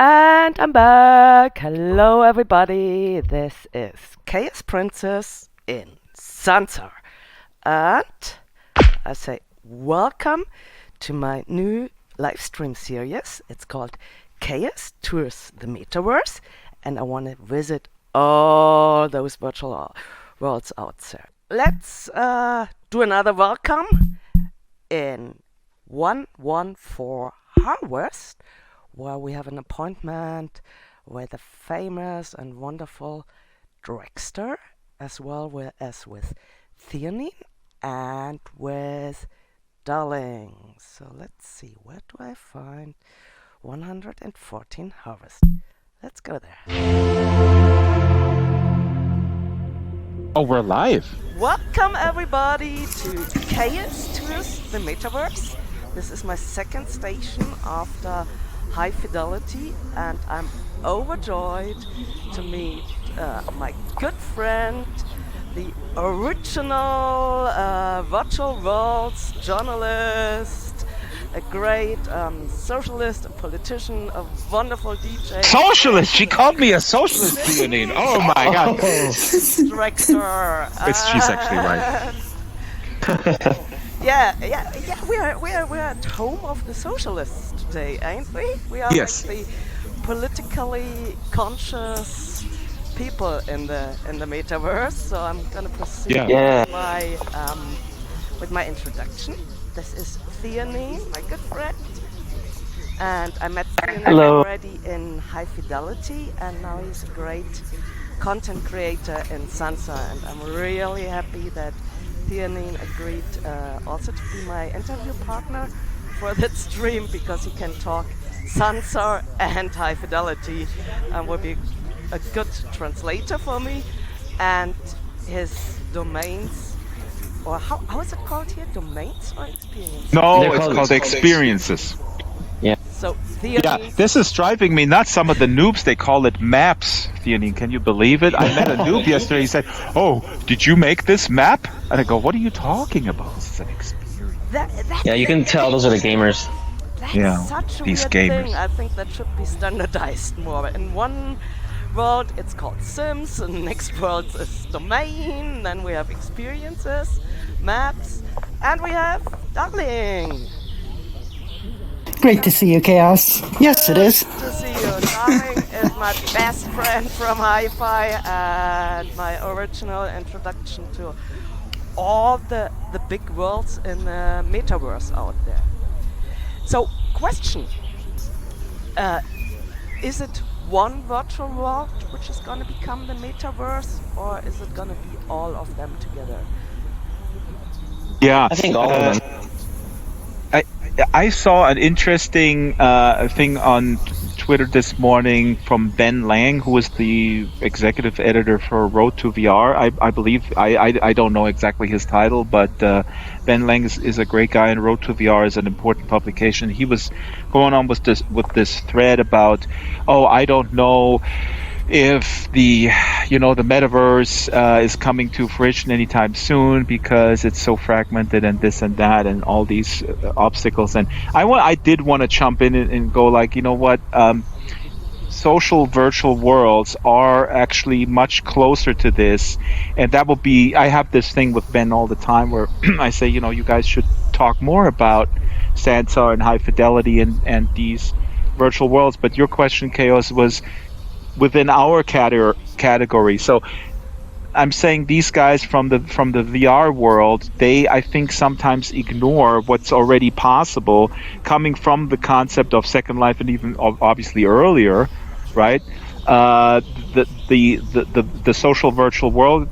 And I'm back. Hello, everybody. This is XaosPrincess in Sansar. And I say welcome to my new live stream series. It's called Chaos Tours the Metaverse. And I want to visit all those virtual worlds out there. Let's do another welcome in 114 Harvest, where we have an appointment with a famous and wonderful dragster, as well as with Theanine and with Darling. So let's see, where do I find 114 Harvest? Let's go there. Oh, we're live. Welcome everybody to Chaos Tours the Metaverse. This is my second station after High Fidelity, and I'm overjoyed to meet my good friend, the original virtual worlds journalist, a great socialist, a politician, a wonderful DJ. Socialist? She called me a socialist, Theanine. Oh my god. Director. She's actually right. We're at home of the socialists today, ain't we? We are Yes. like the politically conscious people in the metaverse. So I'm gonna proceed with my introduction. This is Theanine, my good friend, and I met Theanine already in High Fidelity, and now he's a great content creator in Sansar, and I'm really happy that Theanine agreed also to be my interview partner for that stream, because he can talk Sansar and High Fidelity and will be a good translator for me. And his domains, or how is it called here? Domains or experiences? No, it's called experiences. Yeah. So Theanine. Yeah, this is driving me nuts. Some of the noobs, they call it maps. Theanine, can you believe it? I met a noob yesterday. He said, "Oh, did you make this map?" And I go, "What are you talking about? This is an experience." Yeah, you can tell those are the gamers. That's such a these weird gamers. thing. I think that should be standardized more. In one world it's called Sims, and the next world is domain, then we have experiences, maps, and we have Darling. Great to see you, Chaos. Yes, it is. Good to see you. Darling is my best friend from Hi-Fi and my original introduction to all the big worlds in the metaverse out there. So, question. Is it one virtual world which is going to become the metaverse, or is it going to be all of them together? Yeah, I think all of them. I saw an interesting thing on Twitter this morning from Ben Lang, who is the executive editor for Road to VR. I believe I don't know exactly his title, but Ben Lang is a great guy, and Road to VR is an important publication. He was going on with this thread about, I don't know if the metaverse is coming to fruition anytime soon because it's so fragmented and this and that and all these obstacles. And I did want to jump in and go like, you know what, social virtual worlds are actually much closer to this, and that will be, I have this thing with Ben all the time where I say, you guys should talk more about Sansar and High Fidelity and these virtual worlds. But your question, Chaos, was within our category. So I'm saying these guys from the VR world, they, I think, sometimes ignore what's already possible, coming from the concept of Second Life and even obviously earlier, right? The social virtual world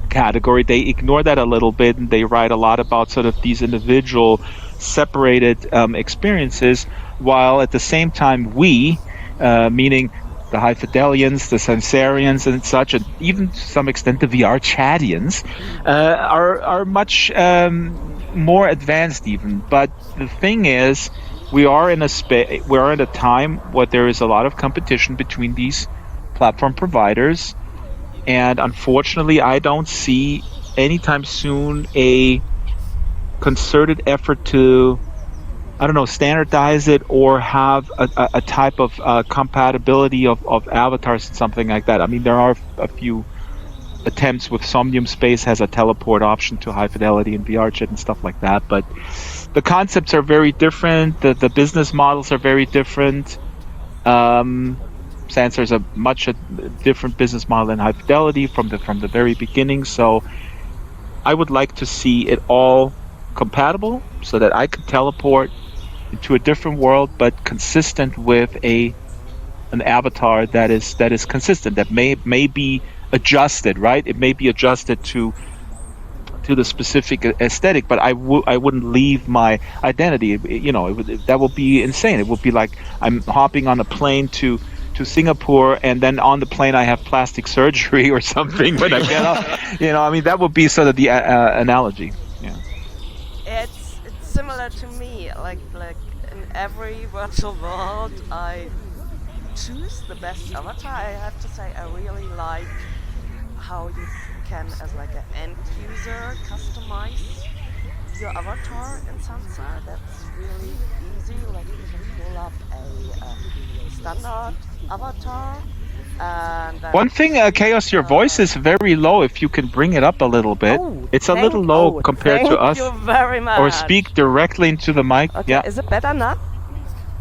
category, they ignore that a little bit, and they write a lot about sort of these individual separated experiences, while at the same time we, meaning the High Fidelians, the Sansarians and such, and even to some extent the VR Chadians, are much more advanced even. But the thing is, we are in a time where there is a lot of competition between these platform providers, and unfortunately I don't see anytime soon a concerted effort to I don't know, standardize it or have a type of compatibility of avatars and something like that. I mean, there are a few attempts with Somnium Space has a teleport option to high fidelity and VR chat and stuff like that, but the concepts are very different. The business models are very different. Sansar is a much different business model than high fidelity from the very beginning. So I would like to see it all compatible so that I can teleport into a different world, but consistent with an avatar that is consistent, that may be adjusted, right? It may be adjusted to the specific aesthetic, but I wouldn't leave my identity. That would be insane. It would be like I'm hopping on a plane to Singapore, and then on the plane I have plastic surgery or something when I get off. I mean, that would be sort of the analogy. Yeah. It's similar to me. Like in every virtual world, I choose the best avatar. I have to say, I really like how you can, as like an end user, customize your avatar in Sansar. That's really easy. Like you can pull up a standard avatar. And one thing, Chaos, your voice is very low. If you can bring it up a little bit, it's a little low compared to us. Thank you very much. Or speak directly into the mic. Okay, Yeah. is it better now?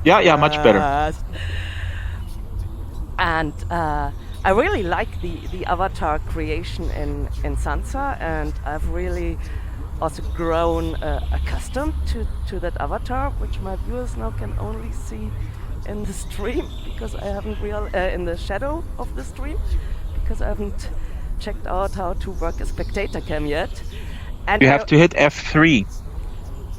Yeah, much better. And I really like the avatar creation in Sansar, and I've really also grown accustomed to that avatar, which my viewers now can only see in the stream because I haven't in the shadow of the stream because I haven't checked out how to work a spectator cam yet. And you have to hit F3.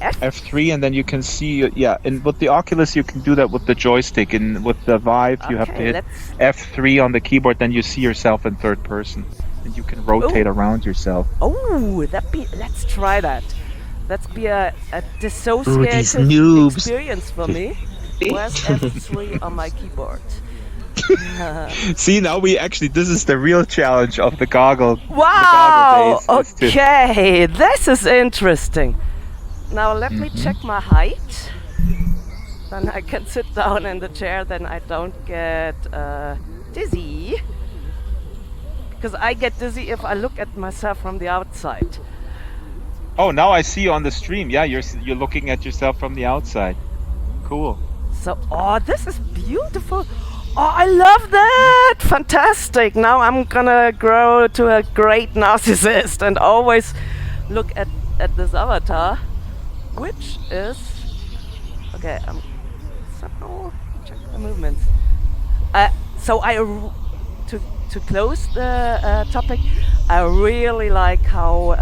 F? F3, and then you can see, and with the Oculus you can do that with the joystick, and with the Vive you have to hit F3 on the keyboard, then you see yourself in third person, and you can rotate around yourself. Let's try that. Let's be a dissociated experience for me. Where's F3 on my keyboard? See, now this is the real challenge of the goggle. Wow! The goggle days. Okay, this is interesting. Now let me check my height. Then I can sit down in the chair, then I don't get dizzy. Because I get dizzy if I look at myself from the outside. Oh, now I see you on the stream. Yeah, you're looking at yourself from the outside. Cool. So, this is beautiful. Oh, I love that! Fantastic! Now I'm gonna grow to a great narcissist and always look at this avatar. Which is okay. Somehow check the movements. To close the topic, I really like how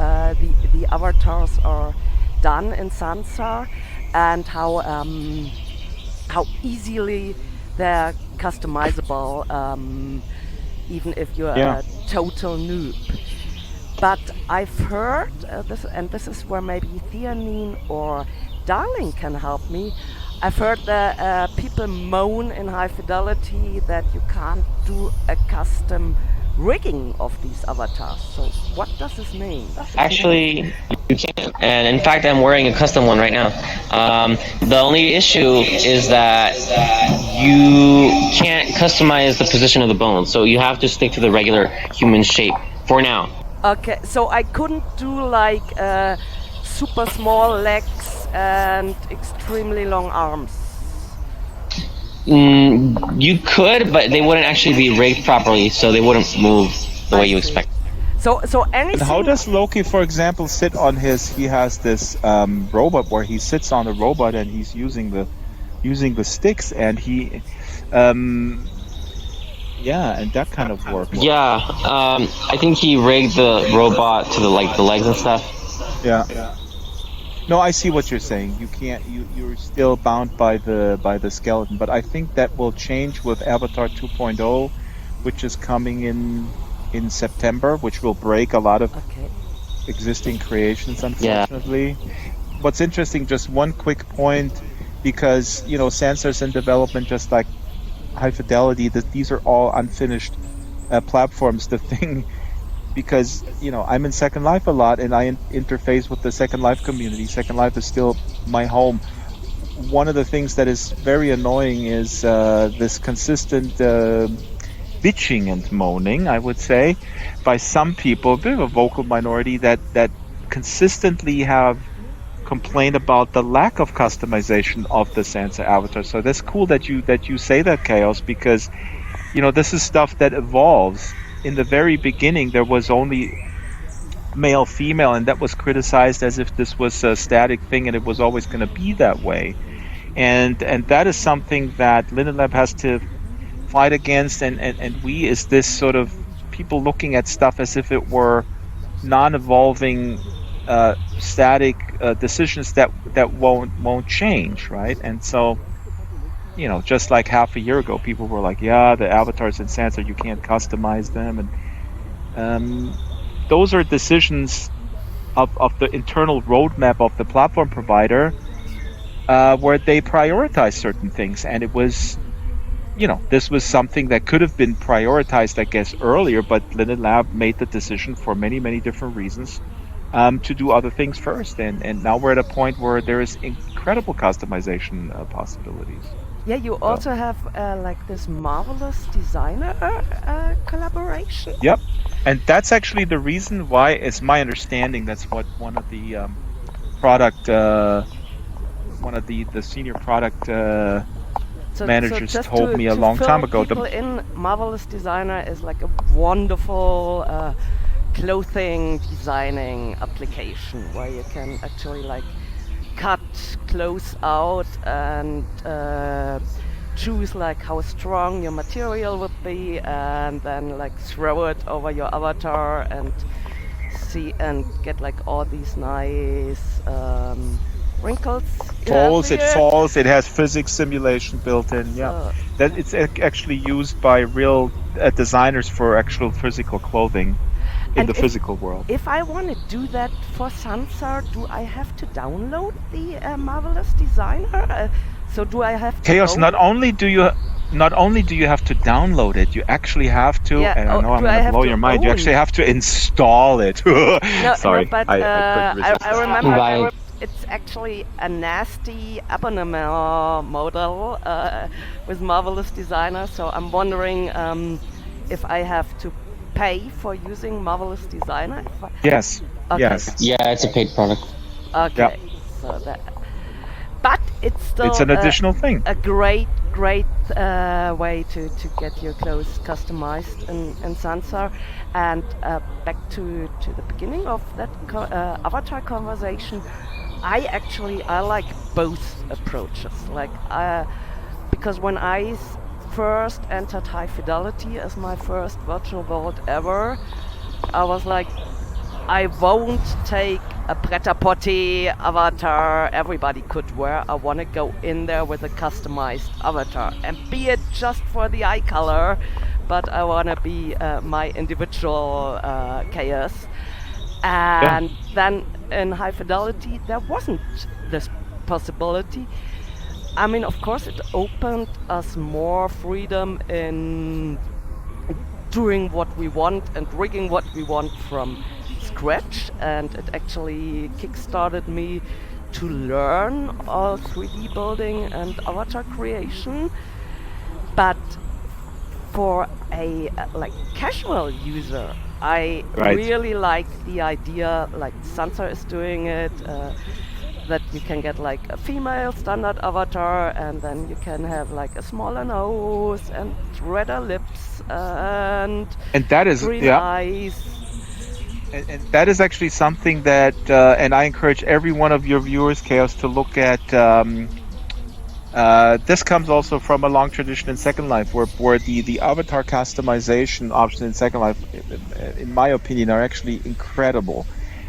the avatars are done in Sansar, and how easily they're customizable, even if you're a total noob. But I've heard this is where maybe Theanine or Darling can help me. I've heard that people moan in high fidelity that you can't do a custom rigging of these avatars. So what does this mean? Actually, you can. And in fact, I'm wearing a custom one right now. The only issue is that you can't customize the position of the bones. So you have to stick to the regular human shape for now. Okay, so I couldn't do like super small legs and extremely long arms. You could, but they wouldn't actually be rigged properly, so they wouldn't move the way you expect. So anything. And how does Loki, for example, sit on he has this robot where he sits on the robot and he's using the sticks, and he and that kind of work. Yeah, I think he rigged the robot to the legs and stuff. Yeah. No, I see what you're saying. You can't. You're still bound by the skeleton, but I think that will change with Avatar 2.0, which is coming in September, which will break a lot of existing creations, unfortunately. Yeah. What's interesting, just one quick point, because Sansar's in development, just like High Fidelity. That these are all unfinished platforms. The thing. Because I'm in Second Life a lot, and I interface with the Second Life community. Second Life is still my home. one of the things that is very annoying is this consistent bitching and moaning, I would say, by some people, a bit of a vocal minority, that consistently have complained about the lack of customization of the Sansa avatar. So that's cool that you say that, Chaos, because this is stuff that evolves. In the very beginning, there was only male female, and that was criticized as if this was a static thing and it was always going to be that way. And that is something that Linden Lab has to fight against, and we is this sort of people looking at stuff as if it were non-evolving static decisions that won't change, right? And so just like half a year ago, people were like, yeah, the avatars in Sansar, you can't customize them, and those are decisions of the internal roadmap of the platform provider, where they prioritize certain things, and it was this was something that could have been prioritized, I guess, earlier, but Linden Lab made the decision for many, many different reasons to do other things first. And now we're at a point where there is incredible customization possibilities. Yeah, you also have like this marvelous designer collaboration. Yep. And that's actually the reason why, it's my understanding, that's what one of the the senior product managers just told me a long time ago. People in Marvelous Designer is like a wonderful clothing designing application where you can actually like cut clothes out and choose like how strong your material would be, and then like throw it over your avatar and see and get like all these nice wrinkles. It falls. It has physics simulation built in. Yeah, that it's actually used by real designers for actual physical clothing in the physical world. If I want to do that for Sansar, do I have to download the Marvelous Designer? So do I have to Chaos? Not only do you have to download it, you actually have to. Yeah, and I know I'm going to blow your mind. You actually have to install it. Sorry, no, but I couldn't resist. I remember. Right. It's actually a nasty abonnement model with Marvelous Designer, so I'm wondering if I have to pay for using Marvelous Designer. Yes. Okay. Yes. Yeah, it's a paid product. Okay. So that, but it's still it's an additional thing. A great way to get your clothes customized in Sansar. And back to the beginning of that avatar conversation, I like both approaches. Like because when I first entered High Fidelity as my first virtual world ever, I was like, I won't take a pret-a-porter avatar everybody could wear. I want to go in there with a customized avatar, and be it just for the eye color, but I want to be my individual chaos. And then in High Fidelity, there wasn't this possibility. I mean, of course, it opened us more freedom in doing what we want and rigging what we want from scratch, and it actually kickstarted me to learn all 3D building and avatar creation. But for a like casual user, I really like the idea, like Sansar is doing it, that you can get like a female standard avatar, and then you can have like a smaller nose and redder lips and that is green eyes. And that is actually something that, and I encourage every one of your viewers, Chaos, to look at. This comes also from a long tradition in Second Life, where the avatar customization options in Second Life, in my opinion, are actually incredible.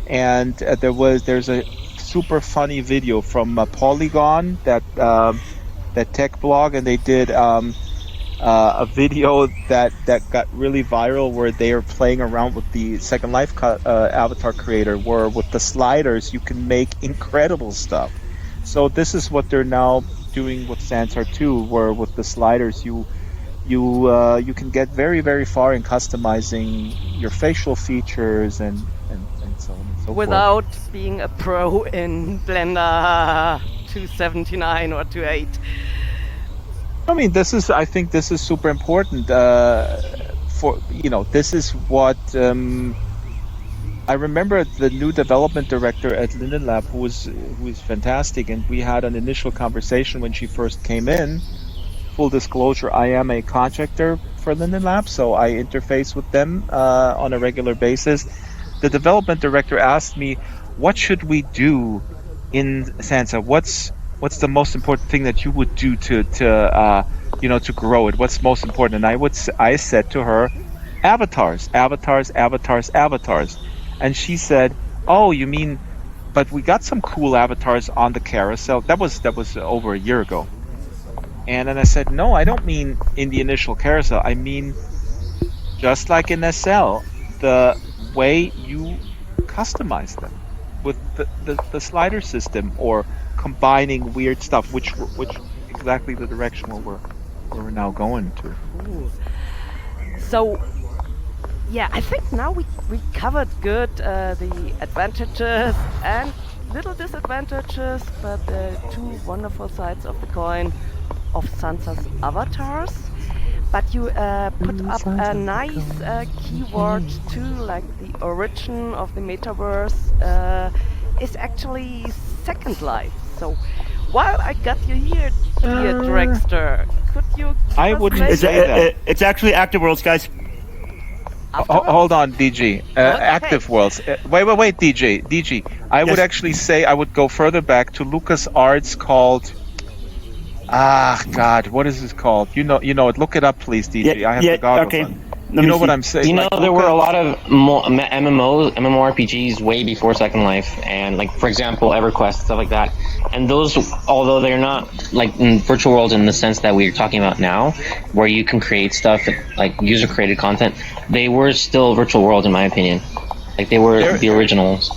And there's a super funny video from Polygon, that tech blog, and they did a video that got really viral, where they are playing around with the Second Life avatar creator, where with the sliders you can make incredible stuff. So this is what they're now doing with Sansar 2, where with the sliders you can get very, very far in customizing your facial features and so on and so without being a pro in Blender 279 or 28. I mean, I think this is super important. This is what I remember. The new development director at Linden Lab, who is fantastic, and we had an initial conversation when she first came in. Full disclosure, I am a contractor for Linden Lab, so I interface with them on a regular basis. The development director asked me, "What should we do in Sansar? What's the most important thing that you would do to grow it? What's most important?" And I said to her, avatars, avatars, avatars, avatars. And she said, "Oh, you mean, but we got some cool avatars on the carousel." That was over a year ago. And then I said, "No, I don't mean in the initial carousel. I mean, just like in SL, the way you customize them with the slider system, or combining weird stuff, which exactly the direction where we're now going to." Ooh. So, yeah, I think now we covered good the advantages and little disadvantages, but the two wonderful sides of the coin of Sansar's avatars. But you put up a nice keyword too, like the origin of the metaverse is actually Second Life. So while I got you here, dear Dragster, could you? I wouldn't say that. It's actually Active Worlds, guys. Hold on, DG. Active Worlds. Wait, DG. I would actually say I would go further back to LucasArts called. God, what is this called? You know it. Look it up, please, DG. I have the goggles on. You know what I'm saying? You know, there were a lot of MMORPGs way before Second Life, and like, for example, EverQuest, stuff like that. And those, although they're not like virtual worlds in the sense that we're talking about now, where you can create stuff like user-created content, they were still virtual worlds in my opinion. Like they were the originals.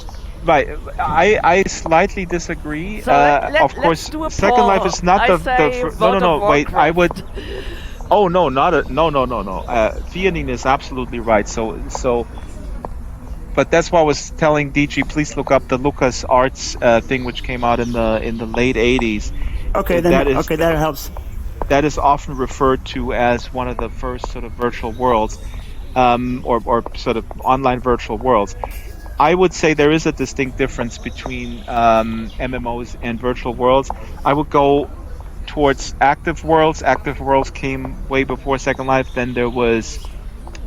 Right, I slightly disagree. So of course, Second Life is not the no. Wait, I would. Oh no, no. Theanine is absolutely right. So, but that's why I was telling DG, please look up the LucasArts thing, which came out in the late '80s. Okay, then. That helps. That is often referred to as one of the first sort of virtual worlds, or sort of online virtual worlds. I would say there is a distinct difference between MMOs and virtual worlds. I would go towards active worlds. Active worlds came way before Second Life. Then there was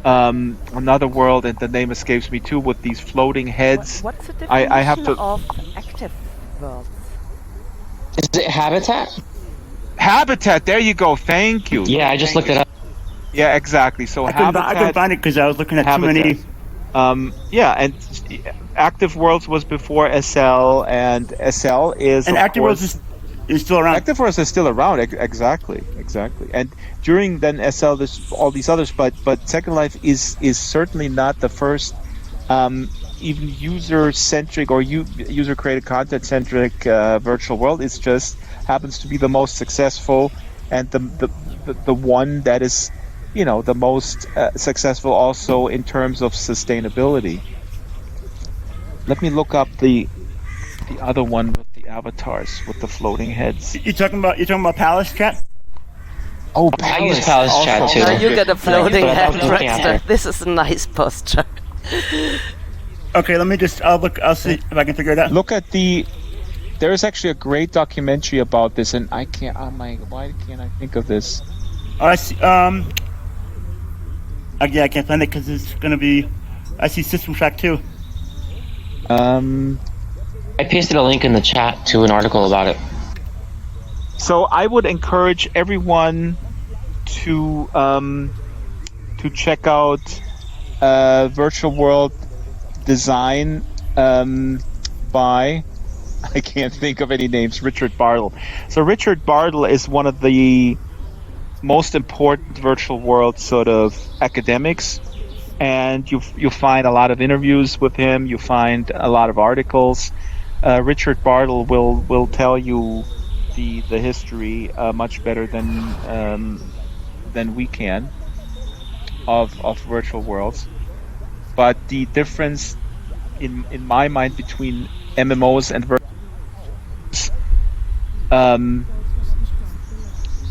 another world, and the name escapes me too, with these floating heads. What's the definition I have to... of active worlds? Is it Habitat? Habitat, there you go. Thank you. Yeah, I just looked it up. Yeah, exactly. So I Habitat... couldn't find it because I was looking at Habitat. too many... and Active Worlds was before SL, and SL is. And Active Worlds is still around. Active Worlds is still around, exactly. And during then SL, there's all these others, but Second Life is certainly not the first, even user-centric or user-created content-centric virtual world. It's just happens to be the most successful, and the one that is. The most successful also in terms of sustainability. Let me look up the other one with the avatars with the floating heads. You're talking about Palace Chat? Oh, I use Palace Chat too. Now you get a floating head, Yeah. Dragster. This is a nice posture. Okay, let me just. I'll see if I can figure it out. Look at there is actually a great documentary about this, and I can't. Oh my! Why can't I think of this? I see. Yeah, I can't find it because it's gonna be. I see System Track 2. I pasted a link in the chat to an article about it. So I would encourage everyone to check out Virtual World Design by, I can't think of any names, Richard Bartle. So Richard Bartle is one of the most important virtual world sort of academics, and you find a lot of interviews with him. You find a lot of articles. Richard Bartle will tell you the history much better than we can of virtual worlds. But the difference in my mind between MMOs and virtual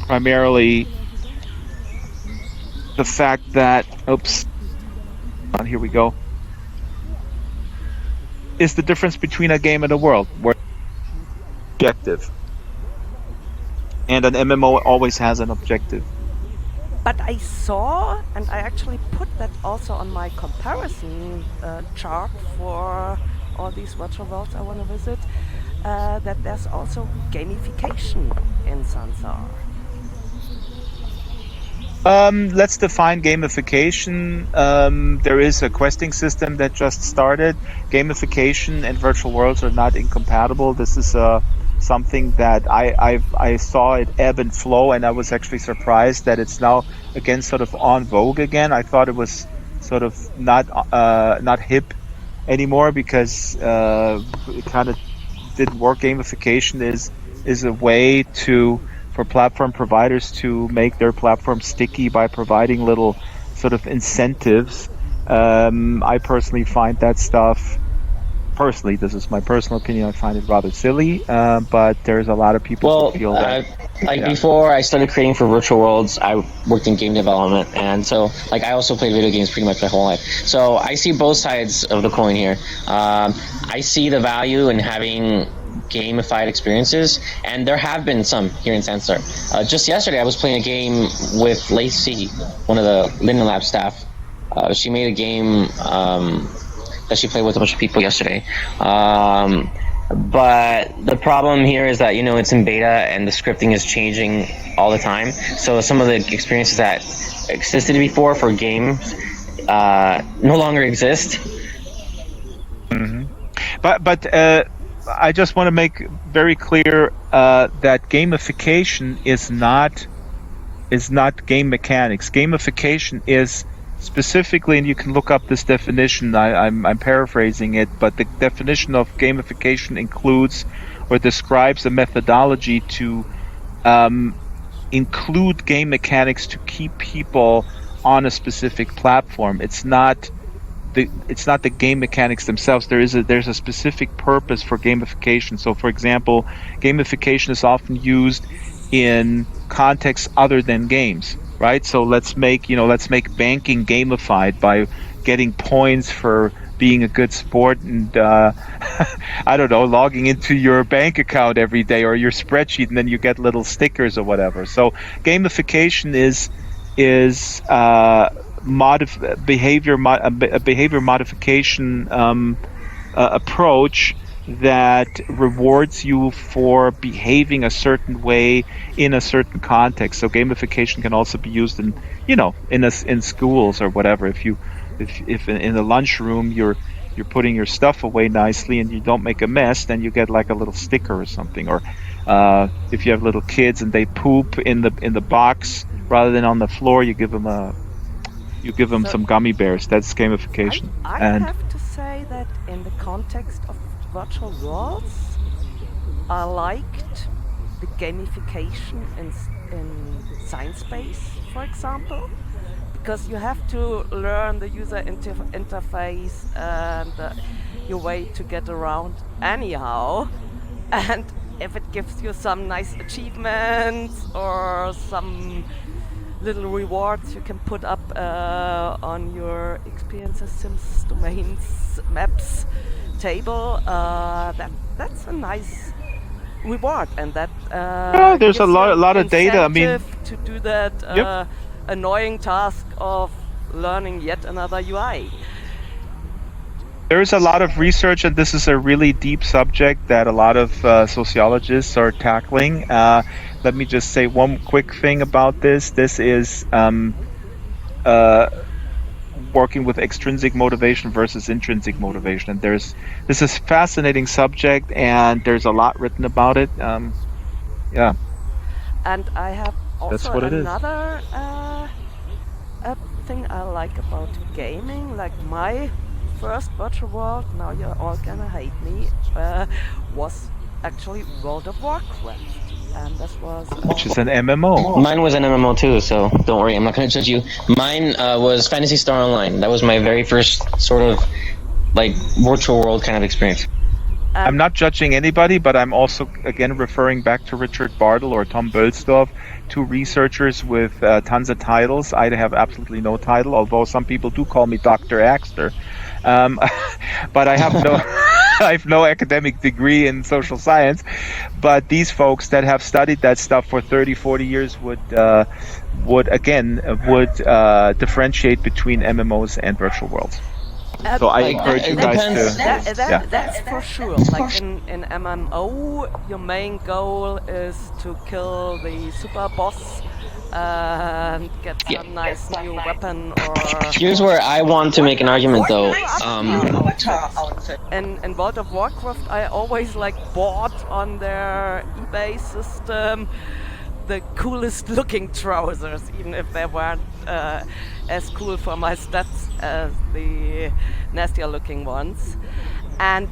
primarily the fact that, here we go, is the difference between a game and a world, where objective, and an MMO always has an objective. But I saw, and I actually put that also on my comparison chart for all these virtual worlds I want to visit, that there's also gamification in Sansar. Let's define gamification. There is a questing system that just started. Gamification and virtual worlds are not incompatible. This is something that I saw it ebb and flow, and I was actually surprised that it's now again sort of on vogue again. I thought it was sort of not hip anymore because it kind of didn't work. Gamification is a way for platform providers to make their platform sticky by providing little sort of incentives. I personally find that stuff, this is my personal opinion, I find it rather silly, but there's a lot of people who feel that. Before I started creating for virtual worlds, I worked in game development, and so I also played video games pretty much my whole life. So I see both sides of the coin here. I see the value in having gamified experiences, and there have been some here in Sansar. Just yesterday I was playing a game with Lacey, one of the Linden Lab staff. She made a game that she played with a bunch of people yesterday. But the problem here is that, it's in beta and the scripting is changing all the time. So some of the experiences that existed before for games no longer exist. Mm-hmm. But I just want to make very clear that gamification is not game mechanics. Gamification is specifically, and you can look up this definition, I'm paraphrasing it, but the definition of gamification includes or describes a methodology to include game mechanics to keep people on a specific platform. It's not the game mechanics themselves. There's a specific purpose for gamification. So, for example, gamification is often used in contexts other than games, right? So let's make banking gamified by getting points for being a good sport and I don't know, logging into your bank account every day or your spreadsheet, and then you get little stickers or whatever. So gamification is behavior modification approach that rewards you for behaving a certain way in a certain context. So gamification can also be used in schools or whatever. If in the lunchroom you're putting your stuff away nicely and you don't make a mess, then you get like a little sticker or something. Or if you have little kids and they poop in the box rather than on the floor, you give them some gummy bears. That's gamification. I have to say that in the context of virtual worlds, I liked the gamification in Science Space, for example, because you have to learn the user interface and your way to get around anyhow. And if it gives you some nice achievements or some little rewards you can put up on your experiences, sims, domains, maps table, that's a nice reward, and that there's a lot of data. I mean, to do that annoying task of learning yet another UI. There is a lot of research, and this is a really deep subject that a lot of sociologists are tackling. Let me just say one quick thing about this. This is working with extrinsic motivation versus intrinsic motivation. And this is a fascinating subject, and there's a lot written about it. Yeah. And I have also another thing I like about gaming, like my first virtual world, now you're all gonna hate me, was actually World of Warcraft. And this was... Which is an MMO. Mine was an MMO too, so don't worry, I'm not gonna judge you. Mine was Phantasy Star Online. That was my very first sort of, like, virtual world kind of experience. I'm not judging anybody, but I'm also, again, referring back to Richard Bartle or Tom Bölsdorf, two researchers with tons of titles. I have absolutely no title, although some people do call me Dr. Axter. But I have no, I have no academic degree in social science. But these folks that have studied that stuff for 30, 40 years would differentiate between MMOs and virtual worlds. So I encourage you guys to. That's for sure. Like in MMO, your main goal is to kill the super boss and get some nice new weapon or. Here's where I want to make an argument, though. In World of Warcraft, I always bought on their eBay system the coolest looking trousers, even if they weren't as cool for my stats as the nastier looking ones. And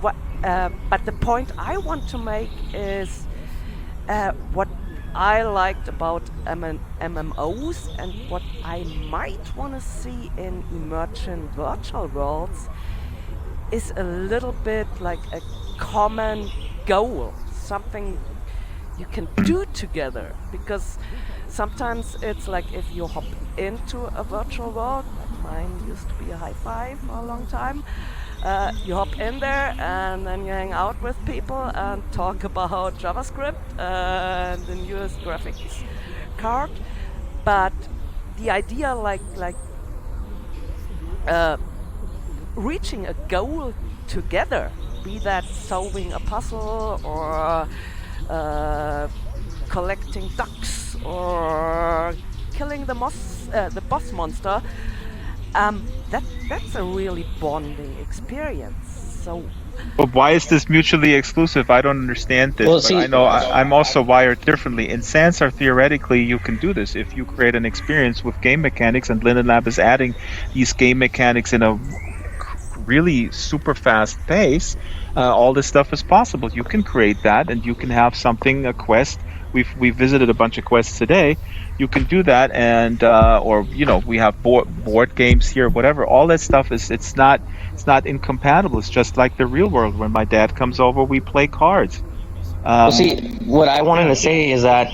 but the point I want to make is what I liked about MMOs and what I might want to see in emerging virtual worlds is a little bit like a common goal, something you can do together, because sometimes it's like if you hop into a virtual world, mine used to be a high five for a long time, you hop in there and then you hang out with people and talk about JavaScript and the newest graphics card. But the idea reaching a goal together, be that solving a puzzle or collecting ducks or killing the boss monster, that's a really bonding experience. So, but why is this mutually exclusive? I don't understand this. Well, but I know I'm also wired differently. In Sansar, theoretically, you can do this if you create an experience with game mechanics, and Linden Lab is adding these game mechanics in a really super fast pace. All this stuff is possible. You can create that, and you can have something, a quest. We've visited a bunch of quests today. You can do that, and or we have board games here, whatever. All that stuff it's not incompatible. It's just like the real world. When my dad comes over, we play cards. Well, see, what I wanted to say is that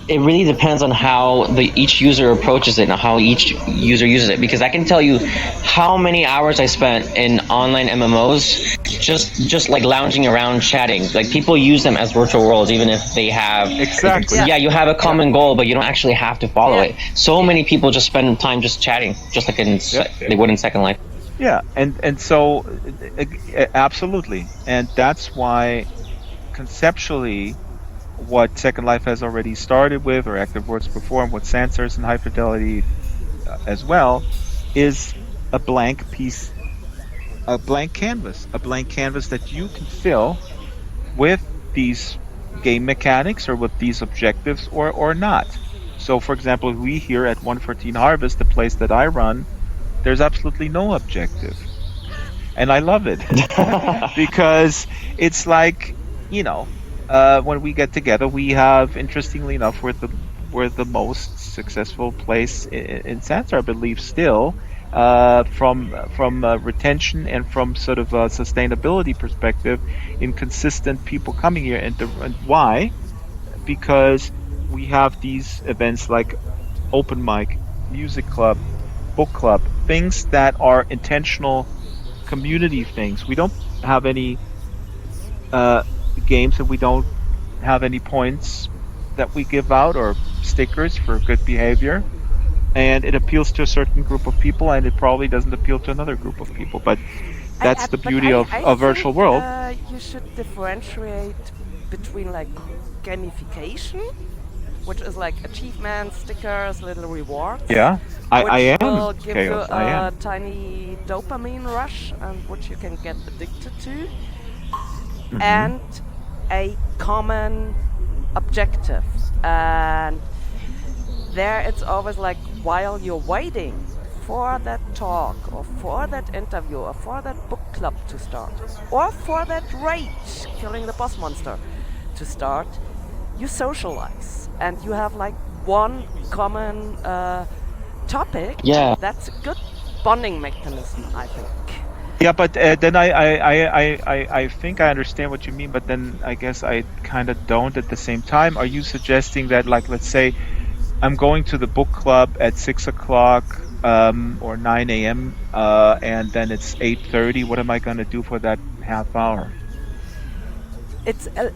it really depends on how each user approaches it and how each user uses it. Because I can tell you how many hours I spent in online MMOs just like lounging around chatting. Like, people use them as virtual worlds, even if they have exactly. Yeah, you have a common goal, but you don't actually have to follow it. So many people just spend time just chatting, just like they would in Second Life. Yeah, and so absolutely, and that's why conceptually, what Second Life has already started with, or Active Words before, and what Sansar's and High Fidelity as well, is a blank piece, a blank canvas that you can fill with these game mechanics or with these objectives or not. So, for example, we here at 114 Harvest, the place that I run, there's absolutely no objective. And I love it because it's like, when we get together, we have, interestingly enough, we're the most successful place in Sansar, I believe, still, from retention and from sort of a sustainability perspective, in consistent people coming here. And why? Because we have these events like open mic, music club, book club, things that are intentional community things. We don't have any games, and we don't have any points that we give out or stickers for good behavior, and it appeals to a certain group of people, and it probably doesn't appeal to another group of people. But that's the beauty of a virtual world. You should differentiate between gamification, which is like achievements, stickers, little rewards. Yeah, I am. Will give you XaoS, I a am. tiny dopamine rush, and which you can get addicted to, Mhm. and a common objective. And there it's always like, while you're waiting for that talk or for that interview or for that book club to start or for that raid, killing the boss monster, to start, you socialize and you have one common topic. Yeah. That's a good bonding mechanism, I think. Yeah, but then I think I understand what you mean, but then I guess I kind of don't at the same time. Are you suggesting that, like, let's say I'm going to the book club at 6 o'clock or 9 a.m. And then it's 8:30? What am I going to do for that half hour? It's Or,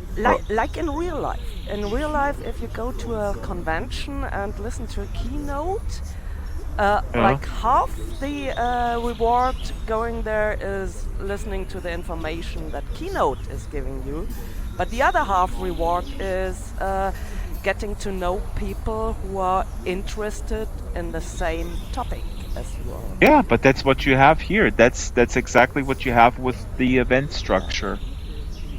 like in real life. In real life, if you go to a convention and listen to a keynote, yeah. like half the reward going there is listening to the information that keynote is giving you, but the other half reward is getting to know people who are interested in the same topic as you are. Yeah, but that's what you have here. That's exactly what you have with the event structure.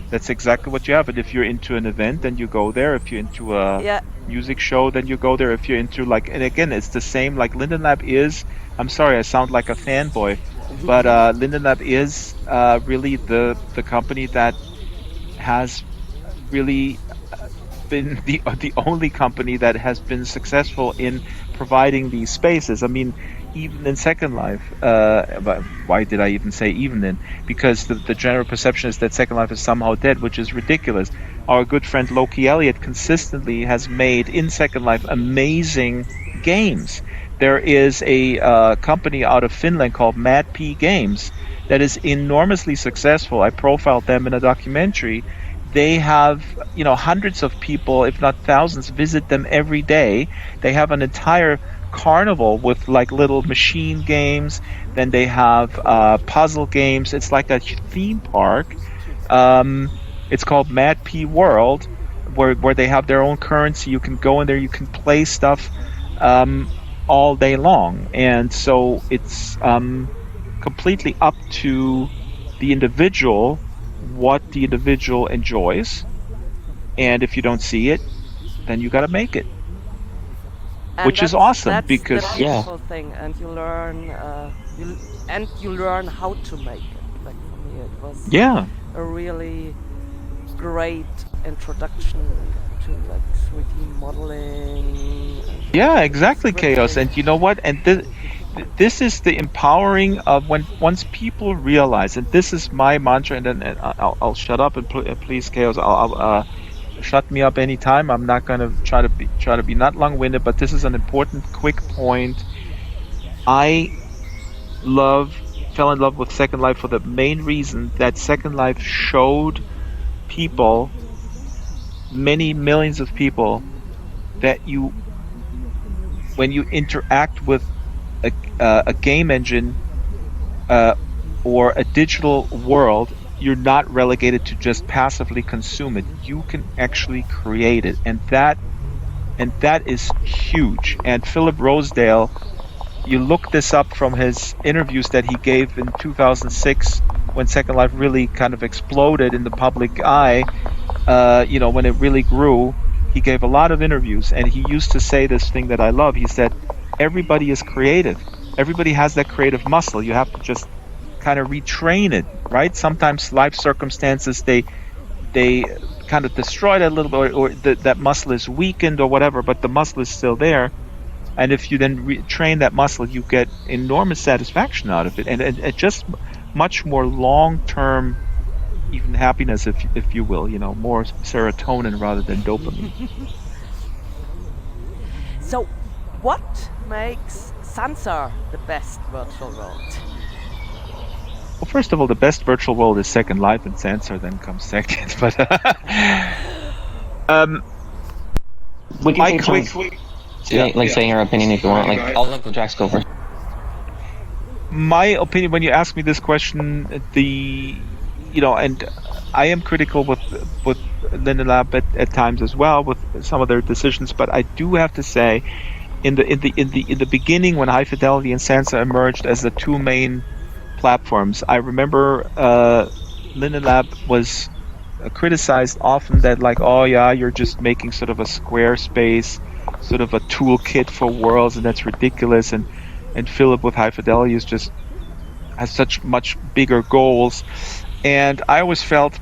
That's exactly what you have. And if you're into an event, then you go there. If you're into a Yeah, music show, then you go there. If you're into, like, and again, it's the same. Like Linden Lab is. I'm sorry, I sound like a fanboy, but Linden Lab is really the company that has really been the only company that has been successful in providing these spaces. I mean, even in Second Life, but why did I even say even in? Because the general perception is that Second Life is somehow dead, which is ridiculous. Our good friend Loki Elliott consistently has made in Second Life amazing games. There is a company out of Finland called MadP Games that is enormously successful. I profiled them in a documentary. They have, hundreds of people, if not thousands, visit them every day. They have an entire carnival with, like, little machine games. Then they have puzzle games. It's like a theme park. It's called MadP World, where they have their own currency. You can go in there, you can play stuff all day long. And so it's completely up to the individual what the individual enjoys, and if you don't see it, then you got to make it, and which is awesome that's because the beautiful thing, and you learn you learn how to make it. Like for me, it was yeah, a really great introduction to like 3D modeling. yeah, exactly, Chaos. Scripting. And you know what? And this is the empowering of when once people realize, and this is my mantra. And then I'll shut up, and please, Chaos, I'll shut me up anytime. I'm not gonna try to be not long-winded, but this is an important, quick point. I fell in love with Second Life for the main reason that Second Life showed people, many millions of people, that when you interact with a game engine or a digital world, you're not relegated to just passively consume it. You can actually create it, and that is huge. And Philip Rosedale, you look this up from his interviews that he gave in 2006 when Second Life really kind of exploded in the public eye. When it really grew, he gave a lot of interviews, and he used to say this thing that I love. He said, everybody is creative. Everybody has that creative muscle. You have to just kind of retrain it, right? Sometimes life circumstances, they kind of destroy that a little bit, or that muscle is weakened or whatever, but the muscle is still there. And if you then retrain that muscle, you get enormous satisfaction out of it, and just much more long-term, even happiness, if you will, more serotonin rather than dopamine. So, what makes Sansar the best virtual world? Well, first of all, the best virtual world is Second Life, and Sansar then comes second. But We can my take quick, turns, say your opinion if you want. Like, I'll let the Jax go first. my opinion, when you ask me this question, and I am critical with Linden Lab at times as well with some of their decisions, but I do have to say, in the beginning, when High Fidelity and Sansar emerged as the two main platforms, I remember Linden Lab was criticized often that, like, oh yeah, you're just making sort of a Squarespace, sort of a toolkit for worlds, and that's ridiculous. And Philip with High Fidelity has such much bigger goals. And I always felt,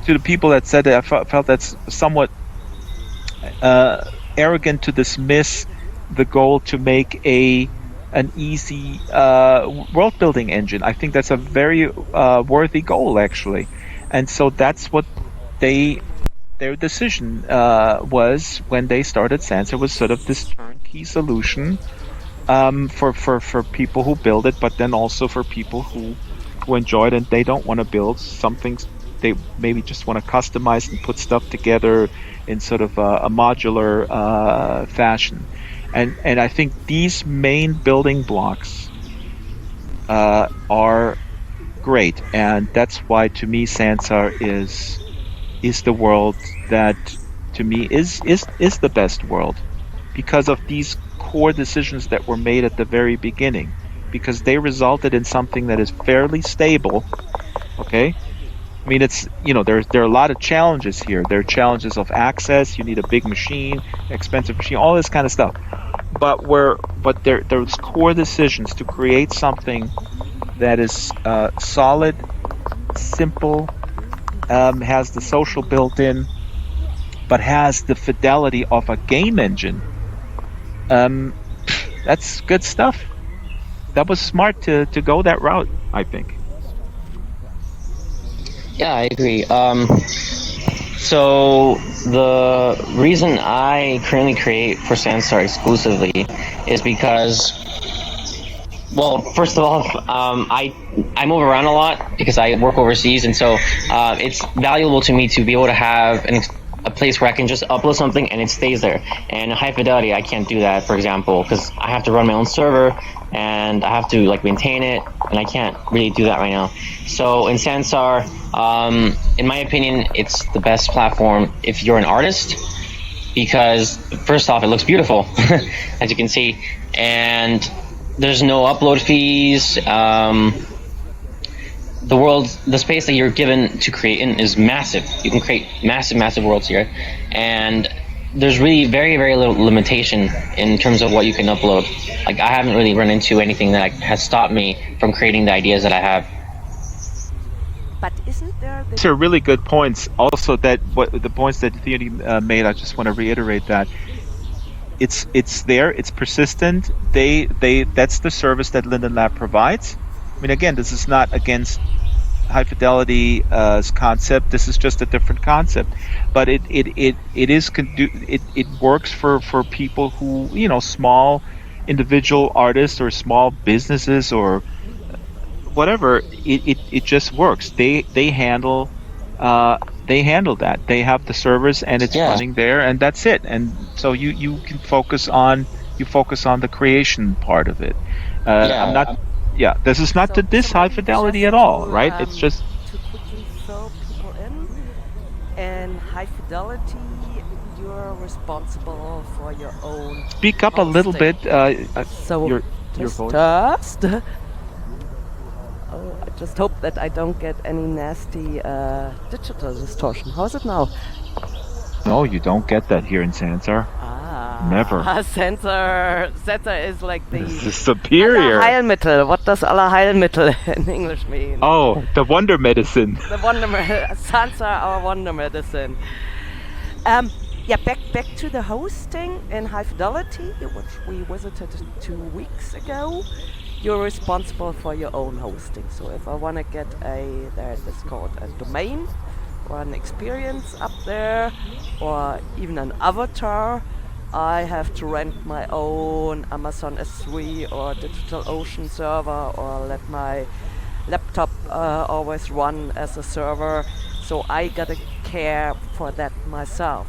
to the people that said that, I felt that's somewhat arrogant to dismiss the goal to make a an easy world building engine. I think that's a very worthy goal, actually, and so that's what their decision was when they started Sansar, was sort of this turnkey solution for people who build it, but then also for people who enjoy it and they don't want to build some things. They maybe just want to customize and put stuff together in sort of a modular fashion. And I think these main building blocks are great, and that's why to me Sansar is the world that to me is the best world, because of these core decisions that were made at the very beginning, because they resulted in something that is fairly stable. Okay, I mean, it's, there are a lot of challenges here. There are challenges of access. You need a big machine, expensive machine, all this kind of stuff. But there's core decisions to create something that is solid, simple, has the social built in, but has the fidelity of a game engine. That's good stuff. That was smart to go that route, I think. Yeah, I agree. So the reason I currently create for Sansar exclusively is because, well, first of all, I move around a lot because I work overseas, and so it's valuable to me to be able to have a place where I can just upload something and it stays there. And in high fidelity, I can't do that, for example, because I have to run my own server and I have to maintain it, and I can't really do that right now. So in Sansar, in my opinion, it's the best platform if you're an artist, because first off, it looks beautiful, as you can see, and there's no upload fees. The space that you're given to create in is massive. You can create massive worlds here, and there's really very, very little limitation in terms of what you can upload. I haven't really run into anything that has stopped me from creating the ideas that I have. But isn't there These are really good points. Also, the points that Theody made, I just want to reiterate that it's there, it's persistent. That's the service that Linden Lab provides. I mean, again, this is not against high fidelity concept. This is just a different concept, but it works for people who, small individual artists or small businesses or whatever. It just works. They handle that. They have the servers and it's running there, and that's it. And so you can focus on the creation part of it. I'm not. Yeah, this is not this high fidelity at all, right? It's just to quickly fill people in high fidelity. You're responsible for your own. Speak up a little bit. So your voice. Just. Oh, I just hope that I don't get any nasty digital distortion. How's it now? No, you don't get that here in Sansar. Never. Sansar is like the superior. Allerheilmittel. What does Allerheilmittel in English mean? Oh, the wonder medicine. The wonder Sansar, our wonder medicine. Back to the hosting in high fidelity, which we visited 2 weeks ago. You're responsible for your own hosting. So if I want to get it's called a domain or an experience up there, or even an avatar, I have to rent my own Amazon S3 or DigitalOcean server, or let my laptop always run as a server. So I gotta care for that myself.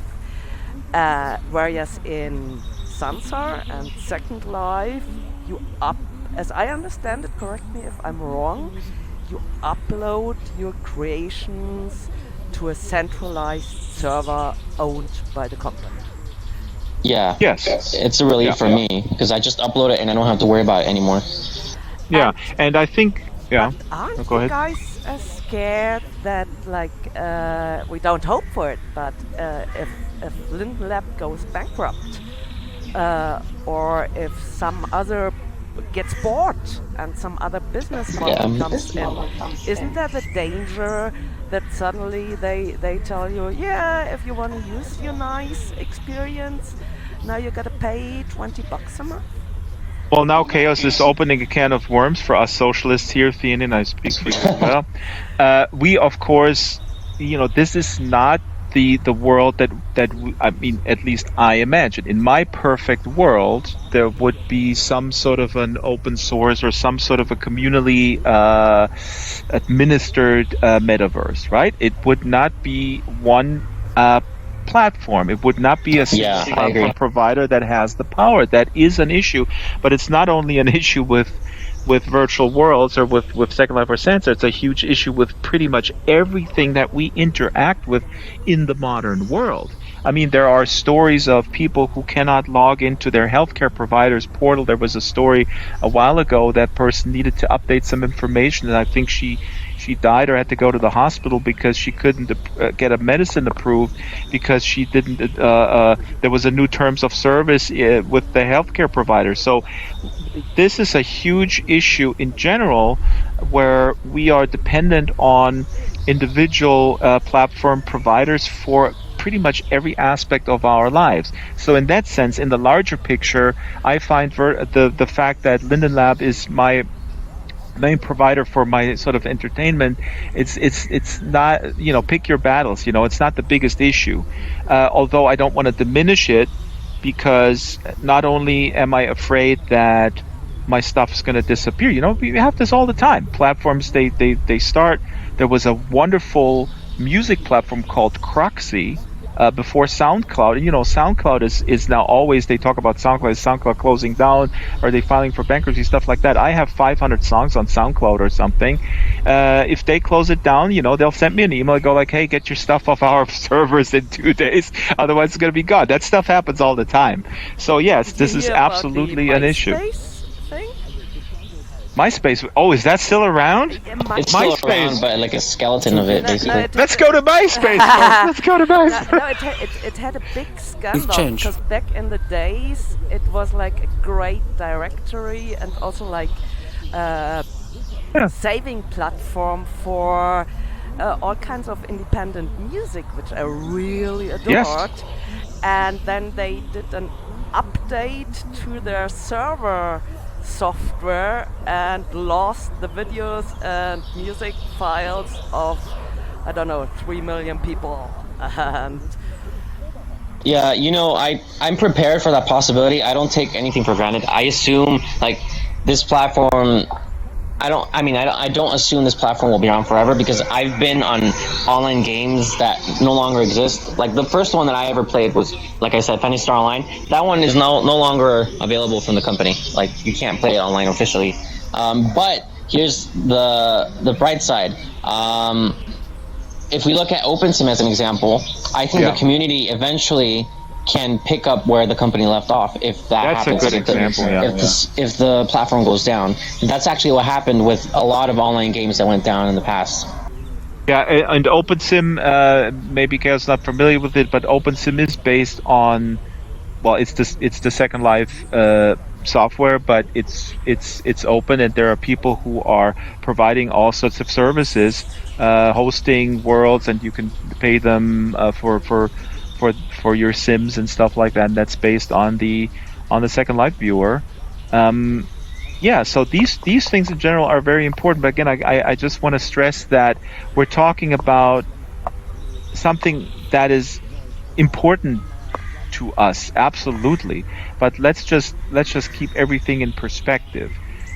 Whereas in Sansar and Second Life, as I understand it, correct me if I'm wrong, you upload your creations to a centralized server owned by the company. Yeah. Yes. It's a relief for me, because I just upload it and I don't have to worry about it anymore. Yeah, and I think, Aren't go you ahead. guys scared that, we don't hope for it, but if Linden Lab goes bankrupt, or if some other gets bought and some other business model comes in, isn't there the danger that suddenly they tell you, if you want to use your nice experience, now you gotta pay $20 a month? Well, now Chaos is opening a can of worms for us socialists here, Thean, and I speak for you as well. We, of course, this is not the world I mean, at least I imagine. In my perfect world, there would be some sort of an open source or some sort of a communally administered metaverse, right? It would not be one platform. It would not be a single I platform agree. provider that has the power. That is an issue, but it's not only an issue with virtual worlds or with Second Life or Sansar. It's a huge issue with pretty much everything that we interact with in the modern world. I mean, there are stories of people who cannot log into their healthcare provider's portal. There was a story a while ago that person needed to update some information, and I think she died or had to go to the hospital because she couldn't get a medicine approved because she didn't. There was a new terms of service with the healthcare provider. So this is a huge issue in general, where we are dependent on individual platform providers for pretty much every aspect of our lives. So in that sense, in the larger picture, I find the fact that Linden Lab is my main provider for my sort of entertainment, it's not, pick your battles. It's not the biggest issue, although I don't want to diminish it, because not only am I afraid that my stuff is going to disappear. We have this all the time. Platforms, they start. There was a wonderful music platform called Croxy before SoundCloud. SoundCloud is now always, they talk about SoundCloud closing down, or they filing for bankruptcy, stuff like that. I have 500 songs on SoundCloud or something. If they close it down, they'll send me an email and go like, hey, get your stuff off our servers in 2 days, otherwise it's going to be gone. That stuff happens all the time. So yes, this is absolutely an issue. Thing? MySpace. Oh, is that still around? It's still around, but like a skeleton of it, basically. Let's go to MySpace. Let's go to MySpace. No, it had a big scandal, because back in the days it was like a great directory and also like saving platform for all kinds of independent music, which I really adored. Yes. And then they did an update to their server software and lost the videos and music files of, I don't know, 3 million people. And Yeah, I'm prepared for that possibility. I don't take anything for granted. I assume like this platform. I don't assume this platform will be around forever, because I've been on online games that no longer exist. Like the first one that I ever played was, like I said, Fantasy Star Online. That one is no longer available from the company. Like you can't play it online officially. But here's the bright side. If we look at OpenSim as an example, I think the community eventually can pick up where the company left off if that happens. That's a good example. If the platform goes down, that's actually what happened with a lot of online games that went down in the past. Yeah, and OpenSim, maybe Chaos not familiar with it, but OpenSim is based on, well, it's the Second Life software, but it's open, and there are people who are providing all sorts of services, hosting worlds, and you can pay them for your Sims and stuff like that. And that's based on the Second Life viewer. So these things in general are very important. But again, I just want to stress that we're talking about something that is important to us, absolutely. But let's just keep everything in perspective.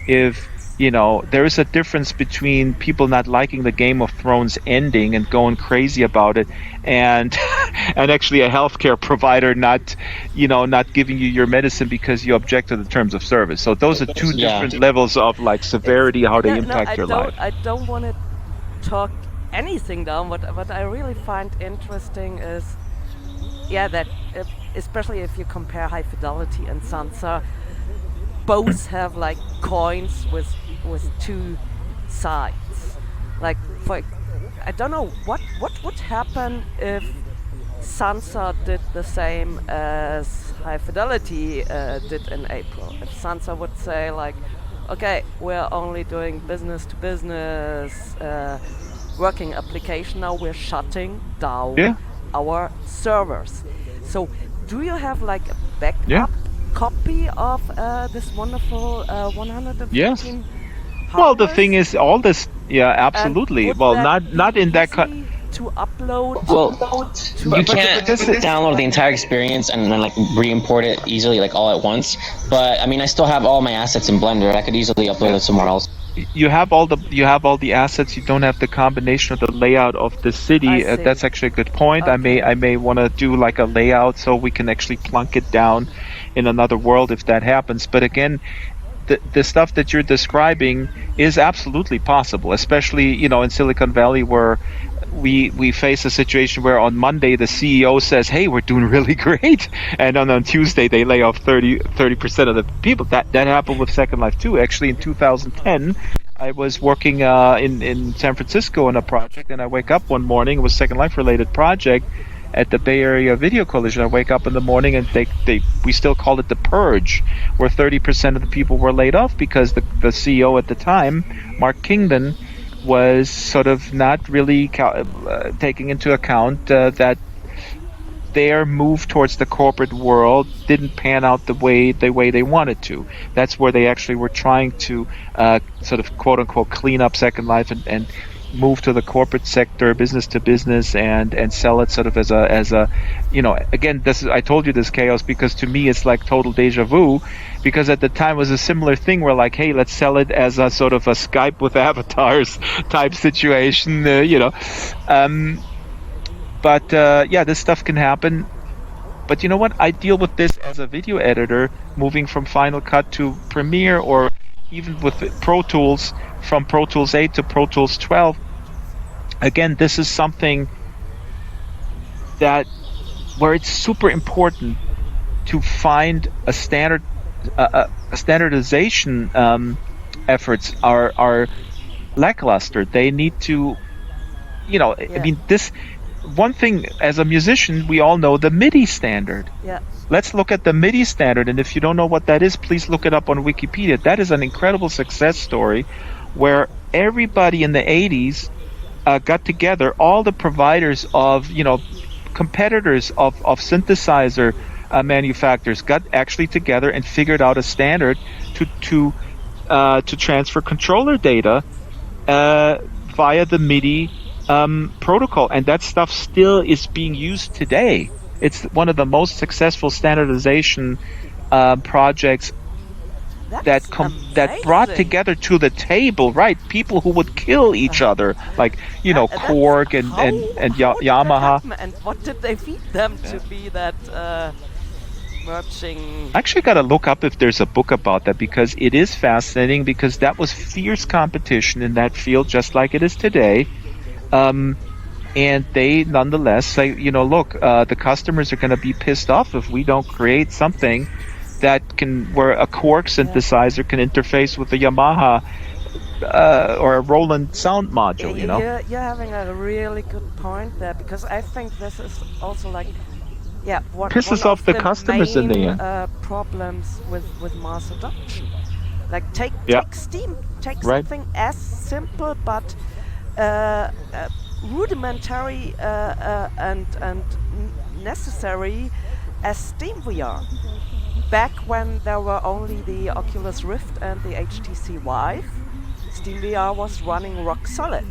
If there is a difference between people not liking the Game of Thrones ending and going crazy about it, and actually a healthcare provider not giving you your medicine because you object to the terms of service. So those are two different levels of like severity, how they impact your life. I don't want to talk anything down. What I really find interesting is, that especially if you compare High Fidelity and Sansar, both have like coins with two sides. Like, I don't know what would happen if Sansar did the same as High Fidelity did in April. If Sansar would say like, okay, we're only doing business to business working application now, we're shutting down our servers. So do you have like a backup copy of this wonderful 115 Yes. Well, the thing harvest? is, all this, yeah, And absolutely. would Well, that not be in that. easy to upload Well, to you but can't this is- download the entire experience and then like re-import it easily like all at once. But I mean, I still have all my assets in Blender. I could easily upload it somewhere else. you have all the assets. You don't have the combination of the layout of the city. I see. That's actually a good point. Okay. I may want to do like a layout so we can actually plunk it down in another world if that happens. But again, the stuff that you're describing is absolutely possible, especially in Silicon Valley, where we face a situation where on Monday the CEO says, "Hey, we're doing really great," and on Tuesday they lay off 30% of the people. That happened with Second Life too. Actually, in 2010, I was working in San Francisco on a project, and I wake up one morning. It was a Second Life related project at the Bay Area Video Coalition. I wake up in the morning and we still call it the purge, where 30% of the people were laid off because the CEO at the time, Mark Kingdon, was sort of not really taking into account that their move towards the corporate world didn't pan out the way they wanted to. That's where they actually were trying to sort of quote unquote clean up Second Life and move to the corporate sector, business to business, and sell it sort of as a again, I told you this, XaoS, because to me it's like total deja vu, because at the time it was a similar thing where like, hey, let's sell it as a sort of a Skype with avatars type situation, but yeah, this stuff can happen. But you know what? I deal with this as a video editor, moving from Final Cut to Premiere, or even with Pro Tools, from Pro Tools 8 to Pro Tools 12. Again, this is something where it's super important to find a standardization efforts are lackluster. They need to, I mean, this one thing as a musician, we all know the MIDI standard. Yeah. Let's look at the MIDI standard, and if you don't know what that is, please look it up on Wikipedia. That is an incredible success story where everybody in the 80s got together, all the providers of, competitors of synthesizer manufacturers got actually together and figured out a standard to transfer controller data via the MIDI protocol, and that stuff still is being used today. It's one of the most successful standardization projects that brought together to the table, right, people who would kill each other, like Korg and Yamaha. And what did they feed them to be that merging? I actually got to look up if there's a book about that, because it is fascinating, because that was fierce competition in that field, just like it is today. And they nonetheless say, look, the customers are going to be pissed off if we don't create something where a Korg synthesizer can interface with a Yamaha or a Roland sound module. You're having a really good point there, because I think this is also like, what pisses off the customers in the end. Problems with mass adoption. Like take Steam, take right. Something as simple but rudimentary and necessary as Steam VR. Back when there were only the Oculus Rift and the HTC Vive, Steam VR was running rock solid.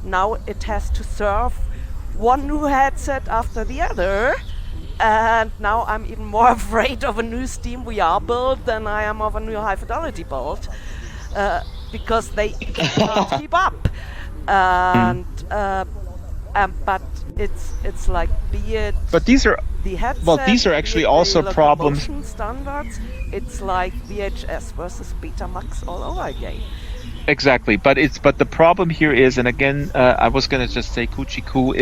Now it has to serve one new headset after the other, and now I'm even more afraid of a new Steam VR build than I am of a new High Fidelity build, because they can't keep up. But it's like, be it. But these are the headset, well, these are actually also problems. Standards. It's like VHS versus Betamax all over again. Exactly, but the problem here is, and again, I was gonna just say Kuchiku.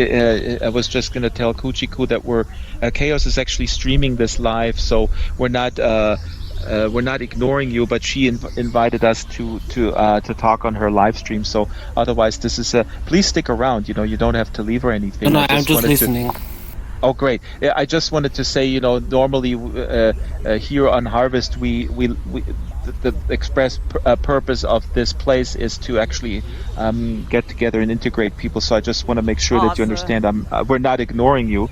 I was just gonna tell Kuchiku that XaoS is actually streaming this live, so we're not ignoring you, but she invited us to talk on her live stream. So otherwise, this is please stick around. You don't have to leave or anything. No, I'm just listening. Oh, great! Yeah, I just wanted to say, normally here on Harvest, we the express purpose of this place is to actually get together and integrate people. So I just want to make sure that you understand we're not ignoring you.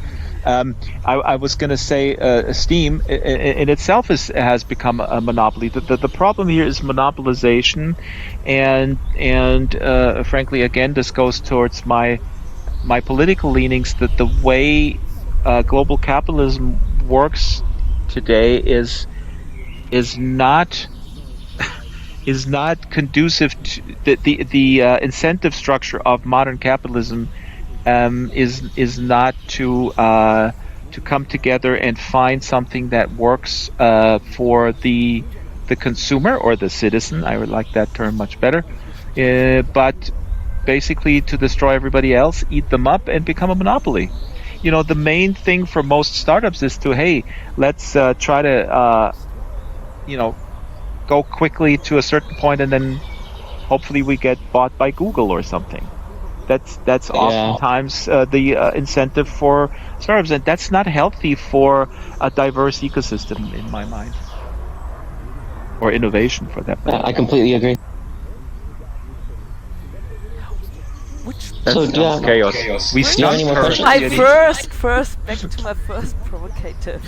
I was going to say Steam in itself has become a monopoly. The problem here is monopolization, and frankly, again, this goes towards my political leanings. That the way global capitalism works today is not conducive to the incentive structure of modern capitalism. Is not to come together and find something that works for the consumer or the citizen. I would like that term much better. But basically to destroy everybody else, eat them up, and become a monopoly. The main thing for most startups is to, hey, let's try to go quickly to a certain point, and then hopefully we get bought by Google or something. That's oftentimes the incentive for startups, and that's not healthy for a diverse ecosystem in my mind, or innovation for that matter. I completely agree. So chaos. We start any more questions? My first back to my first provocative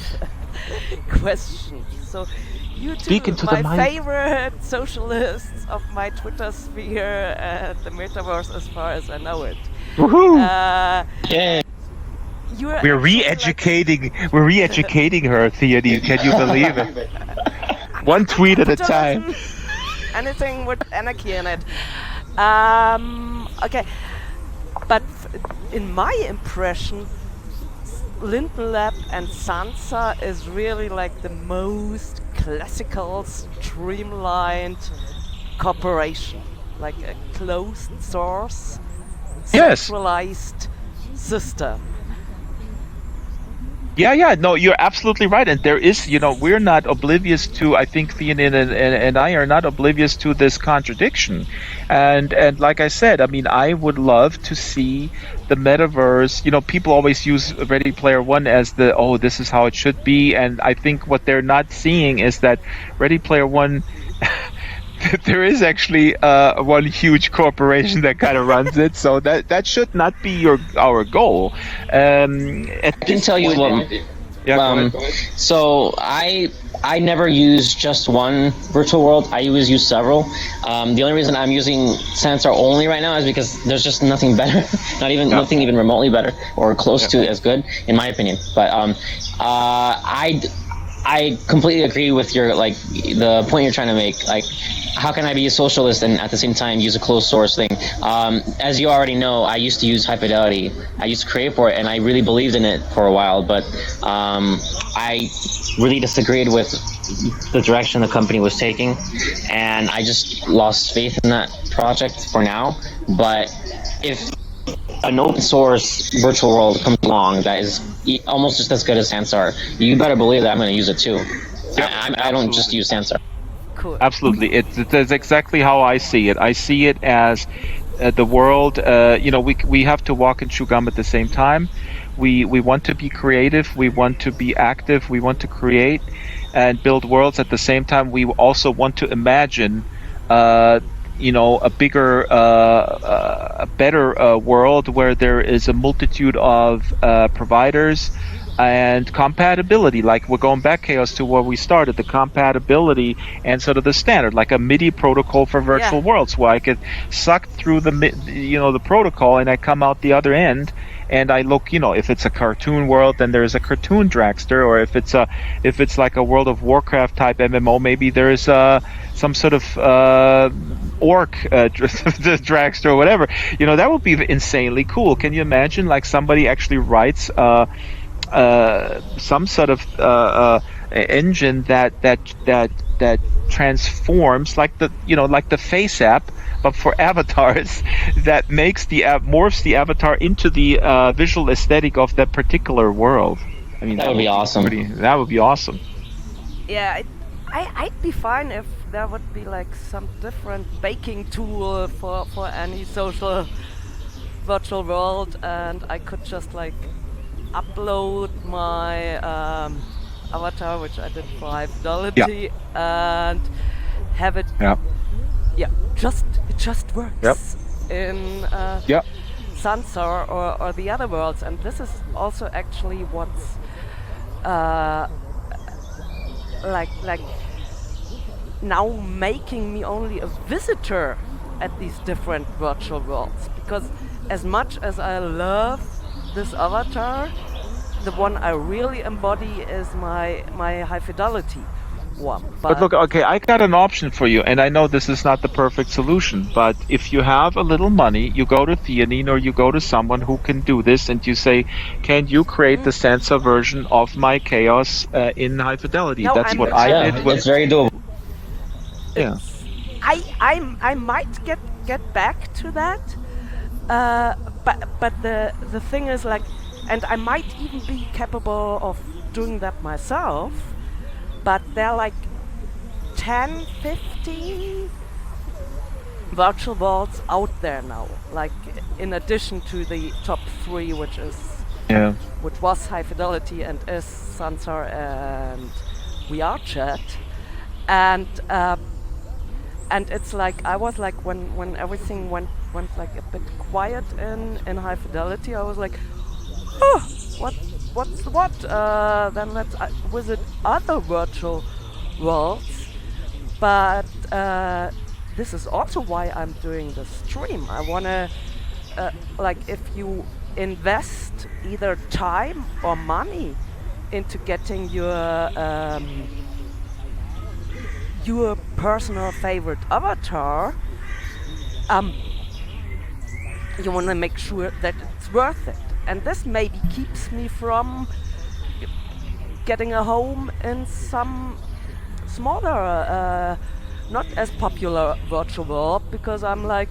question. So, you two, Speak into the my mic. favorite socialists of my Twitter sphere and the Metaverse, as far as I know it. Woohoo! Yeah. We're re-educating her, Theody. Can you believe it? One tweet at a time. Anything with anarchy in it. Okay, but in my impression, Linden Lab and Sansar is really like the most classical, streamlined corporation, like a closed source, Yes. centralized system. Yeah, no, you're absolutely right. And there is, we're not oblivious to, I think Theonin and I are not oblivious to this contradiction. And like I said, I mean, I would love to see the metaverse. People always use Ready Player One as this is how it should be. And I think what they're not seeing is that Ready Player One, there is actually one huge corporation that kind of runs it, so that should not be our goal. I can tell you what. Yeah, go ahead. So I never use just one virtual world. I always use several. The only reason I'm using Sansar only right now is because there's just nothing better, nothing even remotely better or close to as good, in my opinion. But I completely agree with your the point you're trying to make. Like, how can I be a socialist and at the same time use a closed source thing? As you already know, I used to use Fidelity. I used to create for it, and I really believed in it for a while. But I really disagreed with the direction the company was taking, and I just lost faith in that project for now. But if an open source virtual world comes along that is almost just as good as Sansar, you better believe that I'm going to use it too. I don't just use Sansar. Cool. Absolutely, it's exactly how I see it. I see it as the world. We have to walk and chew gum at the same time. We want to be creative. We want to be active. We want to create and build worlds at the same time. We also want to imagine. A bigger, a better world where there is a multitude of providers and compatibility. Like, we're going back, Chaos, to where we started, the compatibility and sort of the standard, like a MIDI protocol for virtual worlds, where I could suck through the protocol and I come out the other end. And I look, if it's a cartoon world, then there's a cartoon dragster, or if it's like a World of Warcraft type MMO, maybe there's some sort of orc dragster or whatever. That would be insanely cool. Can you imagine, like, somebody actually writes some sort of engine that transforms, like the Face app, but for avatars, that morphs the avatar into the visual aesthetic of that particular world. I mean, that would be awesome. That would be awesome. Yeah, I'd be fine if there would be like some different baking tool for any social virtual world, and I could just like upload my avatar, which I did for Fidelity, and have it. Yeah. It just works. Yep. In Sansar or the other worlds, and this is also actually what's like now making me only a visitor at these different virtual worlds, because as much as I love this avatar, the one I really embody is my high fidelity one. But look, okay, I got an option for you, and I know this is not the perfect solution, but if you have a little money, you go to Theanine or you go to someone who can do this, and you say, can you create the Sansar version of my chaos in high fidelity? No, That's I'm- what I Yeah, did. it's very doable. Yeah. I might get back to that, but the thing is, like, and I might even be capable of doing that myself, but there are like 10, 15 virtual worlds out there now, like in addition to the top 3, which was high fidelity and is Sansar and VR chat, and it's like I was like when everything went like a bit quiet in high fidelity, I was like, oh, what's what? Then let's visit other virtual worlds. But this is also why I'm doing the stream. I wanna like, if you invest either time or money into getting your personal favorite avatar, you want to make sure that it's worth it. And this maybe keeps me from getting a home in some smaller, not as popular virtual world, because I'm like,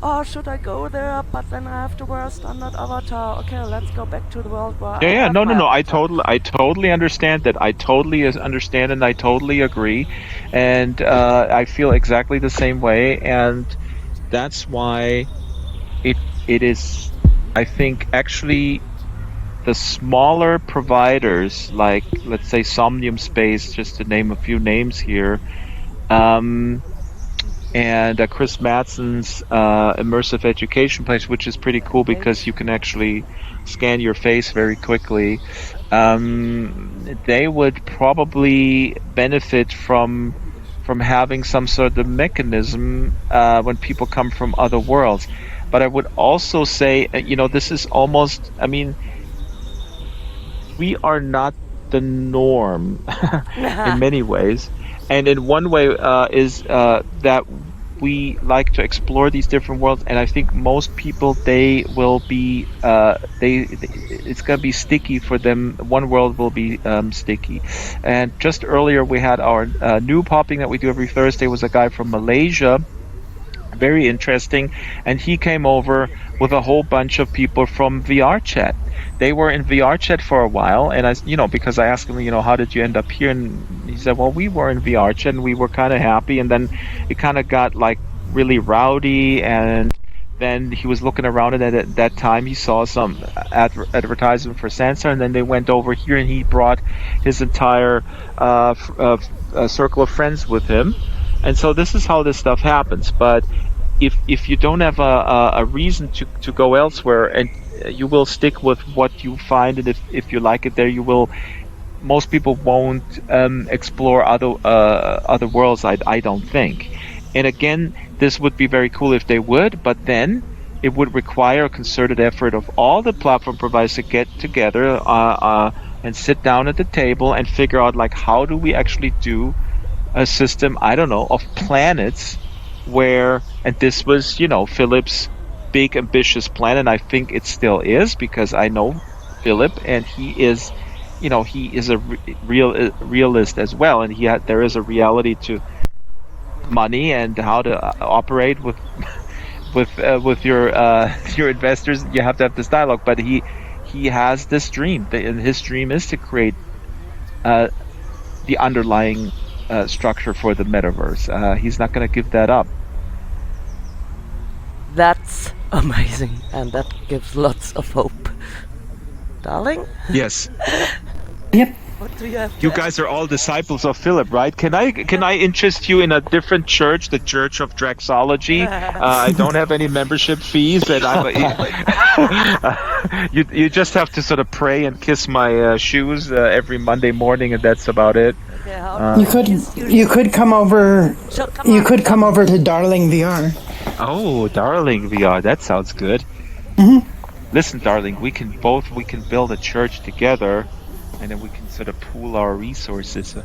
oh, should I go there? But then I have to wear a standard avatar. Okay, let's go back to the world where I have No. my I avatar. totally understand that. I totally understand, and I totally agree, and I feel exactly the same way, and that's why it is. I think actually the smaller providers, like let's say Somnium Space, just to name a few names here, and Chris Matson's immersive education place, which is pretty cool because you can actually scan your face very quickly. They would probably benefit from having some sort of mechanism when people come from other worlds. But I would also say, this is almost, I mean, we are not the norm in many ways. And in one way is that we like to explore these different worlds, and I think most people, they will be it's gonna be sticky for them. One world will be sticky. And just earlier we had our new popping that we do every Thursday was a guy from Malaysia, very interesting, and he came over with a whole bunch of people from VR chat. They were in VR chat for a while, and because I asked him, how did you end up here? And he said, well, we were in VR chat and we were kind of happy, and then it kind of got like really rowdy, and then he was looking around, and at that time he saw some advertisement for Sansar, and then they went over here, and he brought his entire circle of friends with him. And so this is how this stuff happens. But if you don't have a reason to go elsewhere, and you will stick with what you find, and if you like it there, you will. Most people won't explore other worlds. I don't think. And again, this would be very cool if they would, but then it would require a concerted effort of all the platform providers to get together and sit down at the table and figure out, like, how do we actually do a system, I don't know, of planets where, and this was, Philip's big ambitious plan, and I think it still is, because I know Philip, and he is a realist as well, and there is a reality to money and how to operate with your investors. You have to have this dialogue, but he has this dream, and his dream is to create the underlying structure for the metaverse. He's not going to give that up. That's amazing, and that gives lots of hope. Darling? Yes. Yep. What do you have to You guys are all disciples of Philip, right? Can I interest you in a different church, the Church of Draxology? I don't have any membership fees, and you just have to sort of pray and kiss my shoes every Monday morning, and that's about it. Okay, how You could come over. So come You on, could come over to Darling VR. Oh, darling VR, that sounds good. Listen, darling, we can build a church together, and then we can sort of pool our resources,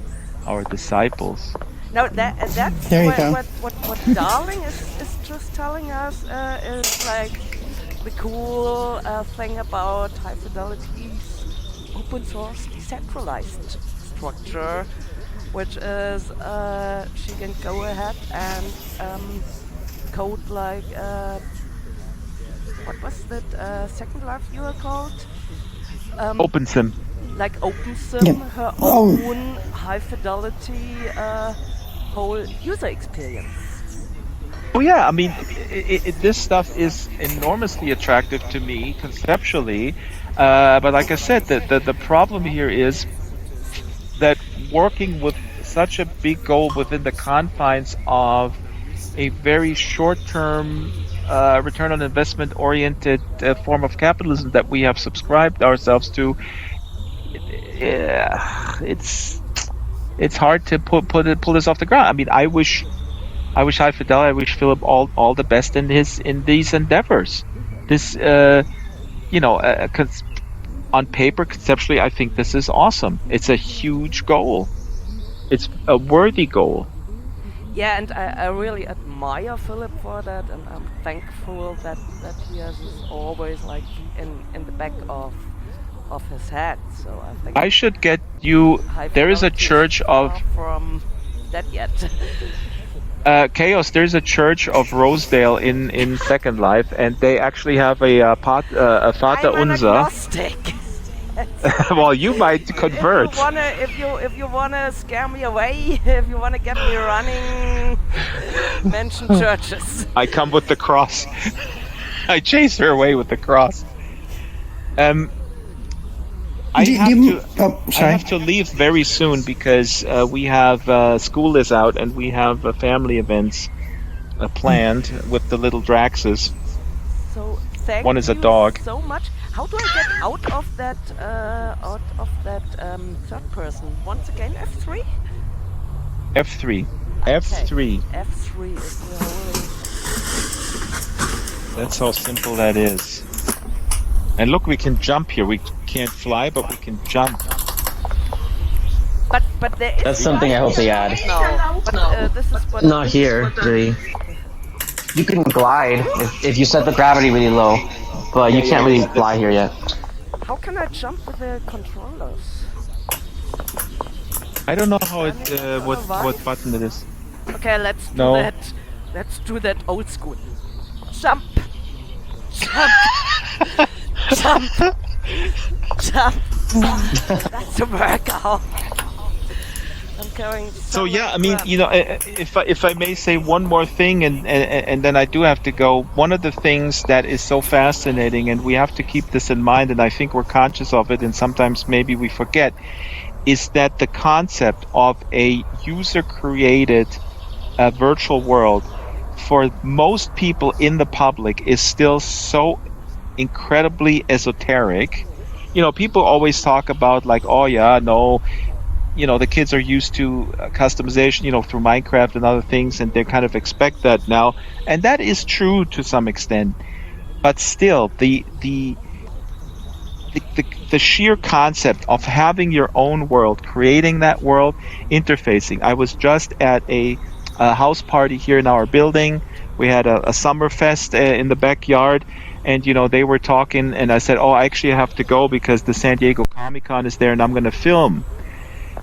our disciples. No, that's There you what, go. what Darling is just telling us is like the cool thing about High Fidelity's open source decentralized structure, which is she can go ahead and code like what was that Second Life you were called? OpenSim. Like OpenSim, Yep. her Oh. own high fidelity whole user experience. Well, yeah, I mean, this stuff is enormously attractive to me conceptually, but like I said, the problem here is that working with such a big goal within the confines of a very short-term, return on investment-oriented form of capitalism that we have subscribed ourselves to, it's hard to pull this off the ground. I mean, I wish High Fidelity, I wish Philip all the best in these endeavors. This, on paper, conceptually, I think this is awesome. It's a huge goal. It's a worthy goal. Yeah, and I really admire Philip for that, and I'm thankful that he has this always like in the back of his head. So I think I should get you. High There is a Fidelity church of far from that yet. Chaos. There's a church of Rosedale in Second Life, and they actually have a Vater I'm an Unser. agnostic. Well, you might convert. If you wanna scare me away, if you wanna get me running, mention churches. I come with the cross. I chase her away with the cross. I have to leave very soon because we have school is out and we have family events planned with the little Draxes. So thank One is a you dog. so much. How do I get out of that third person? Once again, F3. F3. F3. F3 is the only. That's how simple that is. And look, we can jump here. We can't fly, but we can jump. But there is. That's something I hope they add. No, but this is what. Not here, really. You can glide if you set the gravity really low, but you can't really fly here yet. How can I jump with the controllers? I don't know how it what button it is. Okay, let's do No. that. Let's do that old school. Jump. Jump. Jump. Jump. That's a workout. I'm going. So yeah, I mean, you know, if I may say one more thing, and then I do have to go. One of the things that is so fascinating, and we have to keep this in mind, and I think we're conscious of it, and sometimes maybe we forget, is that the concept of a user-created virtual world for most people in the public is still so incredibly esoteric. You know, people always talk about like, oh yeah, no, you know, the kids are used to customization, you know, through Minecraft and other things, and they kind of expect that now, and that is true to some extent. But still, the sheer concept of having your own world, creating that world, interfacing. I was just at a house party here in our building. We had a summer fest in the backyard, and you know, they were talking, and I said, oh, I actually have to go because the San Diego Comic-Con is there and I'm going to film.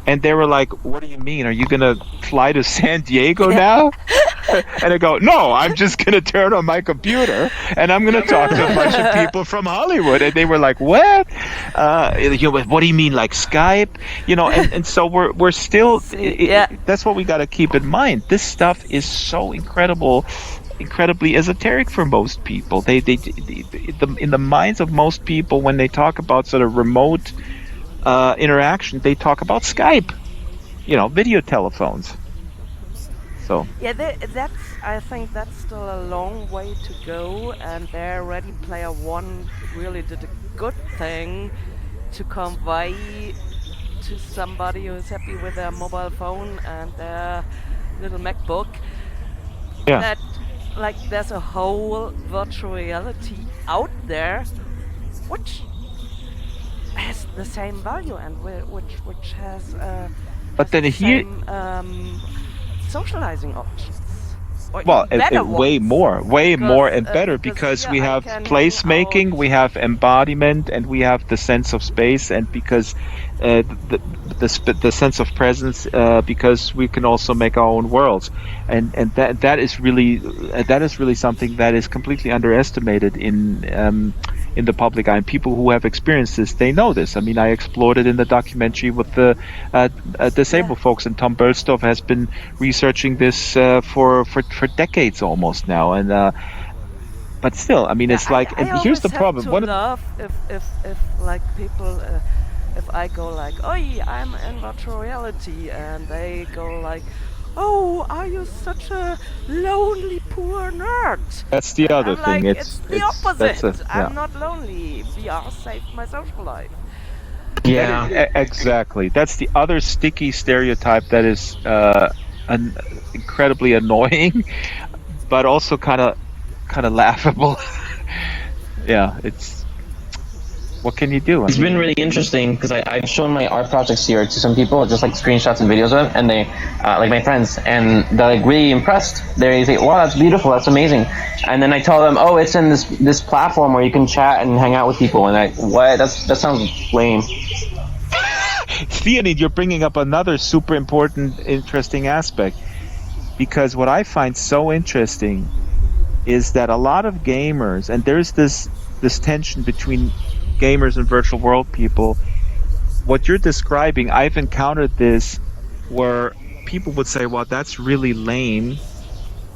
And they were like, what do you mean? Are you going to fly to San Diego now? And I go, no, I'm just going to turn on my computer and I'm going to talk to a bunch of people from Hollywood. And they were like, what? You know, what do you mean, like Skype? You know, and so we're still, that's what we got to keep in mind. This stuff is so incredibly esoteric for most people. They in the minds of most people, when they talk about sort of remote interaction, they talk about Skype, video telephones. So Yeah, I think that's still a long way to go, and there Ready Player One really did a good thing to convey to somebody who's happy with their mobile phone and their little MacBook yeah, that like there's a whole virtual reality out there which has the same value and which has but then the here, same socializing options. Or well, even better way ones. more and Because, better, because because here we I have can hang placemaking, out. we have embodiment, and we have the sense of space, and because the sense of presence, because we can also make our own worlds, and that is really something that is completely underestimated in the public eye. And people who have experienced this, they know this. I mean, I explored it in the documentary with the disabled folks, and Tom Bernstorff has been researching this for decades almost now. And but still, I mean, Yeah, it's like, I and here's always the have problem. to One of laugh if like people if I go like, oh, I'm in virtual reality, and they go like, oh, are you such a lonely poor nerd? That's the And other I'm thing. like, it's the That's opposite. yeah. I'm not lonely. VR saved my social life. Yeah. Exactly. That's the other sticky stereotype that is incredibly annoying, but also kind of laughable. Yeah, it's what can you do? I It's been mean, really interesting because I've shown my art projects here to some people, just like screenshots and videos of them, and they, like my friends, and they're like really impressed. They say, "Wow, that's beautiful, that's amazing," and then I tell them, "Oh, it's in this platform where you can chat and hang out with people," and that sounds lame. Theonid, you're bringing up another super important, interesting aspect, because what I find so interesting is that a lot of gamers, and there's this tension between gamers and virtual world people. What you're describing, I've encountered this where people would say, well, that's really lame,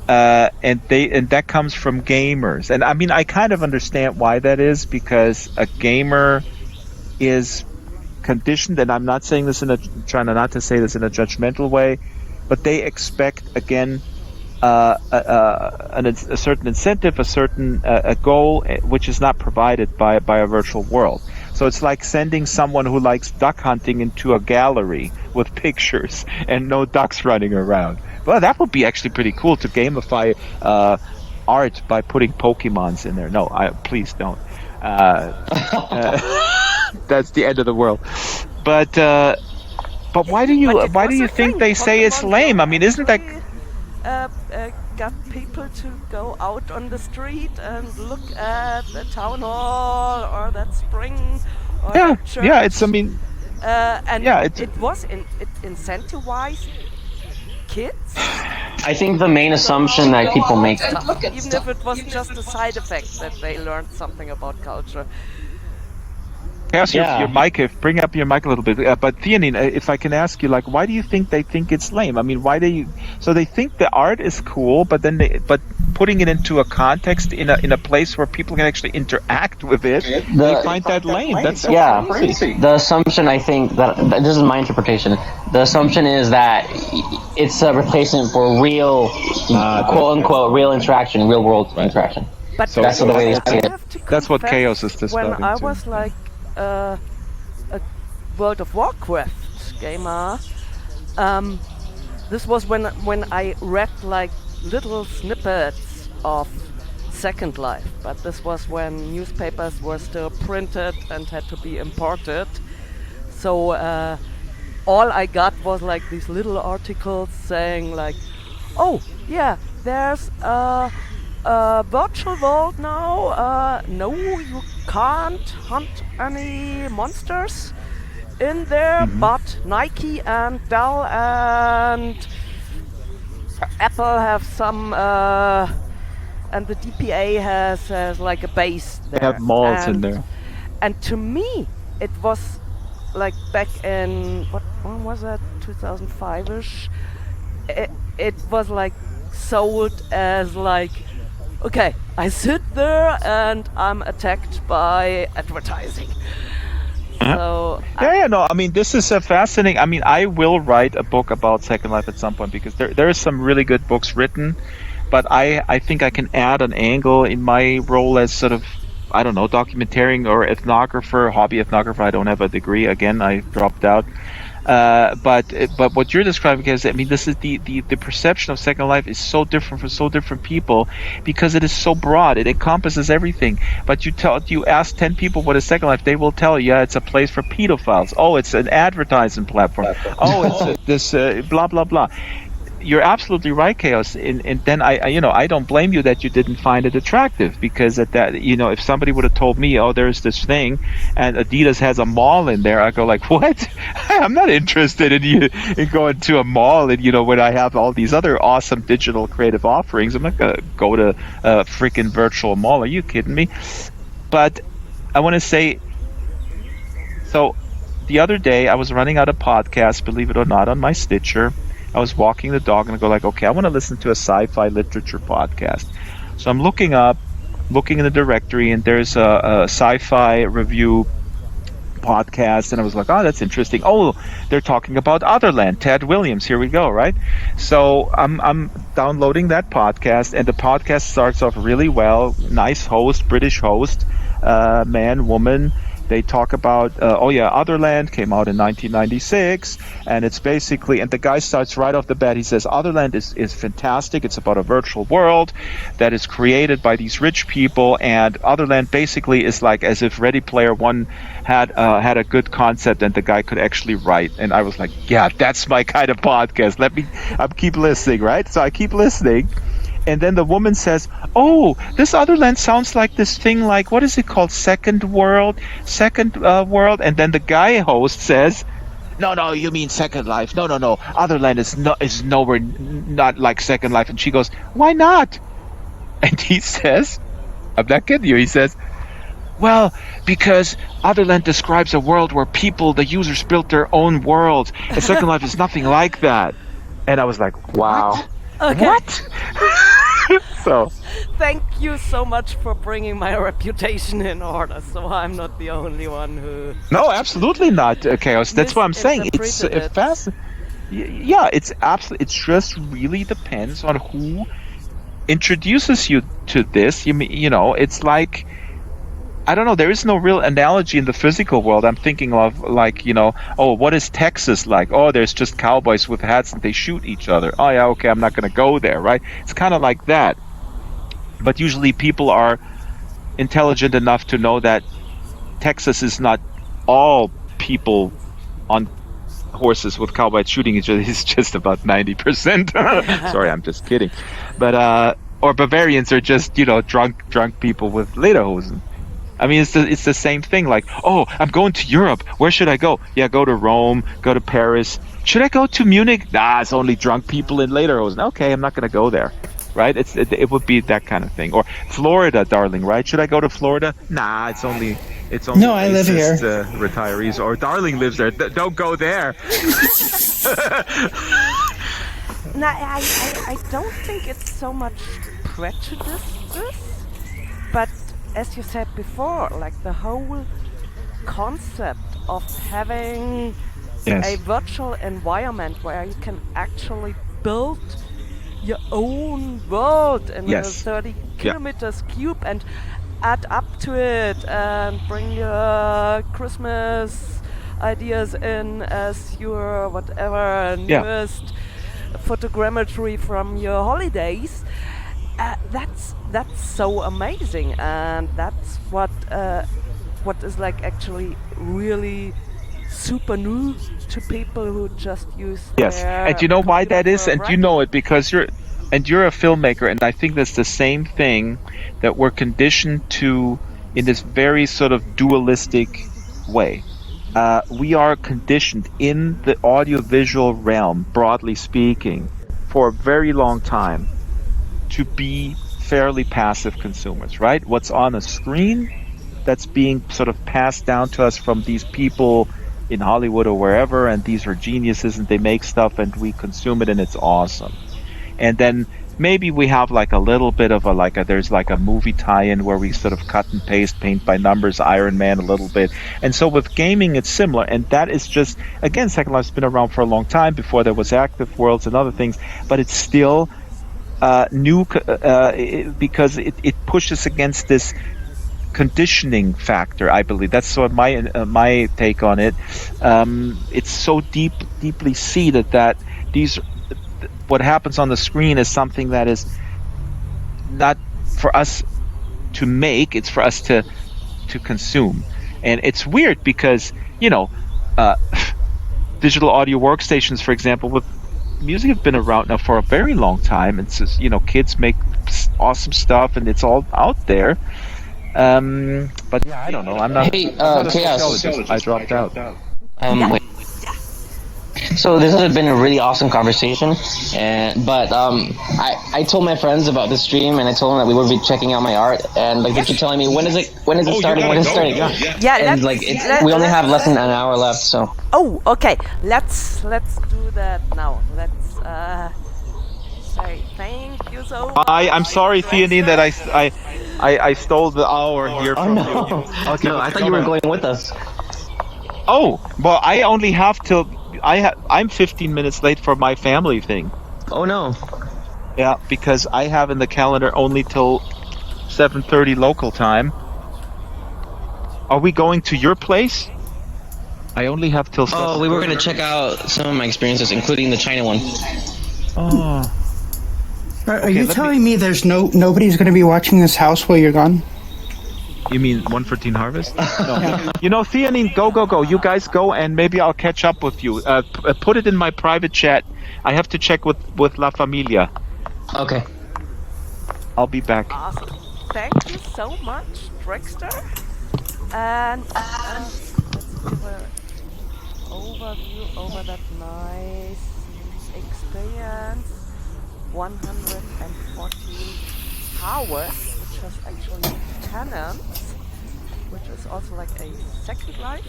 and that comes from gamers. And I mean, I kind of understand why that is, because a gamer is conditioned, and I'm not saying this trying not to say this in a judgmental way, but they expect, again, a certain incentive, a certain a goal, which is not provided by a virtual world. So it's like sending someone who likes duck hunting into a gallery with pictures and no ducks running around. Well, that would be actually pretty cool to gamify art by putting Pokemons in there. No, please don't. That's the end of the world. But why do you think they say it's lame? I mean, isn't that got people to go out on the street and look at the town hall or that spring or that church. Yeah, it's, I mean, and yeah, it incentivized kids. I think the main assumption that people make, Even if it was just a side effect that they learned something about culture. Chaos, your mic, bring up your mic a little bit. But Theanine, if I can ask you, like, why do you think they think it's lame? I mean, so they think the art is cool, but putting it into a context in a place where people can actually interact with it, they find that lame. That's so crazy. The assumption, I think, that this is my interpretation. The assumption is that it's a replacement for real, quote unquote, real interaction, real world interaction. But so that's the way they see it. That's what Chaos is describing. When I was like a World of Warcraft gamer, this was when I read like little snippets of Second Life, but this was when newspapers were still printed and had to be imported. So all I got was like these little articles saying like, oh yeah, there's a virtual world now. No, you can't hunt any monsters in there, but Nike and Dell and Apple have some, and the DPA has like a base there. They have malls in there. And to me, it was like back in, when was that, 2005-ish? It was like sold as like, okay, I sit there and I'm attacked by advertising. So No. I mean, this is a fascinating. I mean, I will write a book about Second Life at some point because there are some really good books written, but I think I can add an angle in my role as sort of, I don't know, documentarian or ethnographer, hobby ethnographer. I don't have a degree. Again, I dropped out. But what you're describing is, I mean, this is the perception of Second Life is so different for so different people because it is so broad. It encompasses everything. But you ask 10 people what is Second Life, they will tell you, yeah, it's a place for pedophiles. Oh, it's an advertising platform. Oh, it's this blah blah blah. You're absolutely right, XaoS. And then I don't blame you that you didn't find it attractive, because at that, if somebody would have told me, oh, there's this thing and Adidas has a mall in there, I go like, what? I'm not interested in going to a mall, and when I have all these other awesome digital creative offerings, I'm not gonna go to a freaking virtual mall. Are you kidding me? But I want to say, so the other day I was running out of podcasts, believe it or not, on my Stitcher. I was walking the dog and I go like, okay, I want to listen to a sci-fi literature podcast. So I'm looking in the directory, and there's a sci-fi review podcast, and I was like, oh, that's interesting. Oh, they're talking about Otherland, Ted Williams. Here we go, right? So I'm downloading that podcast, and the podcast starts off really well. Nice host, British host, man, woman. They talk about, Otherland came out in 1996, and it's basically, and the guy starts right off the bat, he says, Otherland is fantastic. It's about a virtual world that is created by these rich people, and Otherland basically is like as if Ready Player One had a good concept and the guy could actually write. And I was like, yeah, that's my kind of podcast. I'll keep listening, right? So I keep listening. And then the woman says, oh, this Otherland sounds like this thing, like, what is it called? Second World. And then the guy host says, no, you mean Second Life. No. Otherland is nowhere not like Second Life. And she goes, why not? And he says, I'm not kidding you, he says, well, because Otherland describes a world where the users built their own worlds. And Second Life is nothing like that. And I was like, wow. What? Okay. What? So thank you so much for bringing my reputation in order, so I'm not the only one who. No, absolutely not, XaoS. That's what I'm saying. It's fast. Yeah, it's absolutely. It just really depends on who introduces you to this. It's like, I don't know. There is no real analogy in the physical world. I'm thinking of like, oh, what is Texas like? Oh, there's just cowboys with hats and they shoot each other. Oh yeah, okay, I'm not going to go there, right? It's kind of like that. But usually people are intelligent enough to know that Texas is not all people on horses with cowboys shooting each other. It's just about 90%. Sorry, I'm just kidding. But or Bavarians are just drunk people with lederhosen. I mean, it's the same thing. Like, oh, I'm going to Europe. Where should I go? Yeah, go to Rome. Go to Paris. Should I go to Munich? Nah, it's only drunk people in lederhosen. Okay, I'm not going to go there. Right? It would be that kind of thing. Or Florida, darling. Right? Should I go to Florida? Nah, it's only. No, I live here. Retirees. Or darling lives there. Don't go there. No, I don't think it's so much prejudice, but as you said before, like the whole concept of having a virtual environment where you can actually build your own world in a 30 kilometers cube and add up to it and bring your Christmas ideas in as your whatever newest photogrammetry from your holidays. That's so amazing, and that's what is like actually really super new to people who just use and you know why that is, and you know it because you're a filmmaker, and I think that's the same thing that we're conditioned to in this very sort of dualistic way. We are conditioned in the audiovisual realm, broadly speaking, for a very long time to be fairly passive consumers, right? What's on a screen, that's being sort of passed down to us from these people in Hollywood or wherever, and these are geniuses and they make stuff and we consume it and it's awesome. and then maybe we have like a little bit of there's like a movie tie-in where we sort of cut and paste, paint by numbers, Iron Man a little bit. And so with gaming, it's similar, and that is just, again, Second Life's been around for a long time before there was Active Worlds and other things, but it's still new because it pushes against this conditioning factor. I believe that's sort of my take on it. It's so deeply seated that what happens on the screen is something that is not for us to make, it's for us to consume. And it's weird because, digital audio workstations, for example, with music have been around now for a very long time. It's just, kids make awesome stuff and it's all out there. But yeah, I don't know. I'm not, Hey, I'm not a Chaos. sociologist. I dropped out. Wait. So this has been a really awesome conversation, but I told my friends about the stream, and I told them that we would be checking out my art, and like they keep telling me when is it starting, when is it starting? Yeah, And we only have less than an hour left, so. Oh, okay. Let's do that now. Let's say thank you so much. I'm sorry, Theanine, that I stole the hour here Oh from no! you. Okay, No, I thought you were going with us. Oh, well, I only have till I'm 15 minutes late for my family thing. Oh no! Yeah, because I have in the calendar only till 7:30 local time. Are we going to your place? I only have till. Oh, we were gonna check out some of my experiences, including the China one. Oh. Are you telling me there's nobody's going to be watching this house while you're gone? You mean 114 Harvest? No. Theanine, go. You guys go, and maybe I'll catch up with you. Put it in my private chat. I have to check with La Familia. Okay. I'll be back. Awesome. Thank you so much, Trickster. And let's give an overview over that nice experience. 114 hours, which was actually tenants, which is also like a Second Life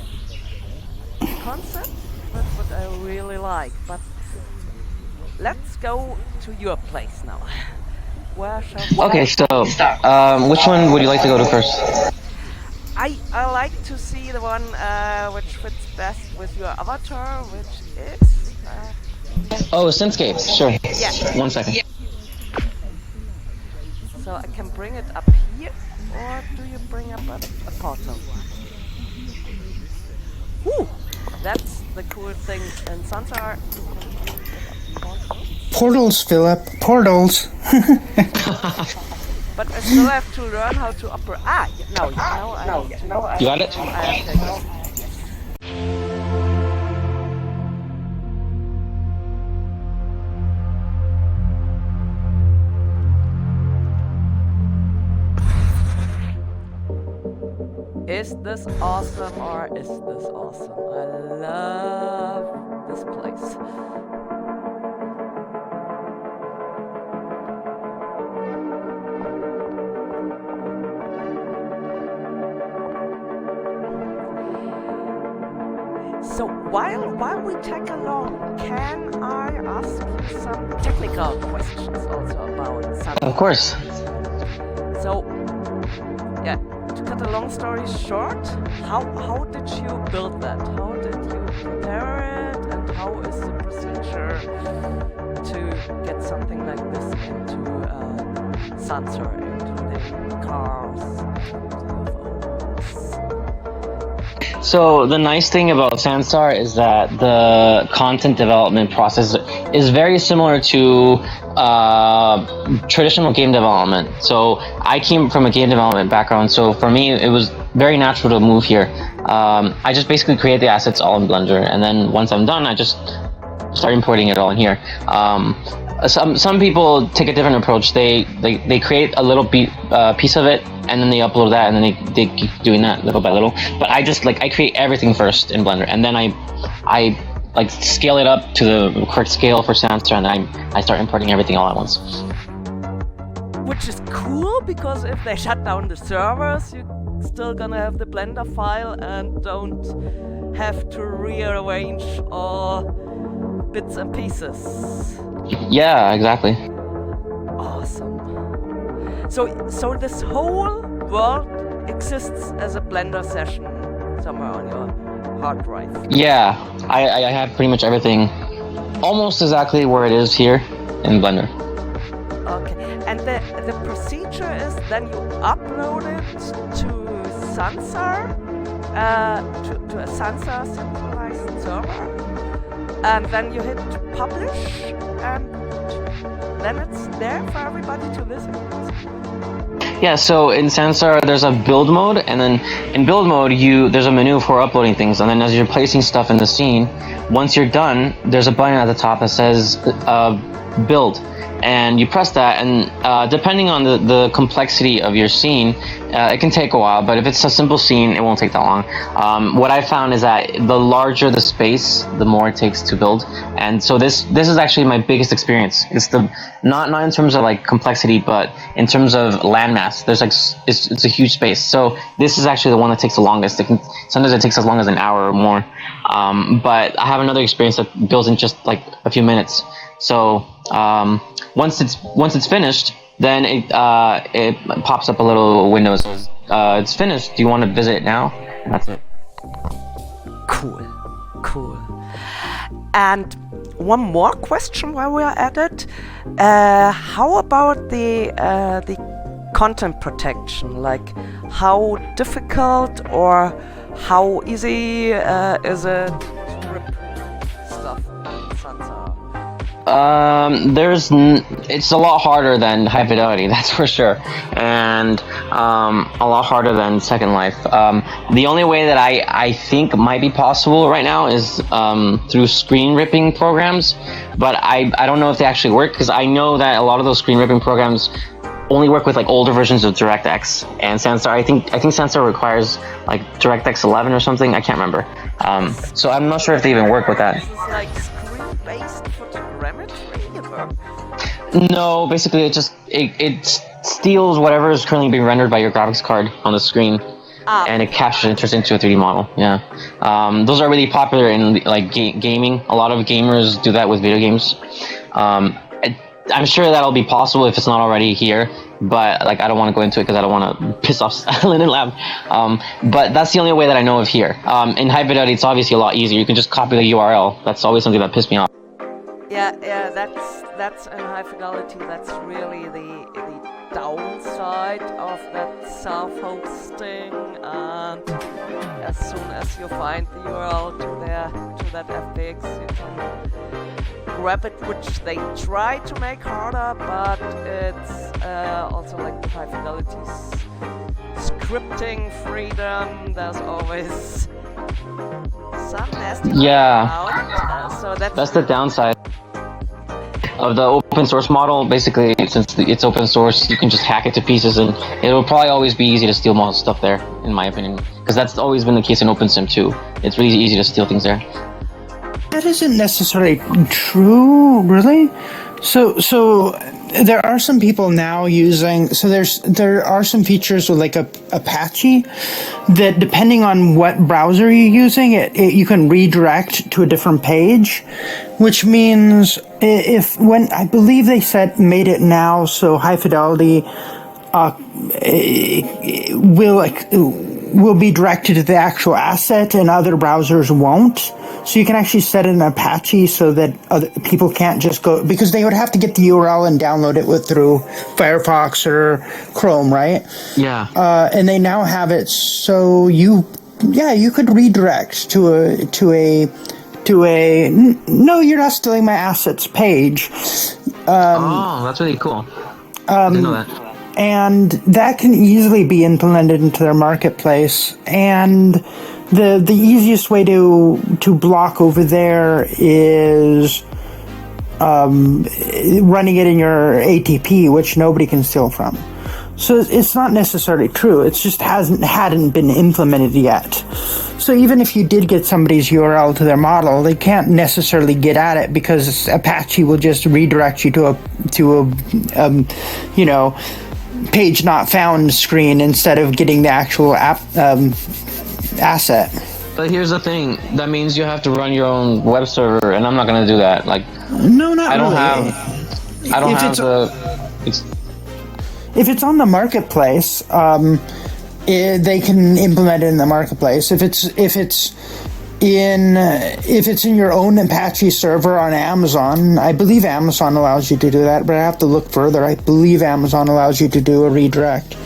concept. That's what I really like. But let's go to your place now. Where shall we? Okay, so which one would you like to go to first? I like to see the one which fits best with your avatar, which is. Oh, Synthscape, sure. Yeah. 1 second. So I can bring it up here, or do you bring up a portal? Woo! That's the cool thing in Sansar. Portals, Philip. Portals. But I still have to learn how to operate. Now I You got it? I have to go. Is this awesome or is this awesome? I love this place. So while we tag along, can I ask you some technical questions also about something? Of course. So, yeah, to cut a long story short, how did you build that? How did you prepare it? And how is the procedure to get something like this into Sansar, including cars, So the nice thing about Sansar is that the content development process is very similar to traditional game development. So I came from a game development background, so for me it was very natural to move here. I just basically create the assets all in Blender, and then once I'm done, I just start importing it all in here. Some people take a different approach. They create a little piece of it, and then they upload that, and then they keep doing that little by little. But I just I create everything first in Blender, and then I scale it up to the correct scale for Sansar, and I start importing everything all at once. which is cool because if they shut down the servers, you're still gonna have the Blender file and don't have to rearrange all bits and pieces. Yeah, exactly. Awesome. So this whole world exists as a Blender session somewhere on your hard drive. Yeah, I have pretty much everything almost exactly where it is here in Blender. Okay, and the procedure is then you upload it to Sansar, to a Sansar centralized server, and then you hit publish, and then it's there for everybody to visit. Yeah, so in Sansar there's a build mode, and then in build mode there's a menu for uploading things, and then as you're placing stuff in the scene, once you're done, there's a button at the top that says build, and you press that, and depending on the complexity of your scene, it can take a while, but if it's a simple scene, it won't take that long. What I found is that the larger the space, the more it takes to build, and so this is actually my biggest experience. It's not in terms of like complexity, but in terms of landmass. There's like it's a huge space, so this is actually the one that takes the longest. Sometimes it takes as long as an hour or more, but I have another experience that builds in just like a few minutes. So once it's finished, then it pops up a little window that says it's finished. Do you want to visit it now? And that's it. Cool. And one more question while we are at it. How about the content protection? Like, how difficult or how easy is it to rip stuff in Sansar? It's a lot harder than High Fidelity, that's for sure, and a lot harder than Second Life. The only way that I think might be possible right now is through screen ripping programs, but I don't know if they actually work, because I know that a lot of those screen ripping programs only work with like older versions of DirectX and Sansar. I think Sansar requires like DirectX 11 or something. I can't remember. So I'm not sure if they even work with that. This is like screen-based photogrammetry. No, basically it steals whatever is currently being rendered by your graphics card on the screen, and it captures and turns into a 3D model. Yeah, those are really popular in like gaming. A lot of gamers do that with video games. I'm sure that'll be possible if it's not already here, but like I don't want to go into it because I don't want to piss off Linden Lab. But that's the only way that I know of here. In High Fidelity, it's obviously a lot easier. You can just copy the URL. That's always something that pissed me off. Yeah, that's in High Fidelity. That's really the downside of that self-hosting. And as soon as you find the URL to that FBX, you can grab it, which they try to make harder, but it's also like the High Fidelity's scripting freedom. There's always some nasty out. So that's the downside of the open source model. Basically, since it's open source, you can just hack it to pieces, and it'll probably always be easy to steal most stuff there, in my opinion, because that's always been the case in OpenSim too. It's really easy to steal things there. That isn't necessarily true, really. So there are some people now using. So there are some features with like Apache that, depending on what browser you're using, you can redirect to a different page, which means when I believe they made it now, so High Fidelity will be directed to the actual asset, and other browsers won't. So you can actually set it in Apache so that other people can't just go, because they would have to get the URL and download it through Firefox or Chrome, right? Yeah. And they now have it so you could redirect to a no, you're not stealing my assets page. That's really cool. I didn't know that. And that can easily be implemented into their marketplace. And the easiest way to block over there is running it in your ATP, which nobody can steal from. So it's not necessarily true. It just hadn't been implemented yet. So even if you did get somebody's URL to their model, they can't necessarily get at it, because Apache will just redirect you to a page not found screen instead of getting the actual asset. But here's the thing. That means you have to run your own web server, and I'm not going to do that. Like, no, not I don't really. have the If it's on the marketplace, they can implement it in the marketplace. If it's in your own Apache server on Amazon, I believe Amazon allows you to do that, but I have to look further. I believe Amazon allows you to do a redirect,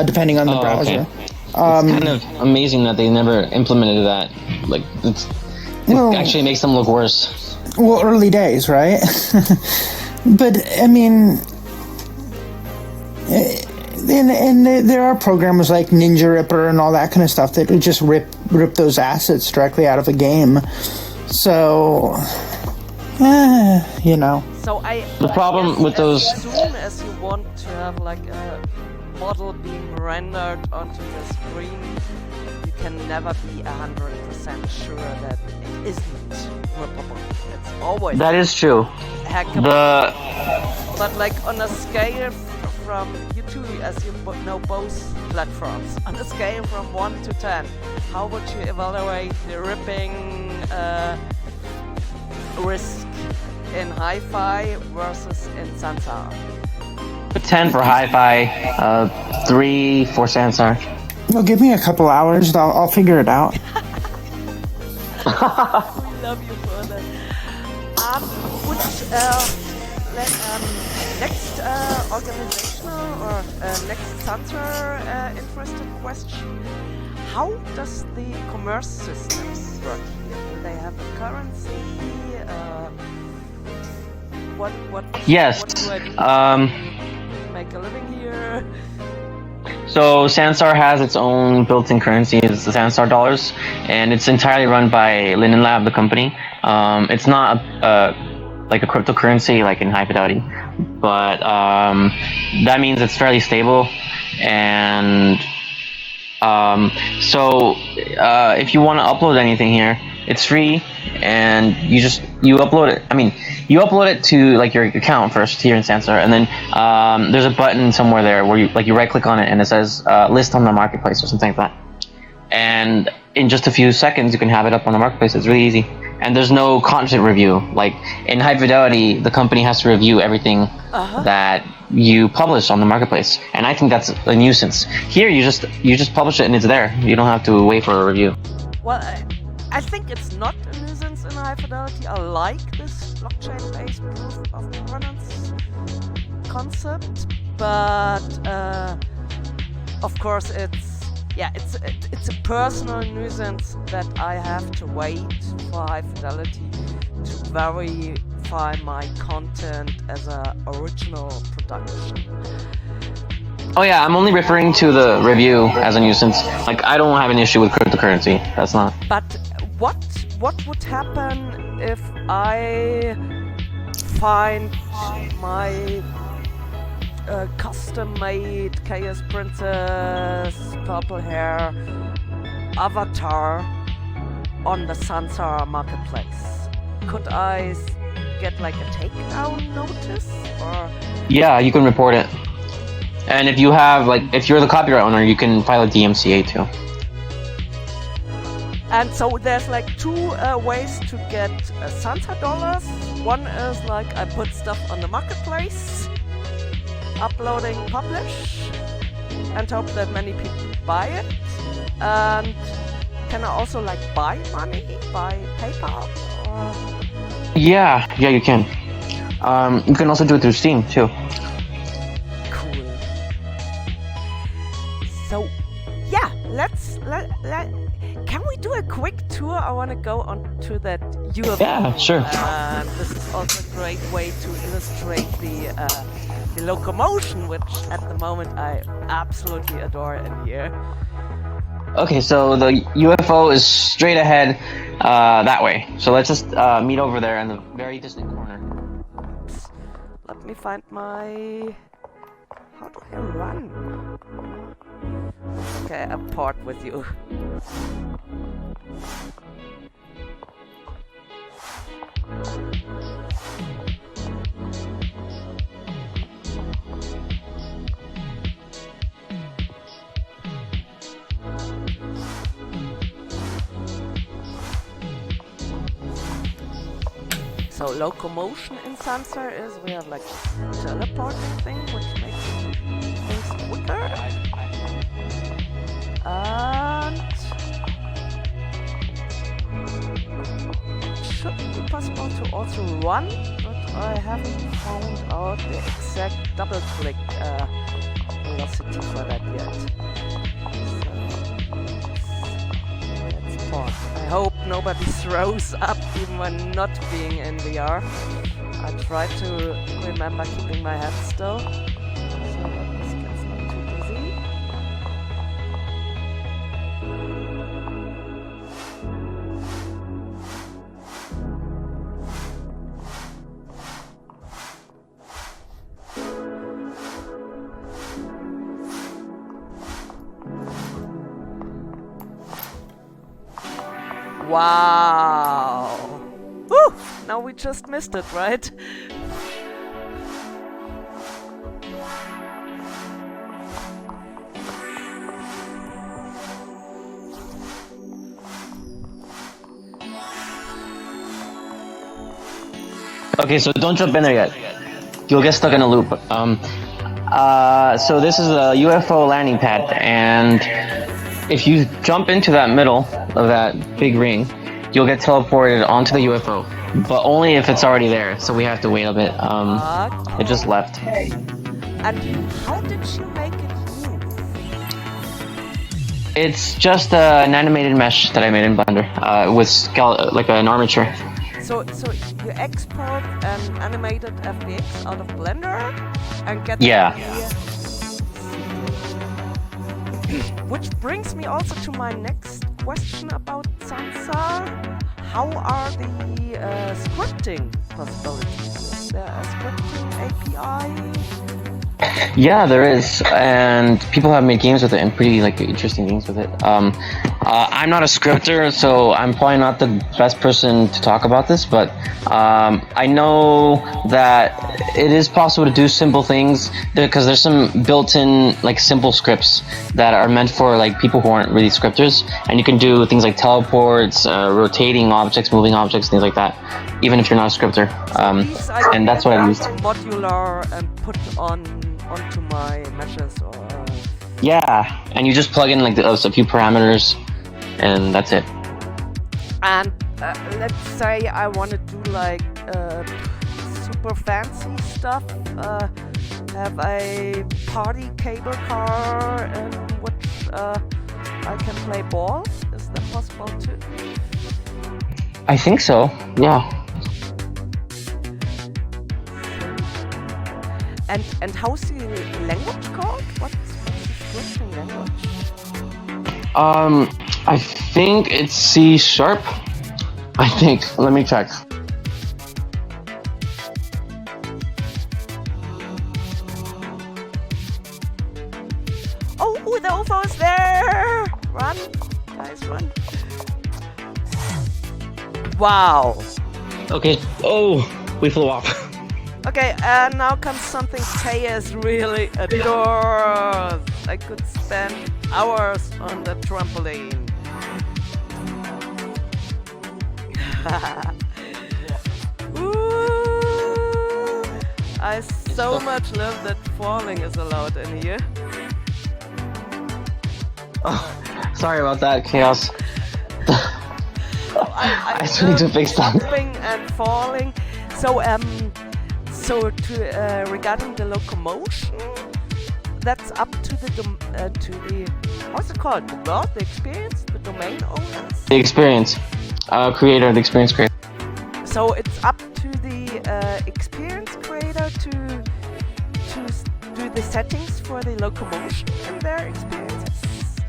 depending on the browser. Okay. It's kind of amazing that they never implemented that. Like, it actually makes them look worse. Well, early days, right? But I mean, and there are programmers like Ninja Ripper and all that kind of stuff that would just rip those assets directly out of a game. So, you know. So the problem with those, as soon as you want to have like a model being rendered onto the screen, you can never be 100% sure that it isn't rippable. It's always that is true. hackable. But like on a scale from you two, as you know both platforms, on a scale from 1 to 10, how would you evaluate the ripping risk in Hi-Fi versus in Sansar? 10 for Hi-Fi, 3 for Sansar. Well, give me a couple hours. I'll figure it out. We love you for that. Next organizational or next Sansar interested question. How does the commerce systems work here? Do they have a currency? What Yes. What do I do to make a living here? So Sansar has its own built-in currency, it's the Sansar dollars, and it's entirely run by Linden Lab, the company. It's not like a cryptocurrency like in High Fidelity, but that means it's fairly stable. And so if you want to upload anything here, it's free, and you upload it. I mean, you upload it to like your account first here in Sansar, and then there's a button somewhere there where you right click on it and it says list on the marketplace or something like that. And in just a few seconds you can have it up on the marketplace. It's really easy, and there's no content review. Like in High Fidelity, the company has to review everything that you publish on the marketplace, and I think that's a nuisance. Here you just publish it and it's there. You don't have to wait for a review. Well, I think it's not a nuisance in High Fidelity. I like this blockchain-based proof of governance concept, but of course it's a personal nuisance that I have to wait for High Fidelity to verify my content as a original production. Oh yeah, I'm only referring to the review as a nuisance. Like, I don't have an issue with cryptocurrency. That's not. But what would happen if I find my custom-made XaosPrincess purple hair avatar on the Sansar marketplace? Could I get like a takedown notice, or? Yeah, you can report it. And if you have, like, if you're the copyright owner, you can file a DMCA too. And so there's like two ways to get Sansar dollars. One is like I put stuff on the marketplace, uploading, publish, and hope that many people buy it. And can I also like buy money by PayPal? Or? Yeah, you can. You can also do it through Steam too. Cool. So, yeah, can we do a quick tour? I want to go on to that UFO. Yeah, sure. And this is also a great way to illustrate the locomotion, which at the moment I absolutely adore in here. Okay, so the UFO is straight ahead that way. So let's just meet over there in the very distant corner. Oops. Let me find my... How do I run? Okay, I'll part with you. So So locomotion in Sansar is we have like teleporting thing, which makes things quicker. And it should be possible to also run, but I haven't found out the exact double click velocity for that yet. Let's pause. I hope nobody throws up even when not being in VR. I try to remember keeping my head still, so that this gets not too busy. Wow! Woo! Now we just missed it, right? Okay, so don't jump in there yet. You'll get stuck in a loop. So this is a UFO landing pad, and if you jump into that middle of that big ring, you'll get teleported onto the UFO, but only if it's already there. So we have to wait a bit. It just left. And how did you make it move? It's just an animated mesh that I made in Blender with like an armature. So you export an animated FBX out of Blender and get Yeah. Which brings me also to my next question about Sansar. How are the scripting possibilities? Is there a scripting API? Yeah, there is, and people have made games with it and pretty like interesting things with it. I'm not a scripter, so I'm probably not the best person to talk about this, but I know that it is possible to do simple things because there's some built-in like simple scripts that are meant for like people who aren't really scripters, and you can do things like teleports, rotating objects, moving objects, things like that, even if you're not a scripter. And that's what I used. Modular and put onto my meshes or. Yeah, and you just plug in like a few parameters, and that's it. And let's say I want to do like super fancy stuff. Have a party cable car in which I can play ball. Is that possible too? I think so. Yeah. And how's the language called? What's the scripting language? I think it's C#. I think. Let me check. Oh, the UFO is there! Run, guys, run! Wow. Okay. Oh, we flew off. Okay, and now comes something Tejas really adores. I could spend hours on the trampoline. Ooh, I so much love that falling is allowed in here. Oh, sorry about that, Chaos. I just need to fix that. Jumping and falling. So regarding the locomotion, that's up to the what's it called? The world, the experience, the domain owners. The experience, creator, the experience creator. So it's up to the experience creator to do the settings for the locomotion in their experiences.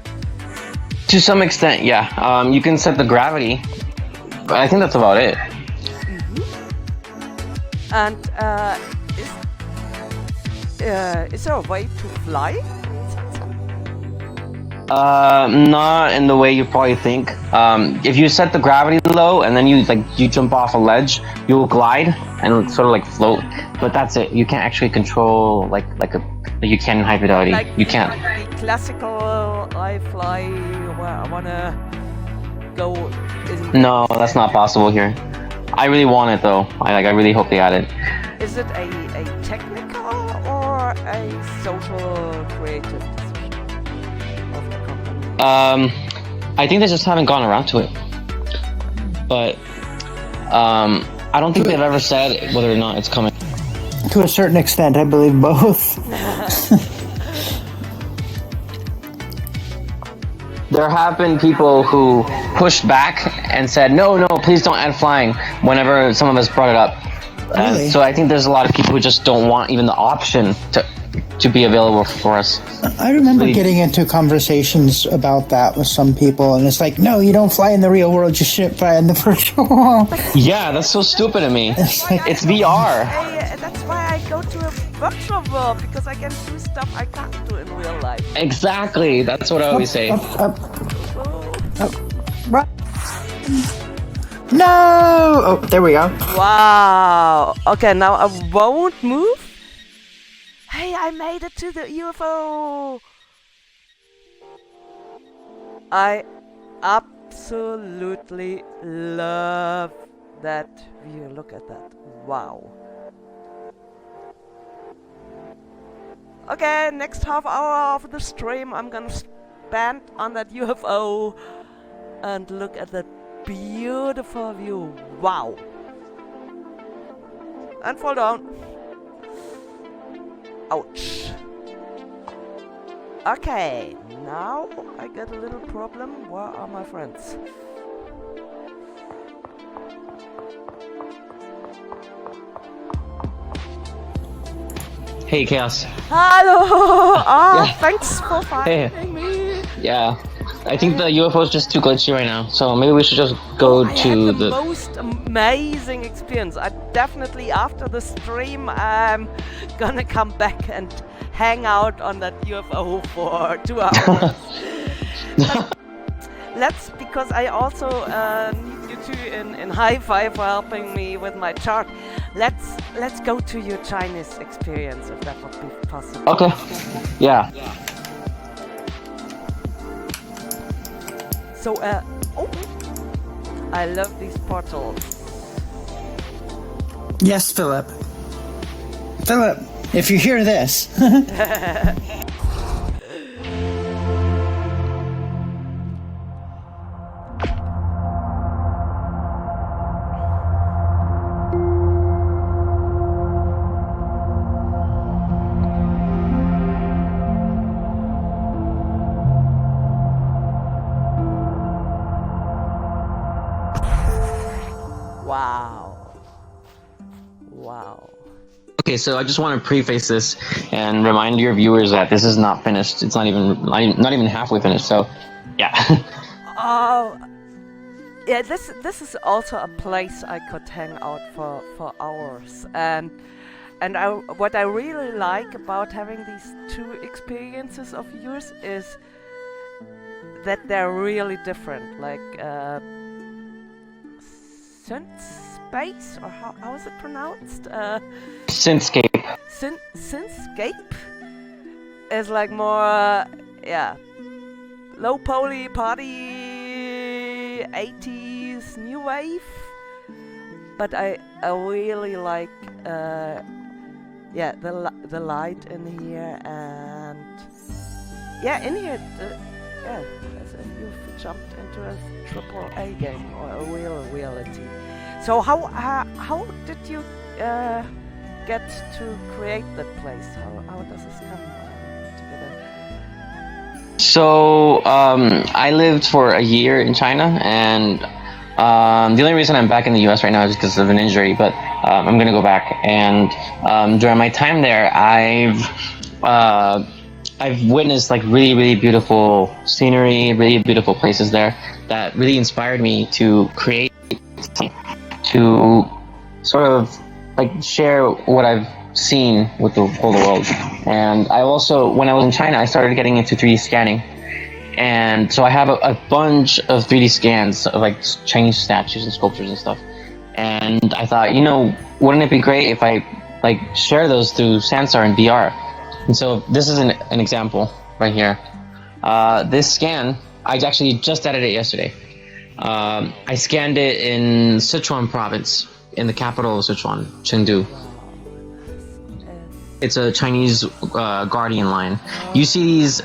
To some extent, yeah. You can set the gravity, but I think that's about it. And is there a way to fly? Not in the way you probably think. If you set the gravity low and then you jump off a ledge, you'll glide and sort of like float. But that's it. You can't actually control like you can in High Fidelity. Like, you can't. Like the classical I fly where I wanna go. No, that's not possible here. I really want it though. I really hope they add it. Is it a technical or a social creative decision of the company? I think they just haven't gone around to it. But I don't think they've ever said whether or not it's coming. To a certain extent, I believe both. There have been people who pushed back and said, no, please don't add flying whenever some of us brought it up. Really? So I think there's a lot of people who just don't want even the option to be available for us. I remember getting into conversations about that with some people, and it's like, no, you don't fly in the real world, you should fly in the virtual world. Yeah, that's so stupid to me. It's VR. That's why I go to a virtual world, because I can do stuff I can't do in real life. Exactly, that's what I always say. No! Oh, there we go. Wow. Okay, now I won't move. Hey, I made it to the UFO. I absolutely love that view. Look at that. Wow. Okay, next half hour of the stream I'm gonna spend on that UFO and look at that beautiful view. Wow. And fall down. Ouch. Okay, now I get a little problem. Where are my friends? Hey, Chaos. Hello! Oh, Yeah. thanks for finding me. Yeah, I think the UFO is just too glitchy right now, so maybe we should just go I to had the the... most amazing experience. I definitely, after the stream, I'm gonna come back and hang out on that UFO for 2 hours. Let's, because I also need you two in high five for helping me with my chart. Let's go to your Chinese experience, if that would be possible. Okay, yeah. So, oh, I love these portals. Yes, Philip. Philip, if you hear this. Wow. Wow. Okay, so I just want to preface this and remind your viewers that this is not finished. It's not even halfway finished. So, yeah. Oh, yeah. This is also a place I could hang out for hours, and what I really like about having these two experiences of yours is that they're really different. Like Synth Space, or how is it pronounced? Synthscape. Synthscape is like more, yeah, low poly party 80s new wave. But I really like, yeah, the light in here, and yeah, in here, yeah, as if you've jumped into a AAA game or a real reality. So how did you get to create that place? How does this come together? So, I lived for a year in China, and the only reason I'm back in the US right now is because of an injury, but I'm gonna go back. And during my time there, I've witnessed like really beautiful scenery, really beautiful places there that really inspired me to create, to sort of like share what I've seen with the whole world. And I also, when I was in China, I started getting into 3D scanning. And so I have a bunch of 3D scans of like Chinese statues and sculptures and stuff. And I thought, you know, wouldn't it be great if I like share those through Sansar and VR? And so this is an example right here. This scan, I actually just edited it yesterday. I scanned it in Sichuan province, in the capital of Sichuan, Chengdu. It's a Chinese Guardian line. You see these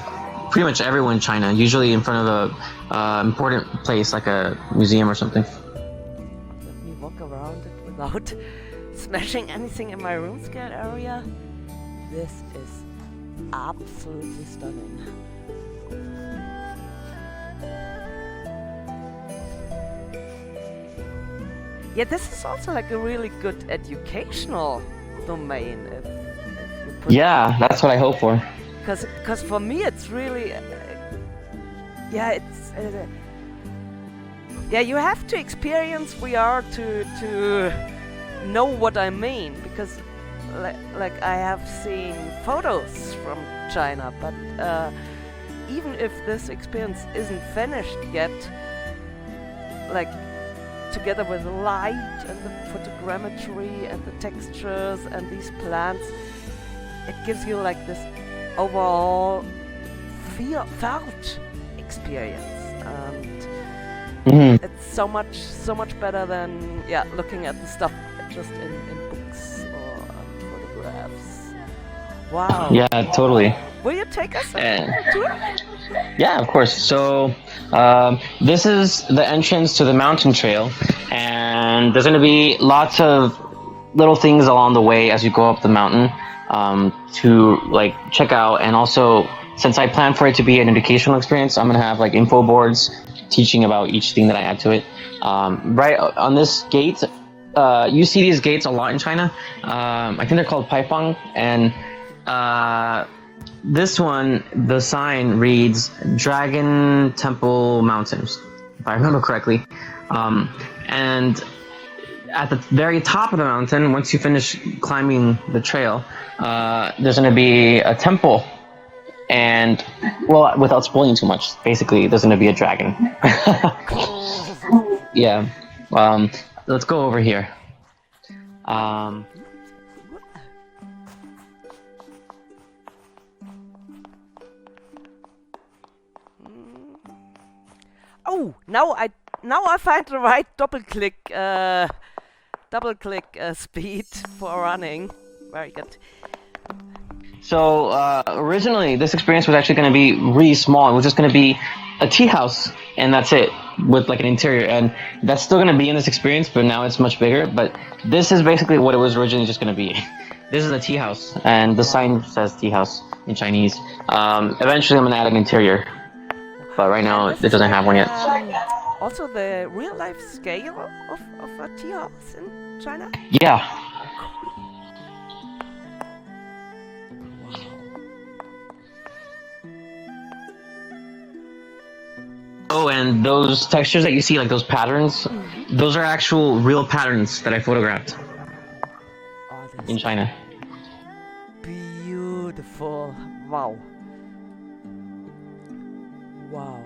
pretty much everywhere in China, usually in front of a important place like a museum or something. Let me walk around it without smashing anything in my room scale area. This is absolutely stunning. Yeah, this is also like a really good educational domain. If you put Yeah, that's what I hope for. Because for me it's really yeah, it's yeah, you have to experience VR to know what I mean, because like I have seen photos from China, but even if this experience isn't finished yet, like together with the light and the photogrammetry and the textures and these plants, it gives you like this overall felt experience, and it's so much better than looking at the stuff just in books or photographs. Wow. Yeah, totally. Will you take us on a tour? Yeah, of course. So this is the entrance to the mountain trail, and there's going to be lots of little things along the way as you go up the mountain to like check out. And also, since I plan for it to be an educational experience, I'm going to have like info boards teaching about each thing that I add to it. Right on this gate, you see these gates a lot in China. I think they're called paifang, and this one, the sign reads Dragon Temple Mountains, if I remember correctly. And at the very top of the mountain, once you finish climbing the trail, there's going to be a temple. And, well, without spoiling too much, basically, there's going to be a dragon. Yeah. Let's go over here. Oh, now I find the right double click speed for running. Very good. So originally, this experience was actually going to be really small. It was just going to be a tea house, and that's it, with like an interior. And that's still going to be in this experience, but now it's much bigger. But this is basically what it was originally just going to be. This is a tea house, and the sign says tea house in Chinese. Eventually, I'm going to add an interior, but right now it doesn't have one yet. Also, the real life scale of a tea house in China? Yeah. Oh, and those textures that you see, like those patterns, those are actual real patterns that I photographed in China. Beautiful. Wow. Wow.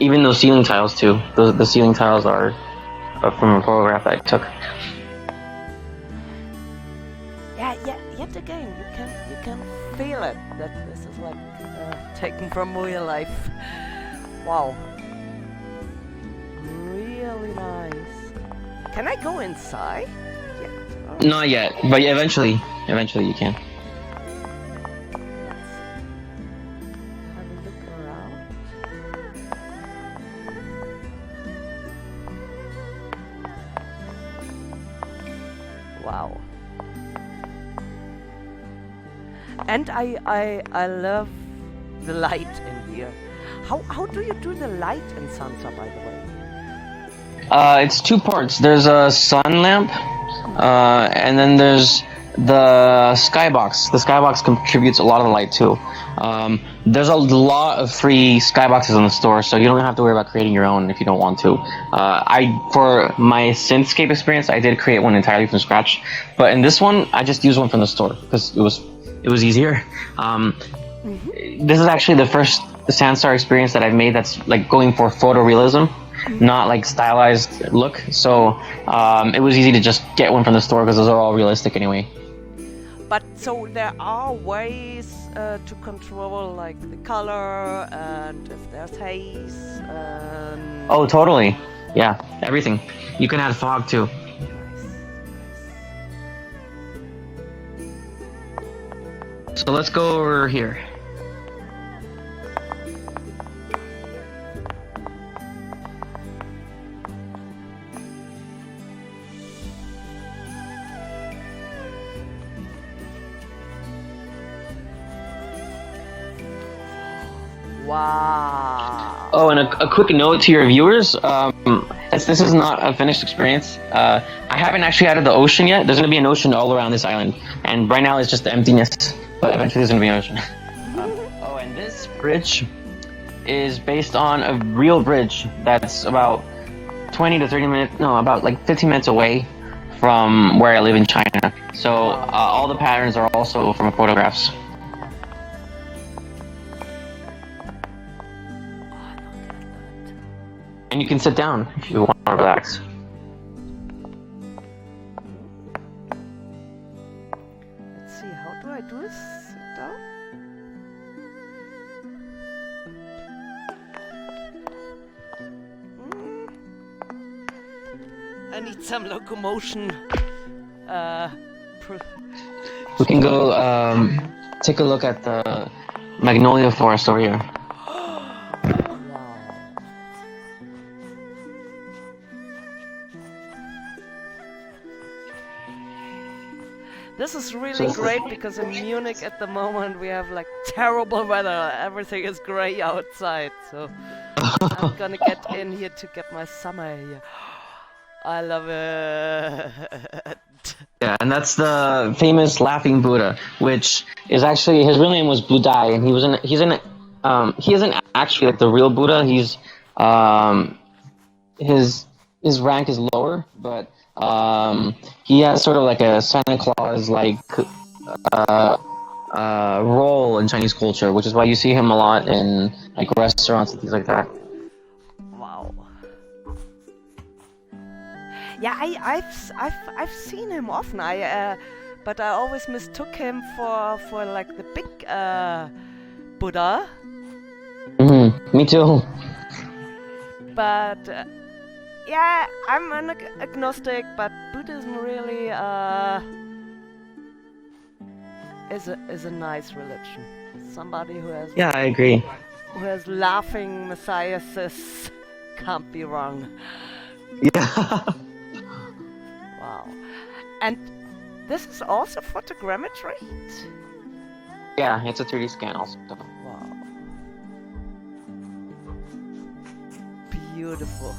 Even those ceiling tiles too. The ceiling tiles are from a photograph that I took. Yeah. Yet again, you can feel it that this is like taken from real life. Wow. Really nice. Can I go inside? Yeah. Not yet, but eventually you can. Have a look around. Wow. And I love the light in here. How do you do the light in Sansar, by the way? It's two parts. There's a sun lamp, and then there's the skybox. The skybox contributes a lot of the light too. There's a lot of free skyboxes in the store, so you don't have to worry about creating your own if you don't want to. For my Synthscape experience, I did create one entirely from scratch, but in this one, I just used one from the store because it was easier. This is actually the first Sansar experience that I've made that's like going for photorealism, not like stylized look. So it was easy to just get one from the store because those are all realistic anyway. But so there are ways to control like the color and if there's haze. And Oh, totally. Yeah, everything. You can add fog too. So let's go over here. Wow. Oh, and a quick note to your viewers, as this is not a finished experience, I haven't actually added the ocean yet. There's going to be an ocean all around this island, and right now it's just emptiness, but eventually there's going to be an ocean. Oh, and this bridge is based on a real bridge that's about 20 to 30 minutes, no, about like 15 minutes away from where I live in China. So all the patterns are also from photographs. And you can sit down if you want to relax. Let's see, how do I do this? Sit down? I need some locomotion. We can go take a look at the magnolia forest over here. This is really great because in Munich at the moment we have like terrible weather. Everything is gray outside, so I'm gonna get in here to get my summer here. I love it. Yeah, and that's the famous Laughing Buddha, which is actually his real name was Budai, and he isn't actually like the real Buddha. He's his rank is lower, but he has sort of like a Santa Claus like role in Chinese culture, which is why you see him a lot in like restaurants and things like that. Wow. Yeah, I've seen him often. But I always mistook him for like the big Buddha. Me too. But yeah, I'm an agnostic, but Buddhism really is a nice religion. Somebody who has Yeah, I agree. who has laughing messiahs can't be wrong. Yeah. Wow. And this is also photogrammetry? Yeah, it's a 3D scan also. Wow. Beautiful.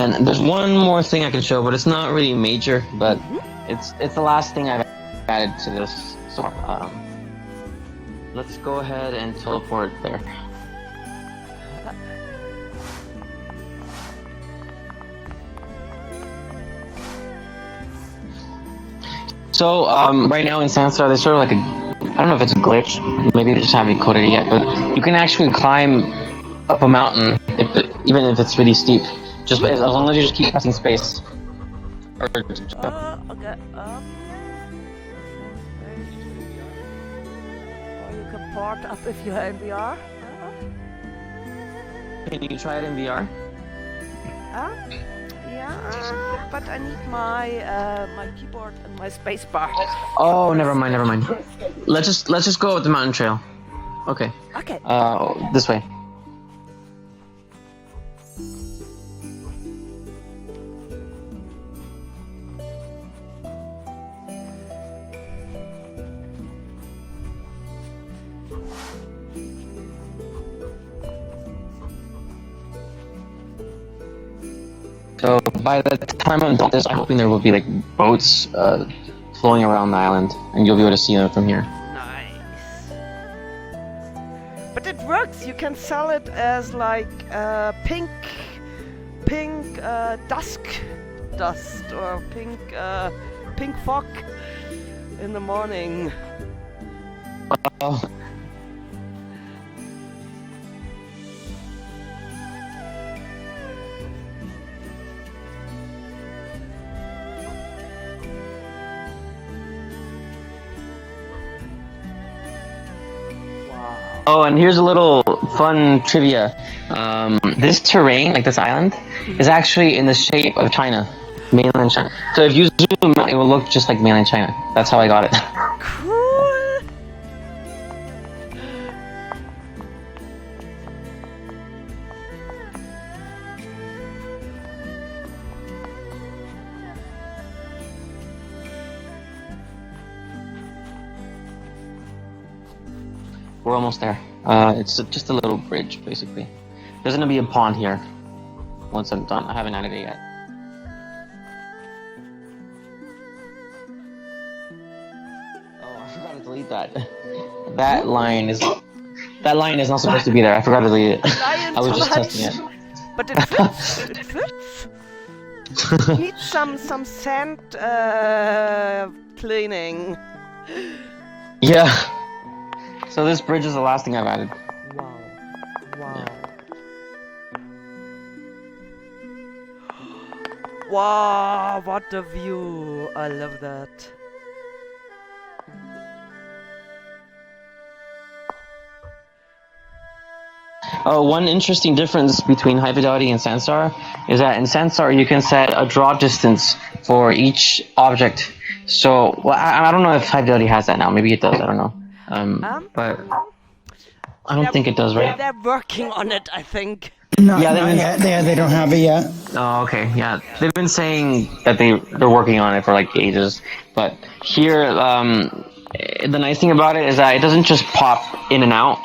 And there's one more thing I can show, but it's not really major, but it's the last thing I've added to this. So let's go ahead and teleport there. So right now in Sansar, there's sort of like I don't know if it's a glitch, maybe they just haven't coded it yet, but you can actually climb up a mountain, even if it's really steep, just as long as you just keep pressing space. Okay. Or you can port up if you have VR. Can you try it in VR? Yeah, but I need my my keyboard and my spacebar. Oh, never mind. Let's just go with the mountain trail. Okay. Okay. This way. So by the time I'm done this, I'm hoping there will be like boats flowing around the island, and you'll be able to see them from here. Nice. But it works. You can sell it as like pink dusk dust or pink fog in the morning. Oh, and here's a little fun trivia. This terrain, like this island, is actually in the shape of China, mainland China. So if you zoom out, it will look just like mainland China. That's how I got it. Cool. We're almost there. It's just a little bridge, basically. There's gonna be a pond here. Once I'm done, I haven't added it yet. Oh, I forgot to delete that. That line is not supposed to be there. I forgot to delete it. I was just testing it. But it fits. It fits. Needs some sand cleaning. Yeah. So this bridge is the last thing I've added. Wow. Wow. Wow, what a view. I love that. Oh, one interesting difference between High Fidelity and Sansar is that in Sansar you can set a draw distance for each object. So, well, I don't know if High Fidelity has that now. Maybe it does. I don't know. But I don't think it does, right? They're working on it, I think. Not yet. They don't have it yet. Oh, okay, yeah. They've been saying that they're working on it for like ages, but here, the nice thing about it is that it doesn't just pop in and out.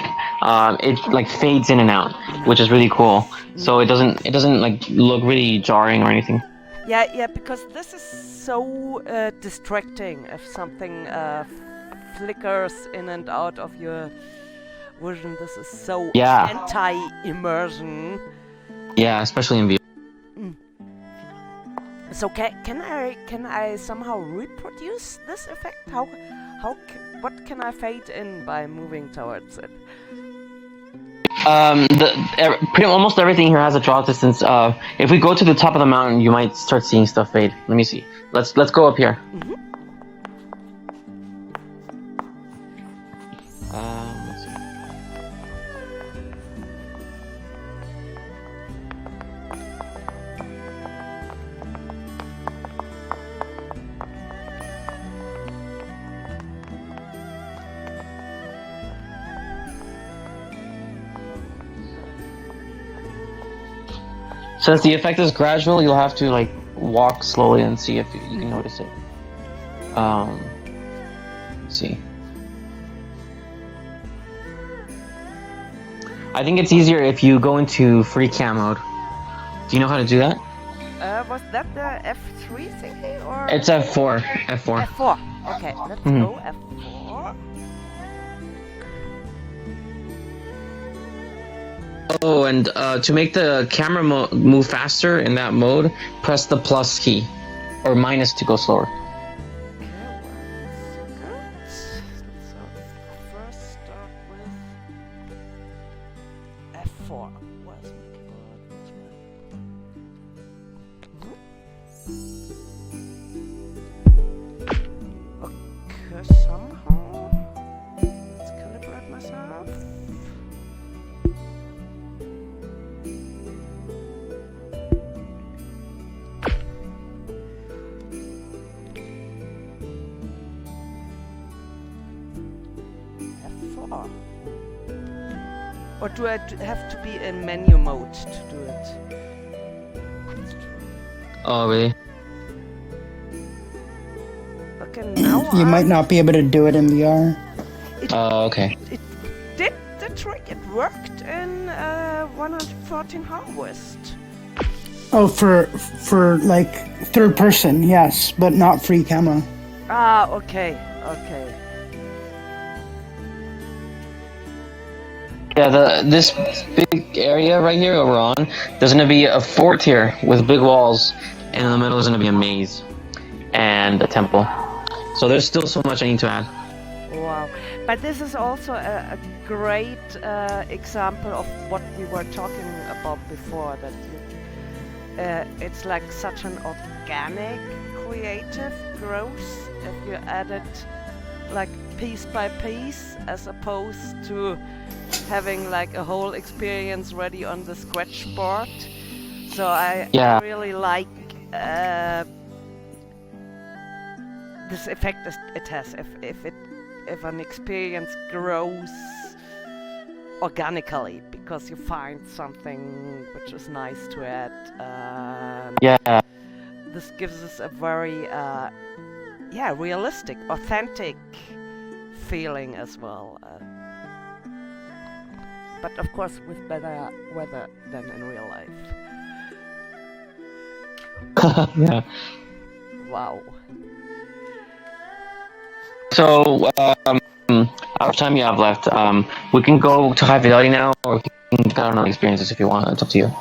It like fades in and out, which is really cool. So it doesn't like look really jarring or anything. Yeah, because this is so distracting if something flickers in and out of your vision. This is so anti-immersion. Yeah, especially in VR. So can I somehow reproduce this effect? What can I fade in by moving towards it? Almost everything here has a draw distance. If we go to the top of the mountain, you might start seeing stuff fade. Let me see. Let's go up here. Mm-hmm. Let's see. Since the effect is gradual, you'll have to like walk slowly and see if you can notice it. Let's see. I think it's easier if you go into free cam mode. Do you know how to do that? Was that the F3 thingy or? It's F4. F4. Okay, let's go F4. Oh, and to make the camera move faster in that mode, press the plus key, or minus to go slower. Okay, 1 second. So first start with F4. Where's my keyboard? Okay, somehow. Let's calibrate myself. F4. Or do I have to be in menu mode to do it? Oh, really? Okay, now You might not be able to do it in VR. Oh, okay. It did the trick. It worked in 114 Harvest. Oh, for like third person, yes, but not free camera. Ah, okay. Yeah, this big area right here that we're on, there's gonna be a fort here with big walls, and in the middle is gonna be a maze and a temple. So there's still so much I need to add. Wow. But this is also a great example of what we were talking about before, that it's like such an organic, creative growth if you add it like piece by piece, as opposed to having like a whole experience ready on the scratch board. So I Yeah. really like this effect it has. If an experience grows organically because you find something which is nice to add. Yeah. This gives us a very realistic, authentic feeling as well. But of course with better weather than in real life. Yeah. Wow. So, how much time you have left? We can go to high fidelity now, or we can go on experiences if you want. It's up to you.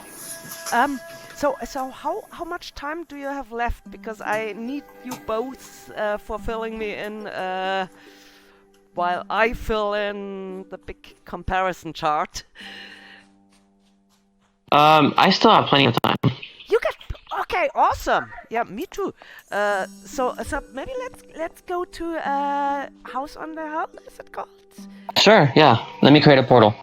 So how much time do you have left? Because I need you both for filling me in while I fill in the big comparison chart. I still have plenty of time. You get okay, awesome. Yeah, me too. So maybe let's go to House on the Hill. Is it called? Sure. Yeah. Let me create a portal.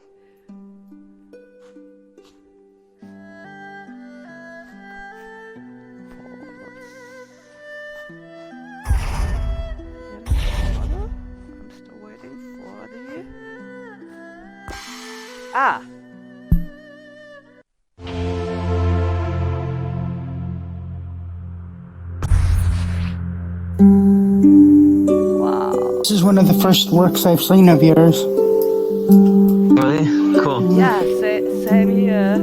I'm still waiting for the. Ah. Wow. This is one of the first works I've seen of yours. Really? Cool. Yeah, same here.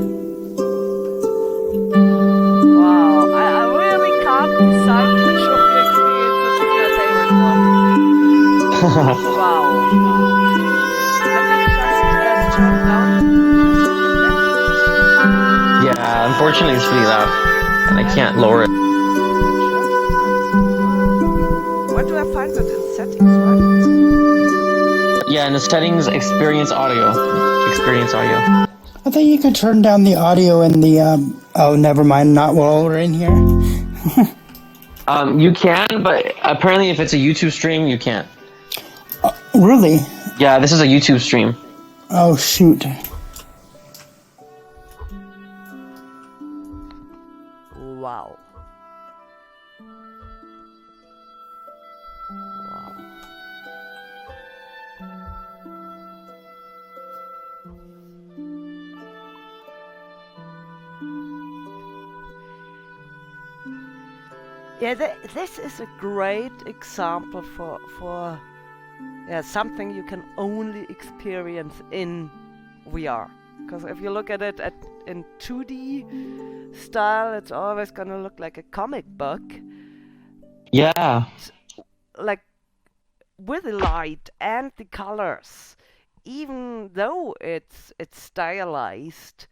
Wow, I really can't decide which of the experiences is my favorite one. Wow. Let me just turn down. Yeah. Unfortunately, it's really loud, and I can't lower it. Where do I find that in settings, right? Yeah, in the settings, experience audio. Experience audio. I thought you could turn down the audio in the, oh, never mind, not while we're in here. You can, but apparently if it's a YouTube stream, you can't. Really? Yeah, this is a YouTube stream. Oh, shoot. Wow. Yeah, this is a great example for something you can only experience in VR. Because if you look at it in 2D style, it's always gonna look like a comic book. Yeah. Like with the light and the colors, even though it's stylized,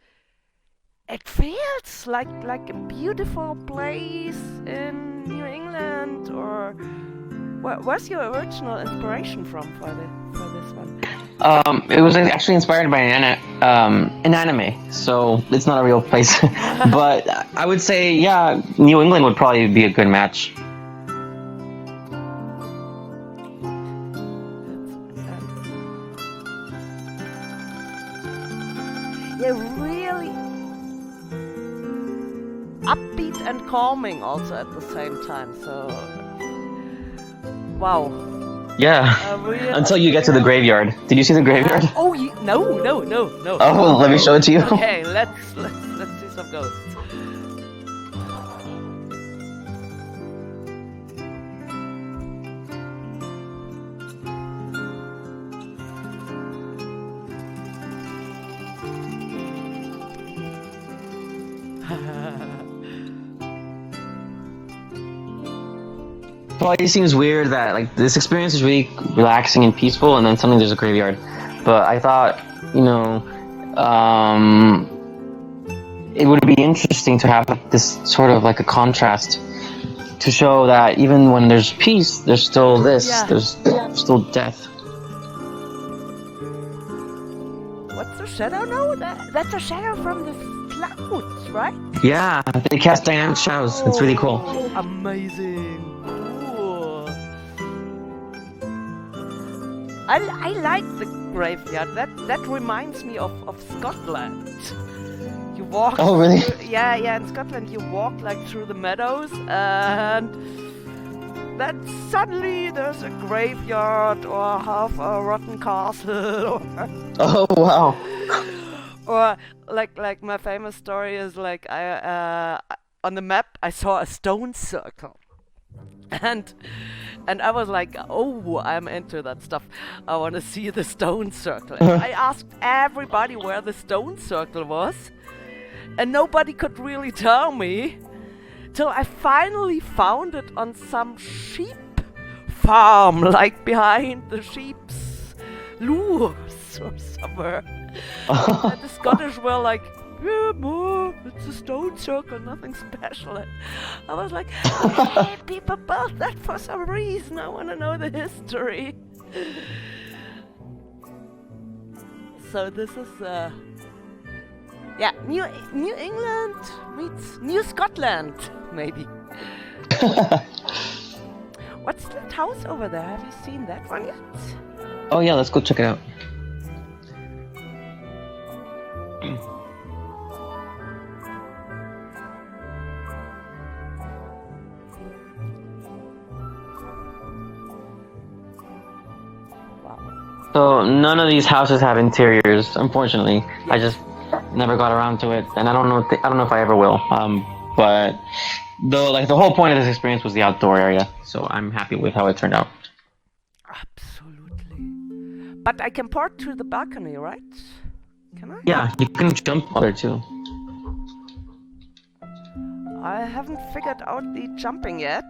it feels like a beautiful place in New England. Or where's your original inspiration from for this one? It was actually inspired by an anime, so it's not a real place. But I would say, yeah, New England would probably be a good match. Yeah, really upbeat and calming also at the same time. So, wow. Yeah. Until you get to the graveyard. Did you see the graveyard? Oh, no. Oh, let me show it to you. Okay, let's see some ghosts. Well, it seems weird that like this experience is really relaxing and peaceful, and then suddenly there's a graveyard. But I thought, it would be interesting to have this sort of like a contrast to show that even when there's peace, there's still this. Yeah. There's still death. What's the shadow? No, that's a shadow from the clouds, right? Yeah, they cast dynamic shadows. It's really cool. Amazing. Cool. I like the graveyard. That reminds me of Scotland. You walk. Oh, really? Yeah. In Scotland, you walk like through the meadows, and then suddenly there's a graveyard or half a rotten castle. Oh, wow. Or like my famous story is like I on the map I saw a stone circle, and I was like, oh, I'm into that stuff. I want to see the stone circle. And I asked everybody where the stone circle was, and nobody could really tell me. Till I finally found it on some sheep farm, like behind the sheep's loos or somewhere. And the Scottish were like, yeah, more, it's a stone circle, nothing special. And I was like, hey, people built that for some reason. I want to know the history. So this is, yeah, New England meets New Scotland, maybe. What's that house over there? Have you seen that one yet? Oh, yeah, let's go check it out. So none of these houses have interiors, unfortunately. I just never got around to it, and I don't know if I ever will. But the whole point of this experience was the outdoor area, so I'm happy with how it turned out. Absolutely. But I can port to the balcony, right? Can I? Yeah, you can jump there too. I haven't figured out the jumping yet.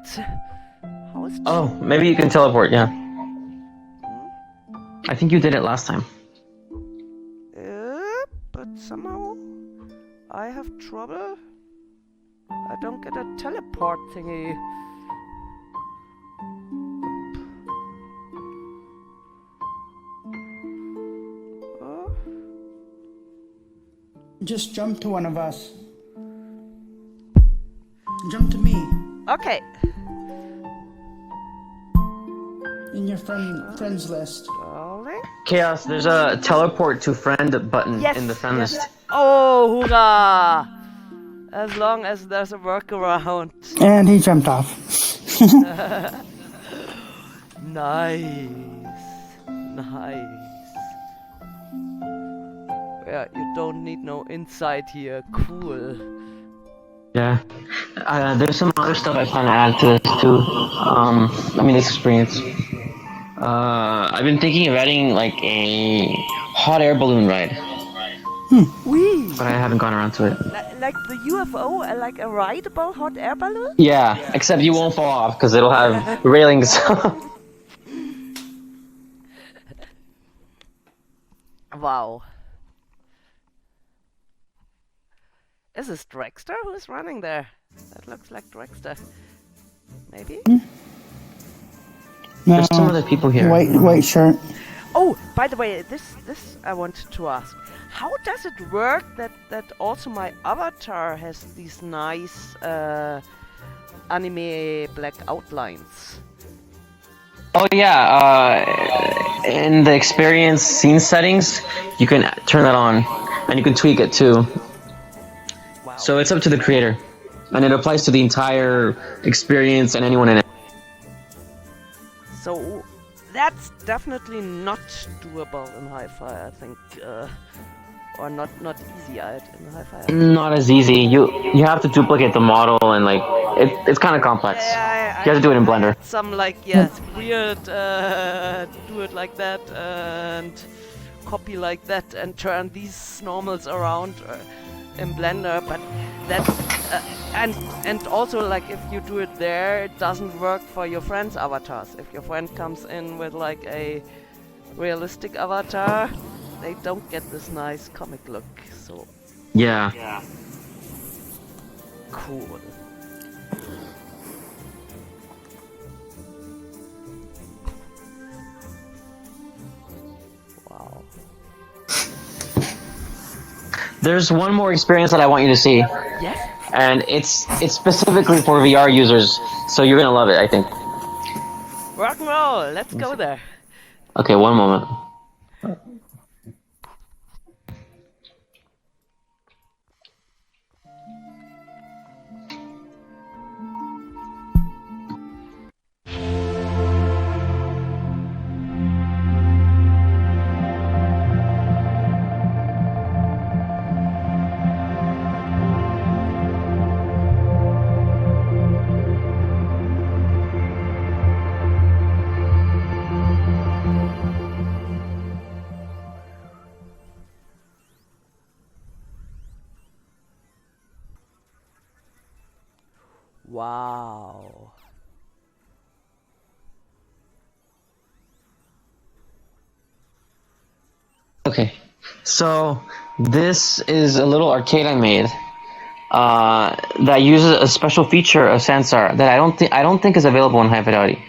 How's Oh, maybe you can teleport. Yeah. I think you did it last time. But somehow I have trouble. I don't get a teleport thingy. Oh. Just jump to one of us. Jump to me. Okay. In your friends list. Darling. Chaos, there's a teleport to friend button Yes, in the friend yes. list. Oh, hoorah! As long as there's a workaround. And he jumped off. Nice. Yeah, you don't need no insight here. Cool. Yeah. There's some other stuff I plan to add to this too. This experience. I've been thinking of adding like a hot air balloon ride, Wee! but I haven't gone around to it. Like the UFO, like a rideable hot air balloon? Yeah, except you won't fall off because it'll have railings. Wow. Is this Dragster who's running there? That looks like Dragster. Maybe? No, There's some other people here. white shirt. Oh, by the way, this I wanted to ask. How does it work that also my avatar has these nice anime black outlines? Oh yeah, in the experience scene settings, you can turn that on, and you can tweak it too. Wow. So it's up to the creator, and it applies to the entire experience and anyone in it. So that's definitely not doable in hi-fi, I think, or not easy in hi-fi. Not as easy. You have to duplicate the model, and like it's kind of complex. Yeah, You have to do it in Blender. Some like it's weird, do it like that and copy like that and turn these normals around in Blender, but that's and also like if you do it there, it doesn't work for your friend's avatars. If your friend comes in with like a realistic avatar, they don't get this nice comic look. So Yeah. cool. Wow. There's one more experience that I want you to see, Yes. and it's specifically for VR users, so you're gonna love it, I think. Rock and roll. Let's go there. Okay, one moment. Wow. Okay, so this is a little arcade I made that uses a special feature of Sansar that I don't think is available in High Fidelity.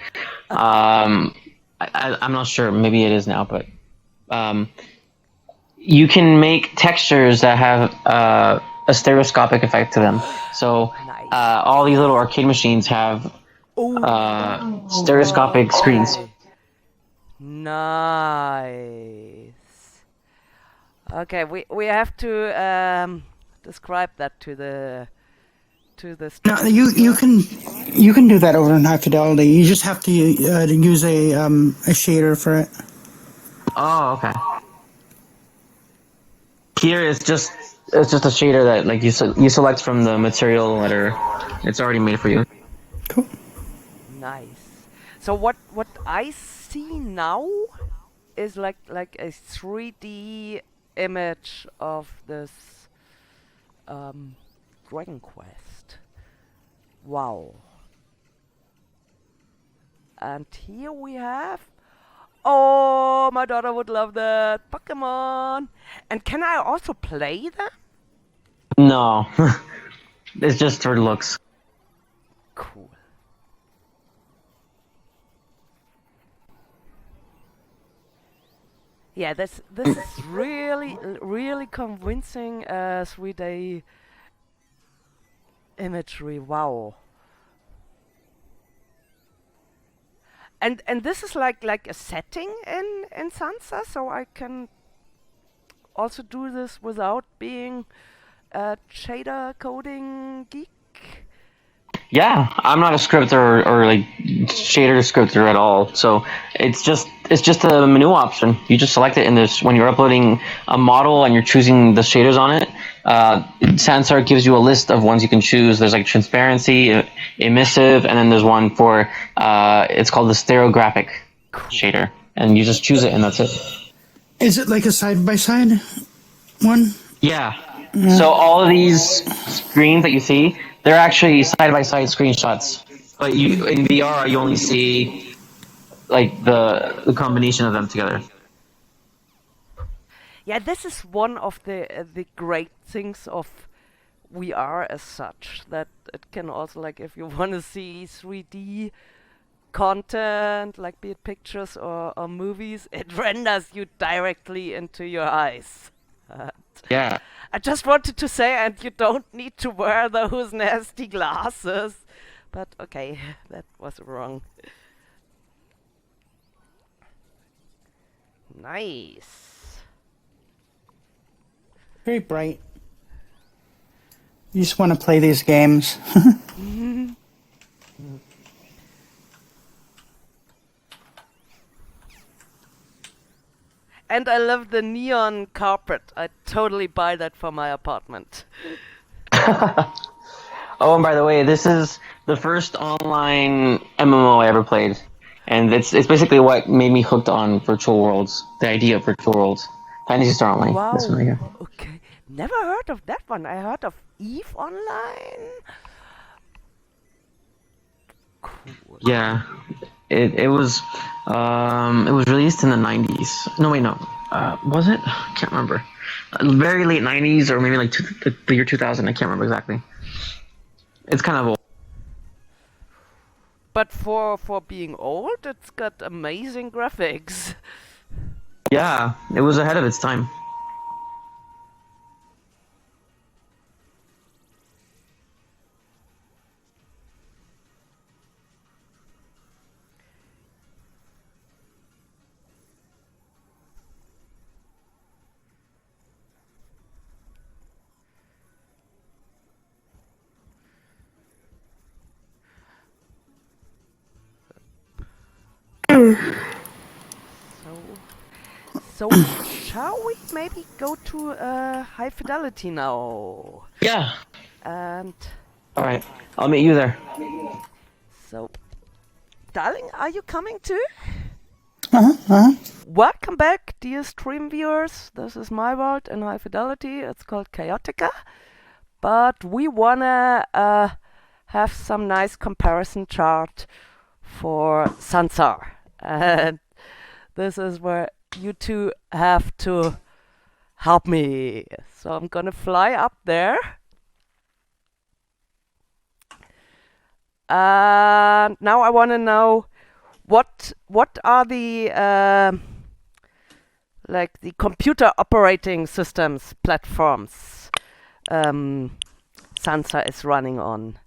I'm not sure. Maybe it is now, but um, you can make textures that have a stereoscopic effect to them. So Nice. all these little arcade machines have stereoscopic screens. Okay. Nice. Okay, we have to describe that to the No, you can do that over in High Fidelity. You just have to use a shader for it. Oh, okay. Here it's just a shader that like you select from the material that it's already made for you. Cool. Nice. So what I see now is like a 3D image of this Dragon Quest. Wow. And here we have. Oh, my daughter would love that Pokemon. And can I also play them? No, it's just for looks. Cool. Yeah, this is really convincing 3D imagery. Wow. And this is like a setting in Sansa, so I can also do this without being a shader coding geek. Yeah, I'm not a scripter or like shader scripter at all. So it's just a menu option. You just select it in this when you're uploading a model and you're choosing the shaders on it. Sansar gives you a list of ones you can choose. There's like transparency, emissive, and then there's one for it's called the stereographic shader, and you just choose it and that's it. Is it like a side by side one? Yeah. So all of these screens that you see, they're actually side by side screenshots. But you in VR you only see like the combination of them together. Yeah, this is one of the great things of VR as such, that it can also, like, if you want to see 3D content, like be it pictures or movies, it renders you directly into your eyes. Yeah. I just wanted to say, and you don't need to wear those nasty glasses. But okay, that was wrong. Nice. Very bright. You just want to play these games. And I love the neon carpet. I totally buy that for my apartment. Oh, and by the way, this is the first online MMO I ever played, and it's basically what made me hooked on virtual worlds. The idea of virtual worlds, Fantasy Star Online. This one right here. Wow. Okay. Never heard of that one. I heard of Eve Online. Cool. Yeah, it was released in the 90s. No, wait, no. Was it? I can't remember. Very late 90s or maybe like the year 2000. I can't remember exactly. It's kind of old. But for being old, it's got amazing graphics. Yeah, it was ahead of its time. So, shall we maybe go to high fidelity now? Yeah. And All right. I'll meet you there. so, darling, are you coming too? Uh-huh. Welcome back, dear stream viewers. This is my world in high fidelity. It's called Chaotica. But we wanna have some nice comparison chart for Sansar. And this is where you two have to help me. So I'm gonna fly up there. And now I wanna know what are the like the computer operating systems platforms Sansar is running on.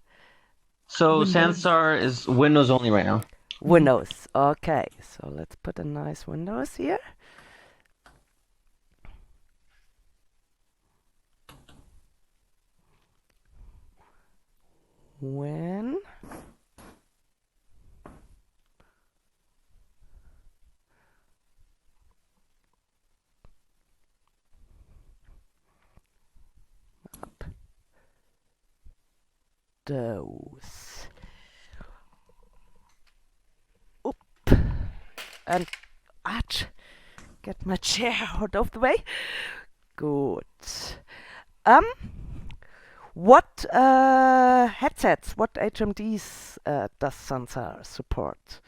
So Sansar is Windows only right now. Windows. Okay, so let's put a nice Windows here. When those. Oop. And get my chair out of the way. Good. What headsets, what HMDs does Sansar support?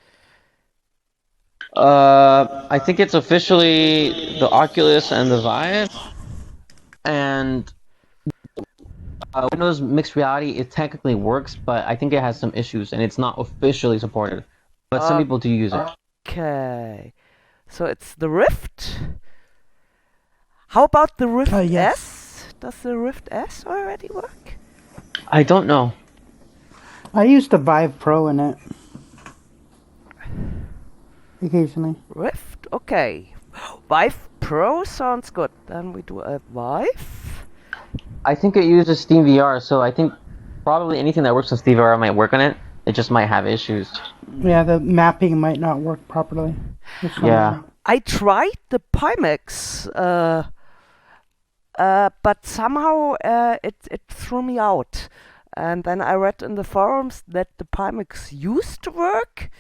I think it's officially the Oculus and the Vive, and Windows Mixed Reality. It technically works, but I think it has some issues, and it's not officially supported. But some people do use it. Okay, so it's the Rift. How about the Rift yes. S? Does the Rift S already work? I don't know. I use the Vive Pro in it occasionally. Rift, okay. Vive Pro sounds good. Then we do a Vive. I think it uses Steam VR, so I think probably anything that works on Steam VR might work on it. It just might have issues. Yeah, the mapping might not work properly. Yeah. I tried the Pimax, but somehow it threw me out. And then I read in the forums that the Pimax used to work,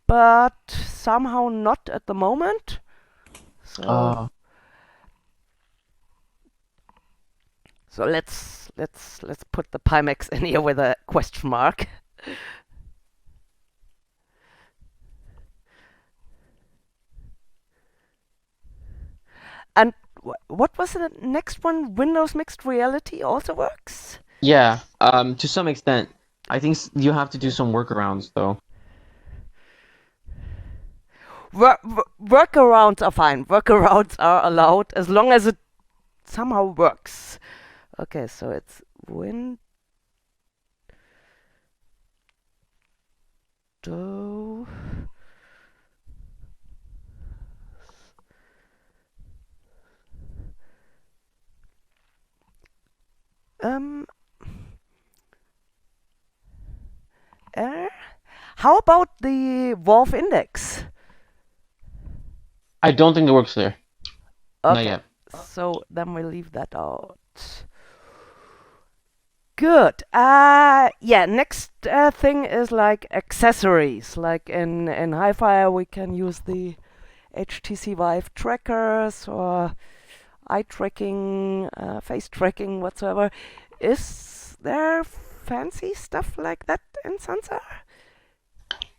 but somehow not at the moment. So, so let's put the Pimax in here with a question mark. And what was the next one? Windows Mixed Reality also works? Yeah, to some extent. I think you have to do some workarounds, though. Workarounds are fine. Workarounds are allowed as long as it somehow works. Okay, so it's Windows. How about the Valve Index? I don't think it works there. Okay, Not yet. so then we leave that out. Good. Yeah. Next thing is like accessories. Like in Hi-Fi, we can use the HTC Vive trackers or eye tracking, face tracking, whatsoever. Is there fancy stuff like that in Sansar?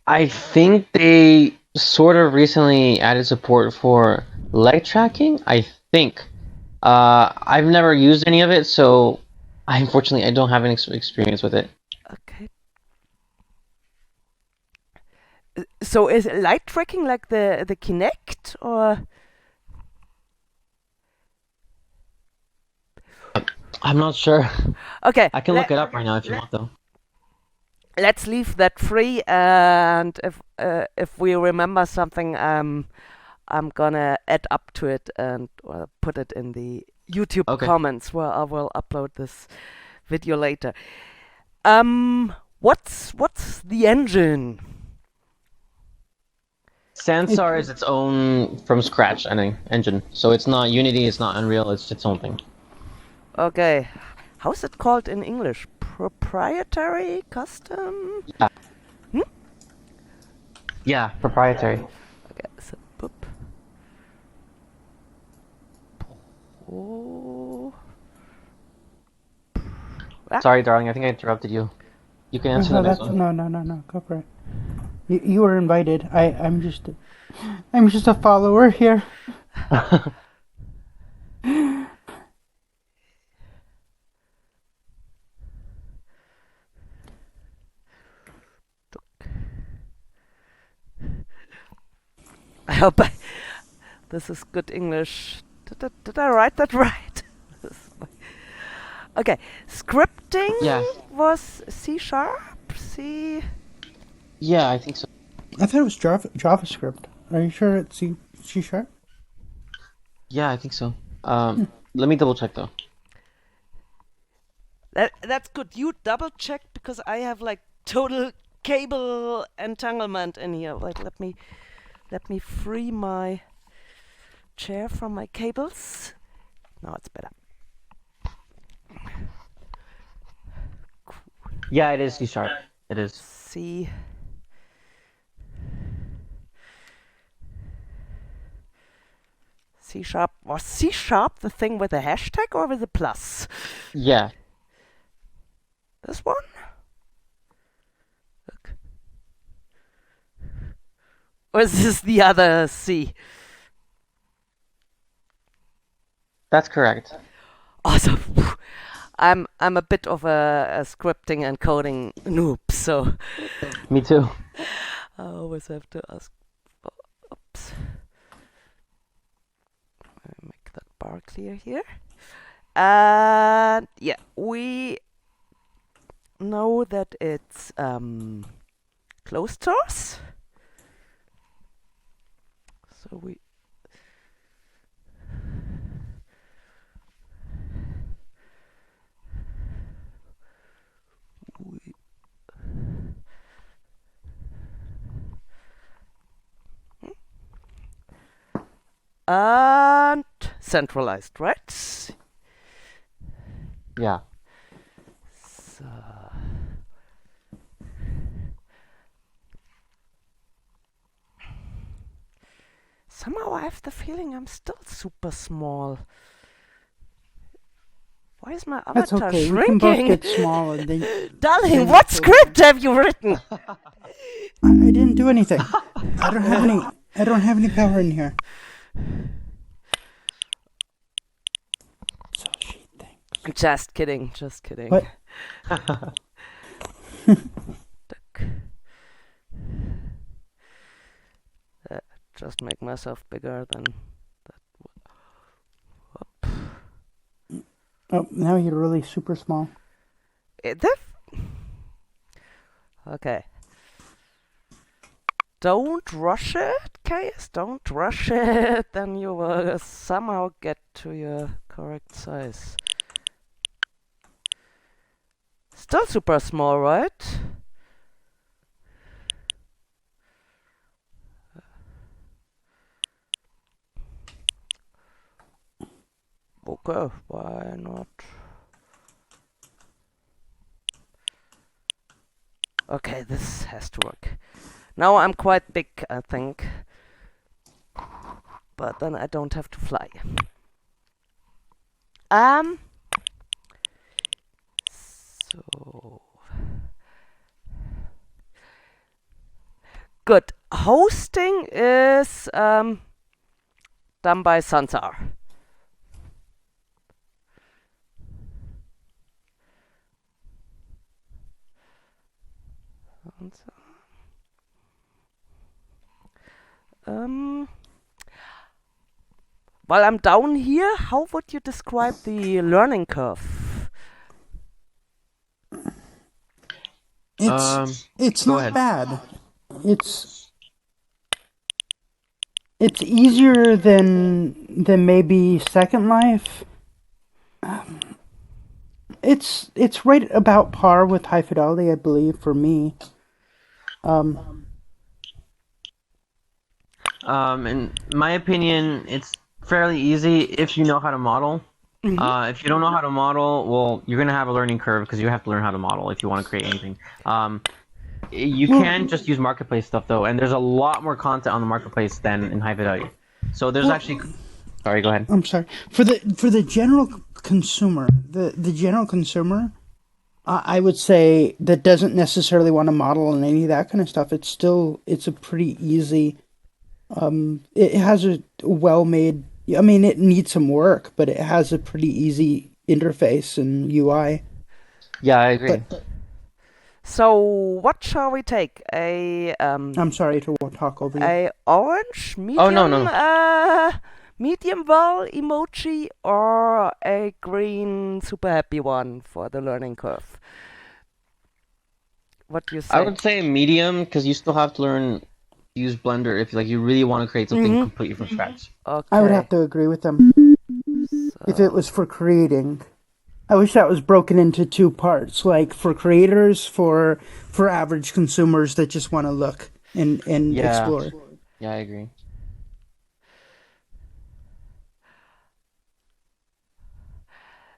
I think they sort of recently added support for leg tracking. I think. I've never used any of it, so unfortunately I don't have any experience with it. Okay. So is it light tracking like the Kinect or? I'm not sure. Okay. I can look it up right now if you want, though. Let's leave that free, and if we remember something, I'm gonna add up to it and put it in the YouTube comments where I will upload this video later. What's the engine? Sansar is its own from scratch engine, so it's not Unity, it's not Unreal, it's its own thing. Okay. How's it called in English? Proprietary? Custom? Yeah. Hmm? Yeah, proprietary. Okay, so boop. Oh. Sorry, darling, I think I interrupted you. You can answer the next one. No. Go for it. You were invited. I'm just a follower here. I hope this is good English. Did I write that right? Okay, scripting was C#, C. Yeah, I think so. I thought it was JavaScript. Are you sure it's C#? Yeah, I think so. Let me double check though. That's good. You double check because I have like total cable entanglement in here. Like let me free my chair from my cables. Now it's better. Yeah, it is C#. It is. C. C#. Was C# the thing with the hashtag or with the plus? Yeah. This one? Look. Or is this the other C? That's correct. Awesome. I'm a bit of a scripting and coding noob, so Me too. I always have to ask. Oops. Make that bar clear here. And yeah, we know that it's closed source. So we and centralized, right? Yeah. So somehow I have the feeling I'm still super small. Why is my avatar That's okay. shrinking? We can both get small and then. Darling, what script have you written? I didn't do anything. I don't have any power in here. So she thinks. Just kidding. What? Just make myself bigger than that. Oh, now you're really super small. Okay. Don't rush it, Case. Don't rush it. Then you will somehow get to your correct size. Still super small, right? Okay, why not? Okay, this has to work. Now I'm quite big, I think. But then I don't have to fly. So good. Hosting is done by Sansar. While I'm down here, how would you describe the learning curve? It's go not ahead. bad. It's easier than maybe Second Life. It's right about par with High Fidelity, I believe, for me. In my opinion, it's fairly easy if you know how to model. If you don't know how to model, well, you're gonna have a learning curve because you have to learn how to model if you want to create anything. You can just use marketplace stuff though, and there's a lot more content on the marketplace than in High Fidelity. So there's actually. Sorry, go ahead. I'm sorry. For the general consumer, the general consumer, I would say that doesn't necessarily want to model and any of that kind of stuff. It's a pretty easy. It has a well-made. I mean, it needs some work, but it has a pretty easy interface and UI. Yeah, I agree. But So what shall we take? I'm sorry to talk over you. A orange medium Oh, no. medium well emoji or a green super happy one for the learning curve? What do you say? I would say medium because you still have to learn to use Blender if you really want to create something completely from scratch. Okay. I would have to agree with them if it was for creating. I wish that was broken into two parts, like for creators, for average consumers that just want to look and Yeah. explore. Yeah, I agree.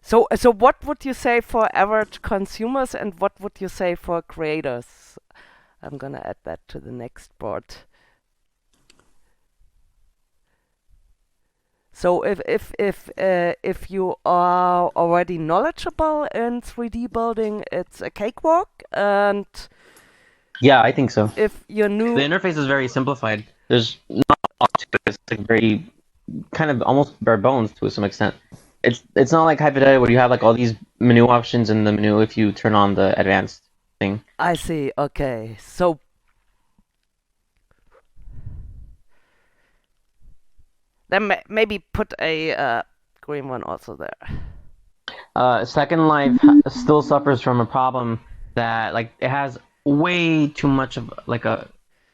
So what would you say for average consumers and what would you say for creators? I'm gonna add that to the next board. So if you are already knowledgeable in 3D building, it's a cakewalk, and Yeah, I think so. if you're new, The interface is very simplified. There's not a lot to it. It's very kind of almost bare bones to some extent. It's not like High Fidelity where you have all these menu options in the menu if you turn on the advanced thing. I see. Okay, so then maybe put a green one also there. Second Life still suffers from a problem that it has way too much of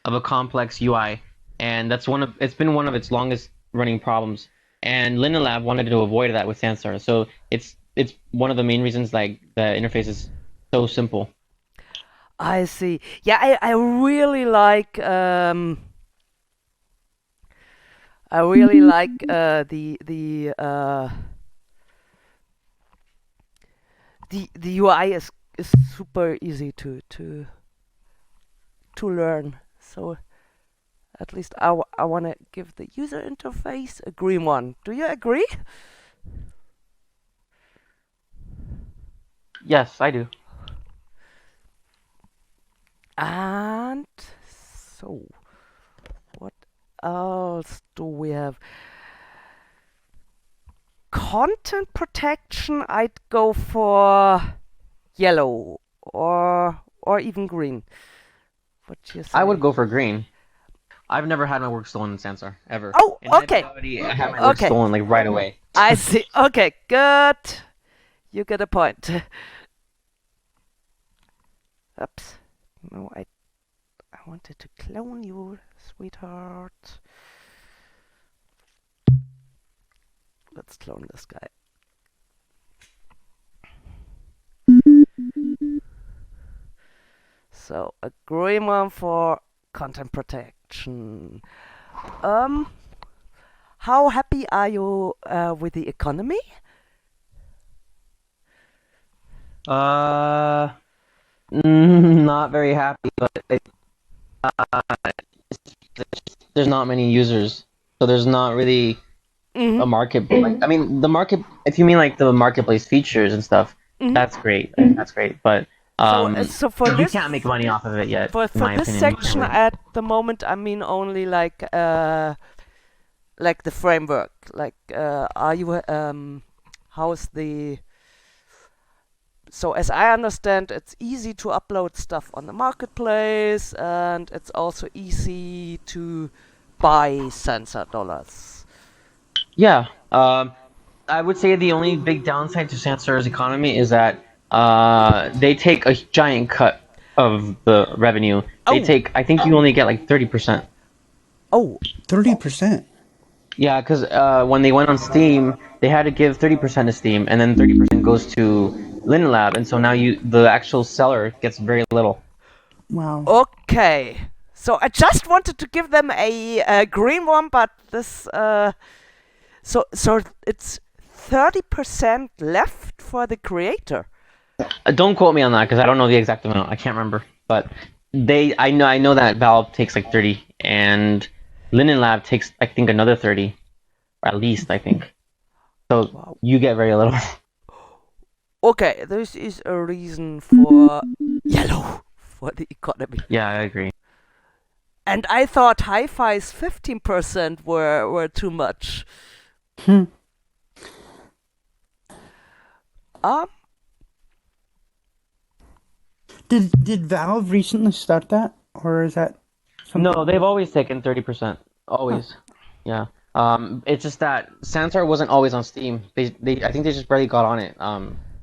a complex UI, and it's been one of its longest running problems. And Linden Lab wanted to avoid that with Sansar, so it's one of the main reasons the interface is so simple. I see. Yeah, I really like the UI is super easy to learn. So at least I want to give the user interface a green one. Do you agree? Yes, I do. And so what else do we have? Content protection, I'd go for yellow or even green. What you say? I would go for green. I've never had my work stolen in Sansar ever. Oh, In High okay. Fidelity, I had my work Okay. stolen right away. I see. Okay, good. You get a point. Oops. No, I wanted to clone you, sweetheart. Let's clone this guy. So a green one for content protection. How happy are you with the economy? Not very happy, but there's not many users, so there's not really a market. I mean, the market. If you mean the marketplace features and stuff, that's great. That's great, but So for you this can't make money off of it yet. for in my this opinion. section at the moment, I mean only like the framework. Are you how's the so as I understand, it's easy to upload stuff on the marketplace, and it's also easy to buy sensor dollars. Yeah, I would say the only big downside to Sansar's economy is that they take a giant cut of the revenue. They Oh. take, I think you only get 30%. Oh, 30%. Yeah, because when they went on Steam, they had to give 30% to Steam, and then 30% goes to Linden Lab, and so now the actual seller gets very little. Wow. okay. So I just wanted to give them a green one, but this so it's 30% left for the creator. Don't quote me on that because I don't know the exact amount. I can't remember, but I know that Valve takes like 30, and Linen Lab takes I think another 30, or at least I think. So Wow. you get very little. Okay, this is a reason for yellow for the economy. Yeah, I agree. And I thought hi-fi's 15% were too much. Hmm. Did Valve recently start that, or is that something? No, they've always taken 30%. Always. Yeah. It's just that Sansar wasn't always on Steam. They I think they just barely got on it.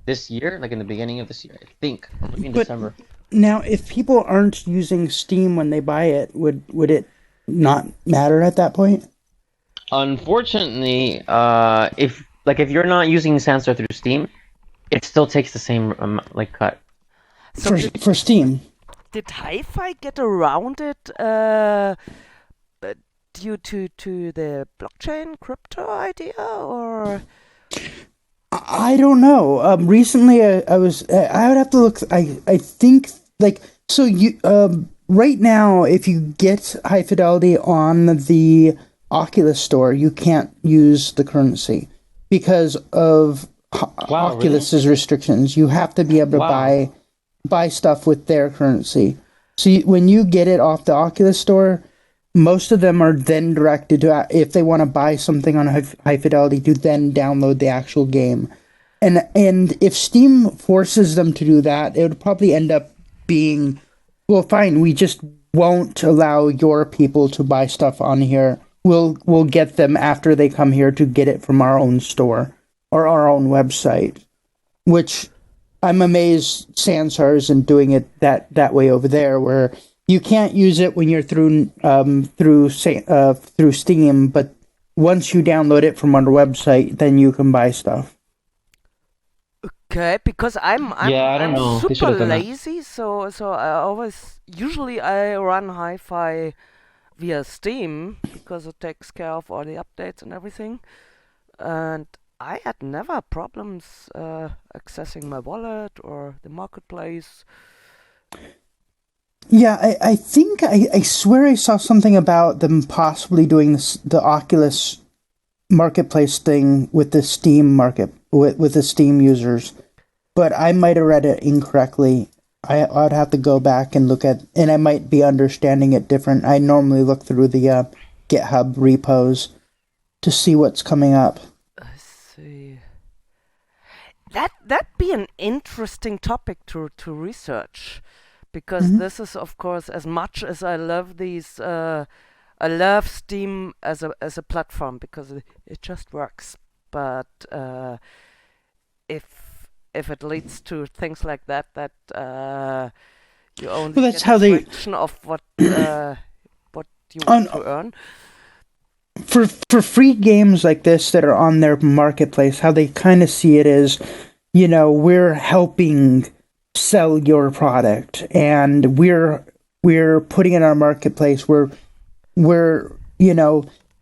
This year, like in the beginning of this year, I think, or maybe in But December. now, if people aren't using Steam when they buy it, would it not matter at that point? Unfortunately, if you're not using Sansar through Steam, it still takes the same cut. So For Steam. did hi-fi get around it due to the blockchain crypto idea, or? I don't know. Recently, I was. I would have to look. I think like so. You right now, if you get high fidelity on the Oculus store, you can't use the currency because of Wow, Oculus's restrictions. You have to be able to Wow. buy stuff with their currency. So when you get it off the Oculus store, most of them are then directed to if they want to buy something on high fidelity to then download the actual game. And if Steam forces them to do that, it would probably end up being, well, fine, we just won't allow your people to buy stuff on here. We'll get them after they come here to get it from our own store or our own website, which I'm amazed Sansar isn't doing it that way over there, where you can't use it when you're through Steam, but once you download it from our website, then you can buy stuff. Okay, because I'm Yeah, I don't I'm know. They should super have done that. lazy, so I usually I run hi-fi via Steam because it takes care of all the updates and everything, and I had never problems accessing my wallet or the marketplace. Yeah, I think I swear I saw something about them possibly doing the Oculus marketplace thing with the Steam market with the Steam users, but I might have read it incorrectly. I'd have to go back and look at, and I might be understanding it different. I normally look through the GitHub repos to see what's coming up. I see. That'd be an interesting topic to research, because this is of course, as much as I love these. I love Steam as a platform because it just works. But if it leads to things like that you only Well, that's get how a they fraction of what you want to earn. For free games like this that are on their marketplace, how they kind of see it is, we're helping sell your product, and we're putting it in our marketplace. We're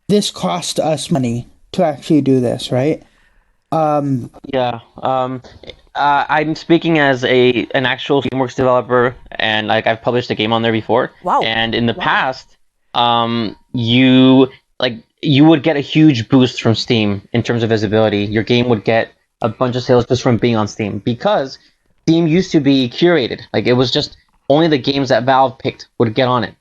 this cost us money to actually do this, right? Yeah. I'm speaking as an actual Steamworks developer, and like I've published a game on there before. Wow. And in the past, you would get a huge boost from Steam in terms of visibility. Your game would get a bunch of sales just from being on Steam, because Steam used to be curated. Like it was just only the games that Valve picked would get on it.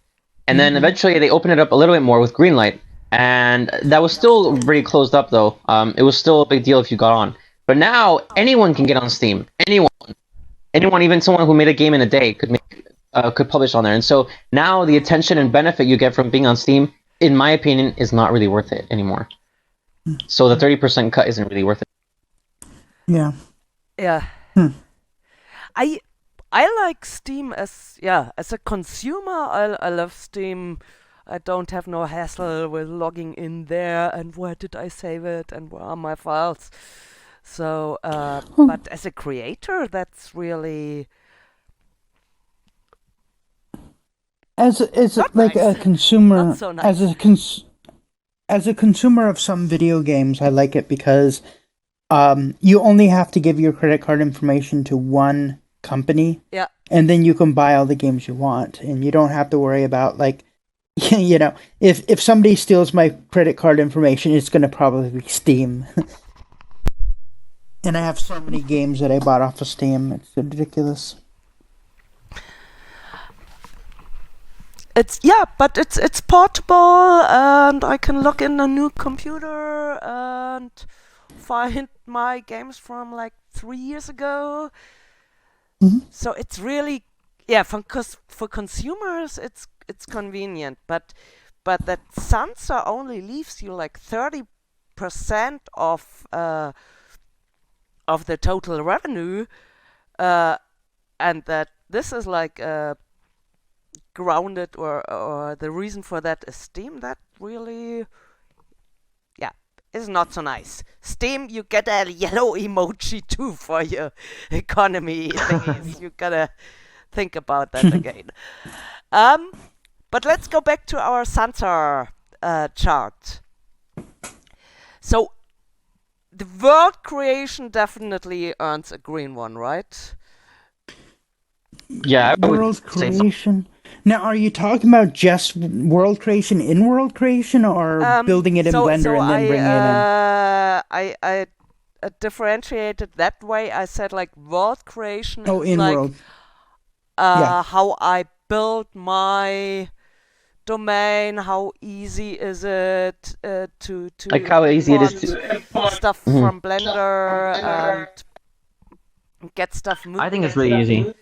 And then eventually they opened it up a little bit more with Greenlight, and that was still pretty closed up though. It was still a big deal if you got on. But now anyone can get on Steam. Anyone, even someone who made a game in a day could publish on there. And so now the attention and benefit you get from being on Steam, in my opinion, is not really worth it anymore. So the 30% cut isn't really worth it. Yeah. Yeah. I like Steam as a consumer. I love Steam. I don't have no hassle with logging in there and where did I save it and where are my files. So, but as a creator, that's really as Not like a nice. consumer, Not so nice. as a consumer of some video games, I like it because you only have to give your credit card information to one company, Yeah. and then you can buy all the games you want, and you don't have to worry about like, if somebody steals my credit card information, it's going to probably be Steam. And I have so many games that I bought off of Steam. It's ridiculous. But it's portable, and I can log in a new computer and find my games from like 3 years ago. Mhm. So it's really, for consumers it's convenient, but that Sansar only leaves you like 30% of the total revenue, and that this is like grounded, or the reason for that is Steam. That really, is not so nice. Steam, you get a yellow emoji too for your economy thingies. You gotta think about that again. But let's go back to our Sansar chart. So the world creation definitely earns a green one, right? Yeah, I would World say so. creation. Now, are you talking about just world creation in world creation, or building it in Blender and then bringing it in? I differentiated that way. I said like world creation Oh, is in like world. Yeah. how I build my domain. How easy is it to Like how easy it is import to. stuff Mhm. from Blender and get stuff I think it's moving. really easy.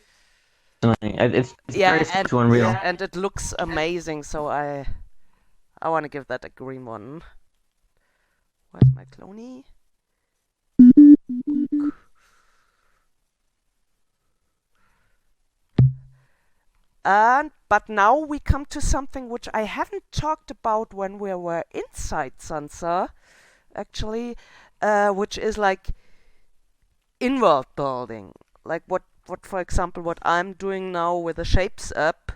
It's very Yeah, similar to Unreal. and it looks amazing. So I want to give that a green one. Where's my cloney? But now we come to something which I haven't talked about when we were inside Sansar, actually, which is like in-world building. Like what for example, what I'm doing now with the Shapes app,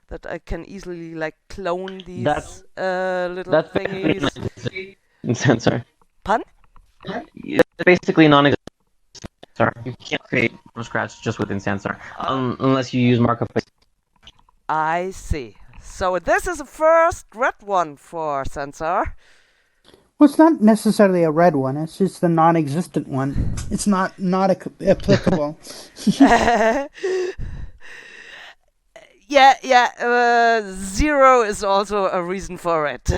that I can easily like clone these That's little that's basically thingies. in Sansar. Pun? It's basically non-existent. Sorry, you can't create from scratch just within Sansar, unless you use markup. I see. So this is the first red one for Sansar. Well, it's not necessarily a red one. It's just the non-existent one. It's not applicable. Zero is also a reason for it.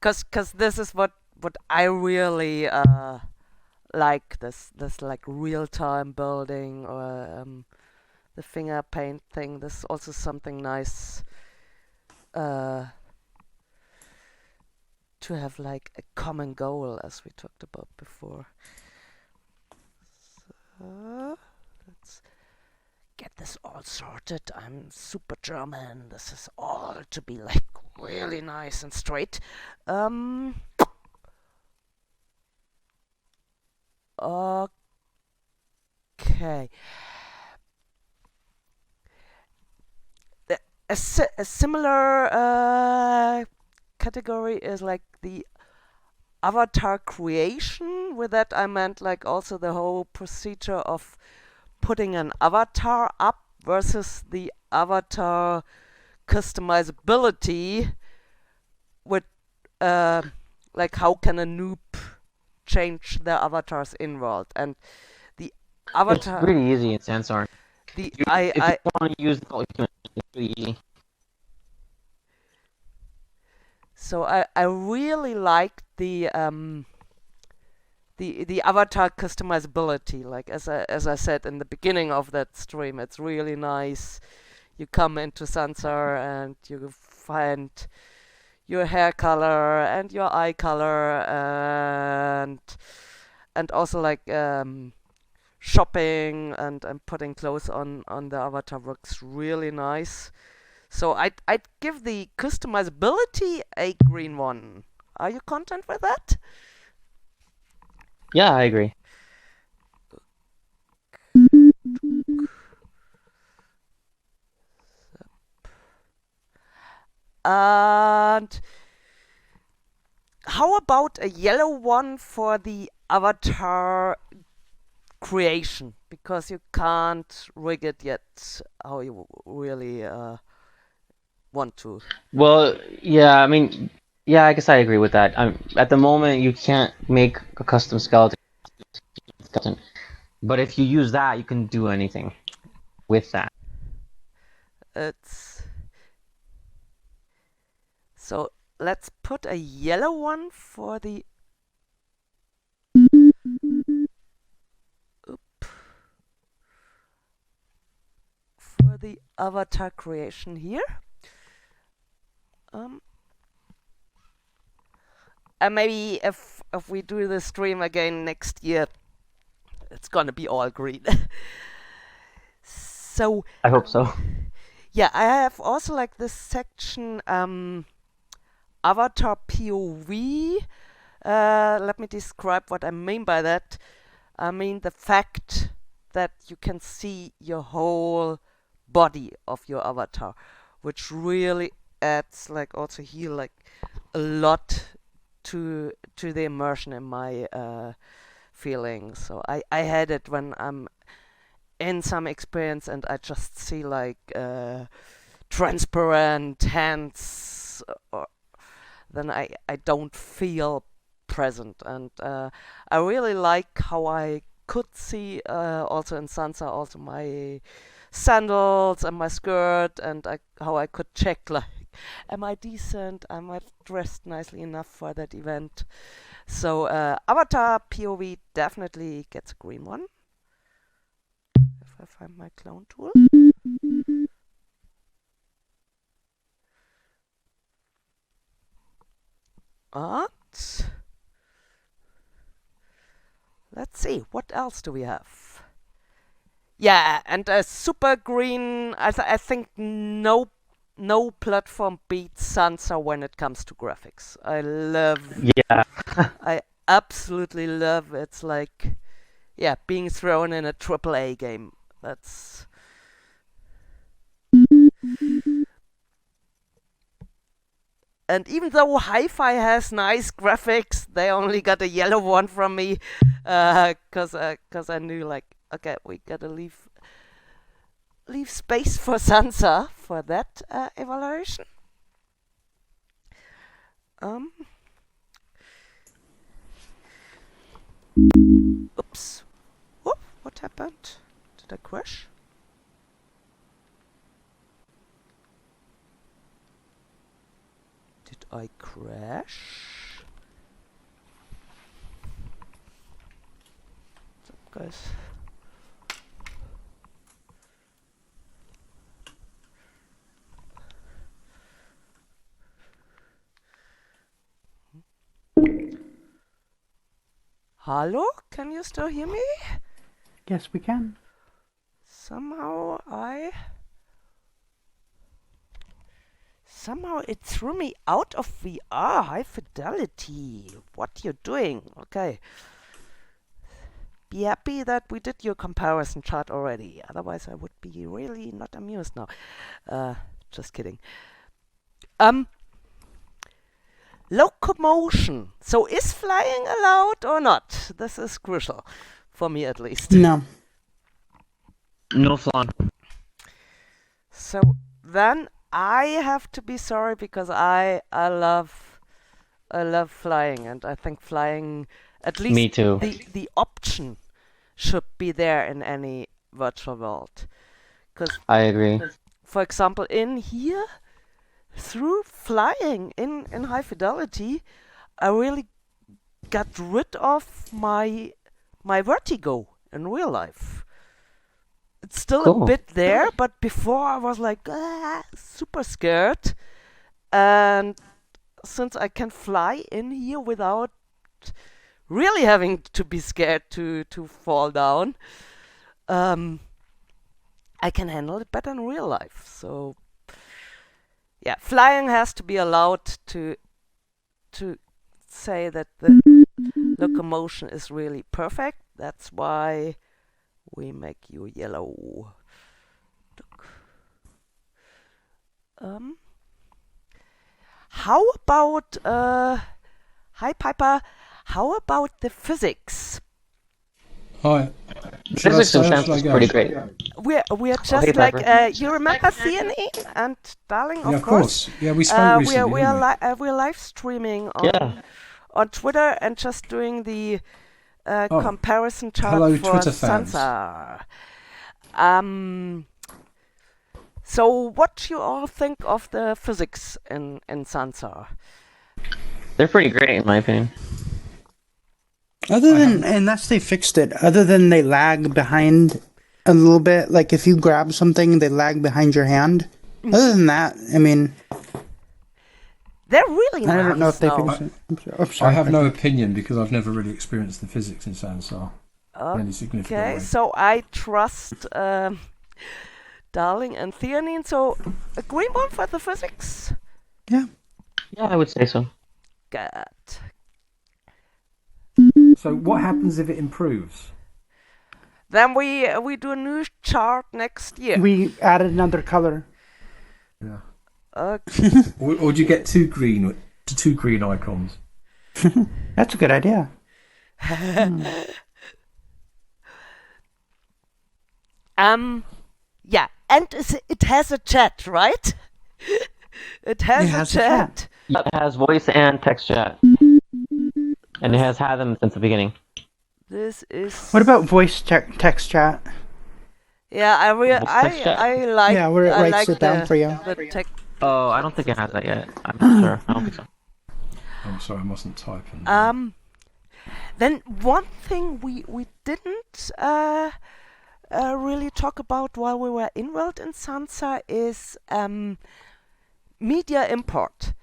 Cause this is what I really like, this like real time building, or the finger paint thing. This is also something nice to have like a common goal, as we talked about before. So let's get this all sorted. I'm super German. This is all to be like really nice and straight. Okay. A similar category is like the avatar creation. With that I meant like also the whole procedure of putting an avatar up versus the avatar customizability with like how can a noob change their avatars in world. And the avatar, It's really easy in Sansar. the If you want to use the document, it's really easy. So I really like the avatar customizability. Like as I said in the beginning of that stream, it's really nice. You come into Sansar and you find your hair color and your eye color, and also like shopping and putting clothes on the avatar works really nice. So I'd give the customizability a green one. Are you content with that? Yeah, I agree. And how about a yellow one for the avatar creation? Because you can't rig it yet how you really want to. Well, yeah, I mean, yeah, I guess I agree with that. At the moment, you can't make a custom skeleton, but if you use that, you can do anything with that. It's so let's put a yellow one for the avatar creation here. And maybe if we do the stream again next year, it's gonna be all green. So I hope so. yeah, I have also like this section avatar POV. Let me describe what I mean by that. I mean the fact that you can see your whole body of your avatar, which really adds like also here like a lot to the immersion in my feeling. So I had it when I'm in some experience and I just see like transparent hands, or then I don't feel present. And I really like how I could see also in Sansar also my sandals and my skirt, and how I could check like, am I decent? Am I dressed nicely enough for that event? So avatar POV definitely gets a green one. If I find my clone tool. And let's see, what else do we have? Yeah, and a super green. I think no platform beats Sansa when it comes to graphics. Yeah. I absolutely love. It's like, yeah, being thrown in a AAA game. That's. And even though Hi-Fi has nice graphics, they only got a yellow one from me, cause I knew like, okay, we gotta leave space for Sansa for that evaluation. Oops. Whoop, what happened? Did I crash? Did I crash? What's up, guys? Hello? Can you still hear me? Yes, we can. Somehow it threw me out of VR. High fidelity. What you doing? Okay. Be happy that we did your comparison chart already. Otherwise, I would be really not amused now. Just kidding. Locomotion. So is flying allowed or not? This is crucial. For me at least. No. No flan. So then I have to be sorry because I love flying, and I think flying, at least Me too. the option should be there in any virtual world. Because I agree. for example, in here, through flying in high fidelity, I really got rid of my vertigo in real life. It's still Cool. a bit there, but before I was like super scared. And since I can fly in here without really having to be scared to fall down, I can handle it better in real life. So yeah, flying has to be allowed to say that the locomotion is really perfect. That's why we make you yellow. How about hi Piper? How about the physics? Hi. Physics in Sansar is pretty great. We're just hey, like Piper. you remember Theanine and Darling, Yeah, of course. Yeah, we spoke recently. We're live streaming on Twitter and just doing the comparison chart hello, for Twitter fans. Sansar. So what do you all think of the physics in Sansar? They're pretty great in my opinion. Other than, unless they fixed it, other than they lag behind a little bit, like if you grab something, they lag behind your hand. Other than that, I mean, they're really nice. I don't know if they now. fixed it. I'm sorry. I have no opinion because I've never really experienced the physics in Sansar in any significant Okay, way. so I trust Darling and Theanine. So a green one for the physics. Yeah. Yeah, I would say so. Good. So what happens if it improves? Then we do a new chart next year. We added another color. Yeah. Okay. Or do you get two green icons? That's a good idea. Yeah, and it has a chat, right? It has a chat. Yeah, it has voice and text chat. And it has had them since the beginning. This is. What about voice text chat? Yeah, I like. Yeah, where it I writes like it down for you. The text. Oh, I don't think it has that yet. I'm not sure. I don't think so. I'm sorry, I mustn't type in. Then one thing we didn't really talk about while we were enrolled in Sansar is media import.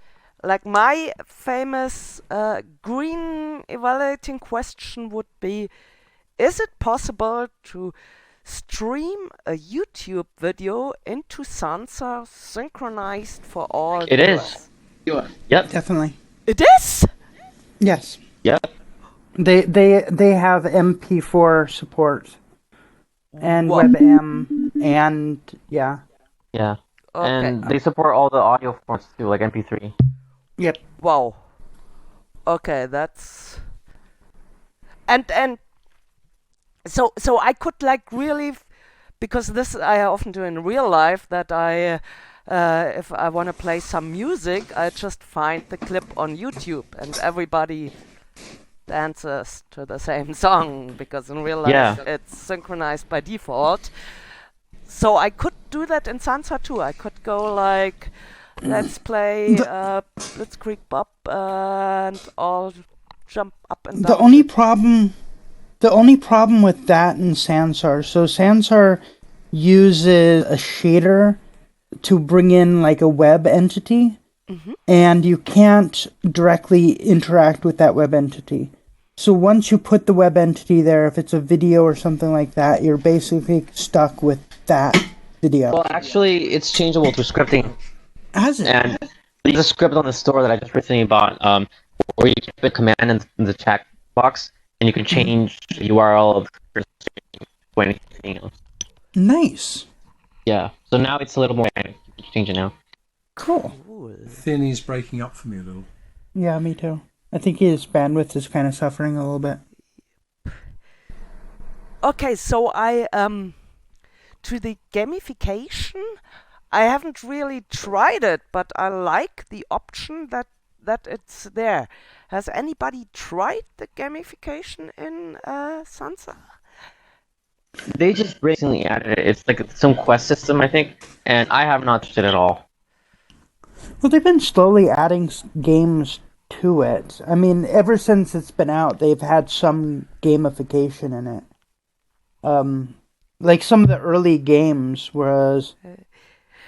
Like my famous green evaluating question would be, is it possible to stream a YouTube video into Sansar synchronized for all It is. viewers? Yep. Definitely. It is? Yes. Yep. They have MP4 support and Whoa. WebM and yeah. Yeah. Okay. And they support all the audio formats too, like MP3. Yep. Wow. Okay, that's and so I could like really, because this I often do in real life, that I if I want to play some music, I just find the clip on YouTube and everybody dances to the same song, because in real life it's synchronized by default. So I could do that in Sansar too. I could go like, let's play Blitzkrieg Bob and all jump up and down. The only problem with that in Sansar, so Sansar uses a shader to bring in like a web entity, and you can't directly interact with that web entity. So once you put the web entity there, if it's a video or something like that, you're basically stuck with that video. Well, actually, it's changeable through scripting. Has it? And there's a script on the store that I just recently bought, where you can put a command in the chat box, and you can change the URL of your stream or anything else. Nice. Yeah. So now it's a little more. You can change it now. Cool. Thinny's breaking up for me a little. Yeah, me too. I think his bandwidth is kind of suffering a little bit. Okay, so I to the gamification, I haven't really tried it, but I like the option that it's there. Has anybody tried the gamification in Sansar? They just recently added it. It's like some quest system, I think, and I have not touched it at all. Well, they've been slowly adding games to it. I mean, ever since it's been out, they've had some gamification in it. Like some of the early games was they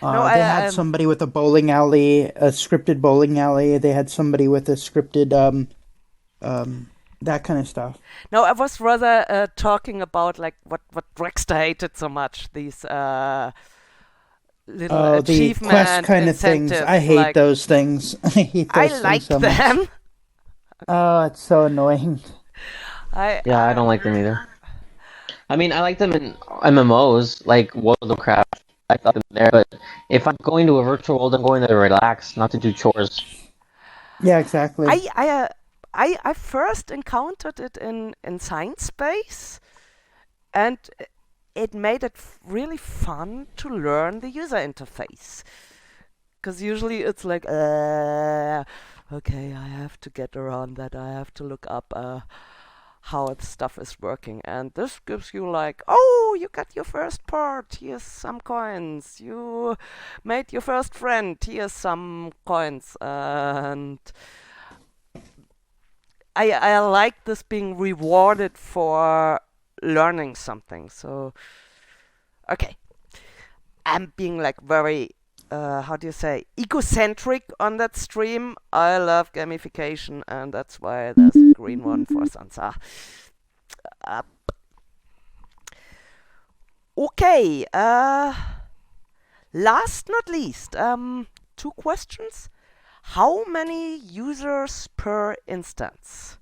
had somebody with a bowling alley, a scripted bowling alley. They had somebody with a scripted that kind of stuff. No, I was rather talking about like what Drexter hated so much, these little the achievement quest kind of things. I hate like, those things. I hate those I things like so much. them. Oh, it's so annoying. I don't like them either. I mean, I like them in MMOs, like World of Warcraft. I thought them there, but if I'm going to a virtual world, I'm going there to relax, not to do chores. Yeah, exactly. I first encountered it in Science Space, and it made it really fun to learn the user interface. Because usually it's like, okay, I have to get around that. I have to look up how the stuff is working. And this gives you like, oh, you got your first part. Here's some coins. You made your first friend. Here's some coins. And I like this being rewarded for learning something. So, okay. I'm being like very how do you say, egocentric on that stream. I love gamification, and that's why there's a green one for Sansar. Okay, last not least, 2 questions. How many users per instance?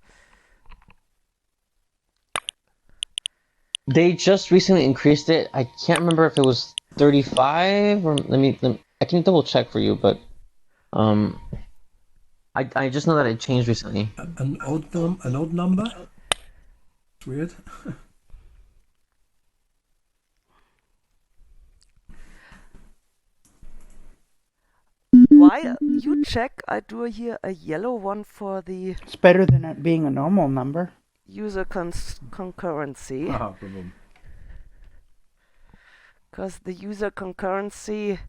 They just recently increased it. I can't remember if it was 35 or I can double check for you, but I just know that it changed recently. An odd number? It's weird. While you check, I do here a yellow one for the It's better than it being a normal number. user concurrency. Problem. Because the user concurrency,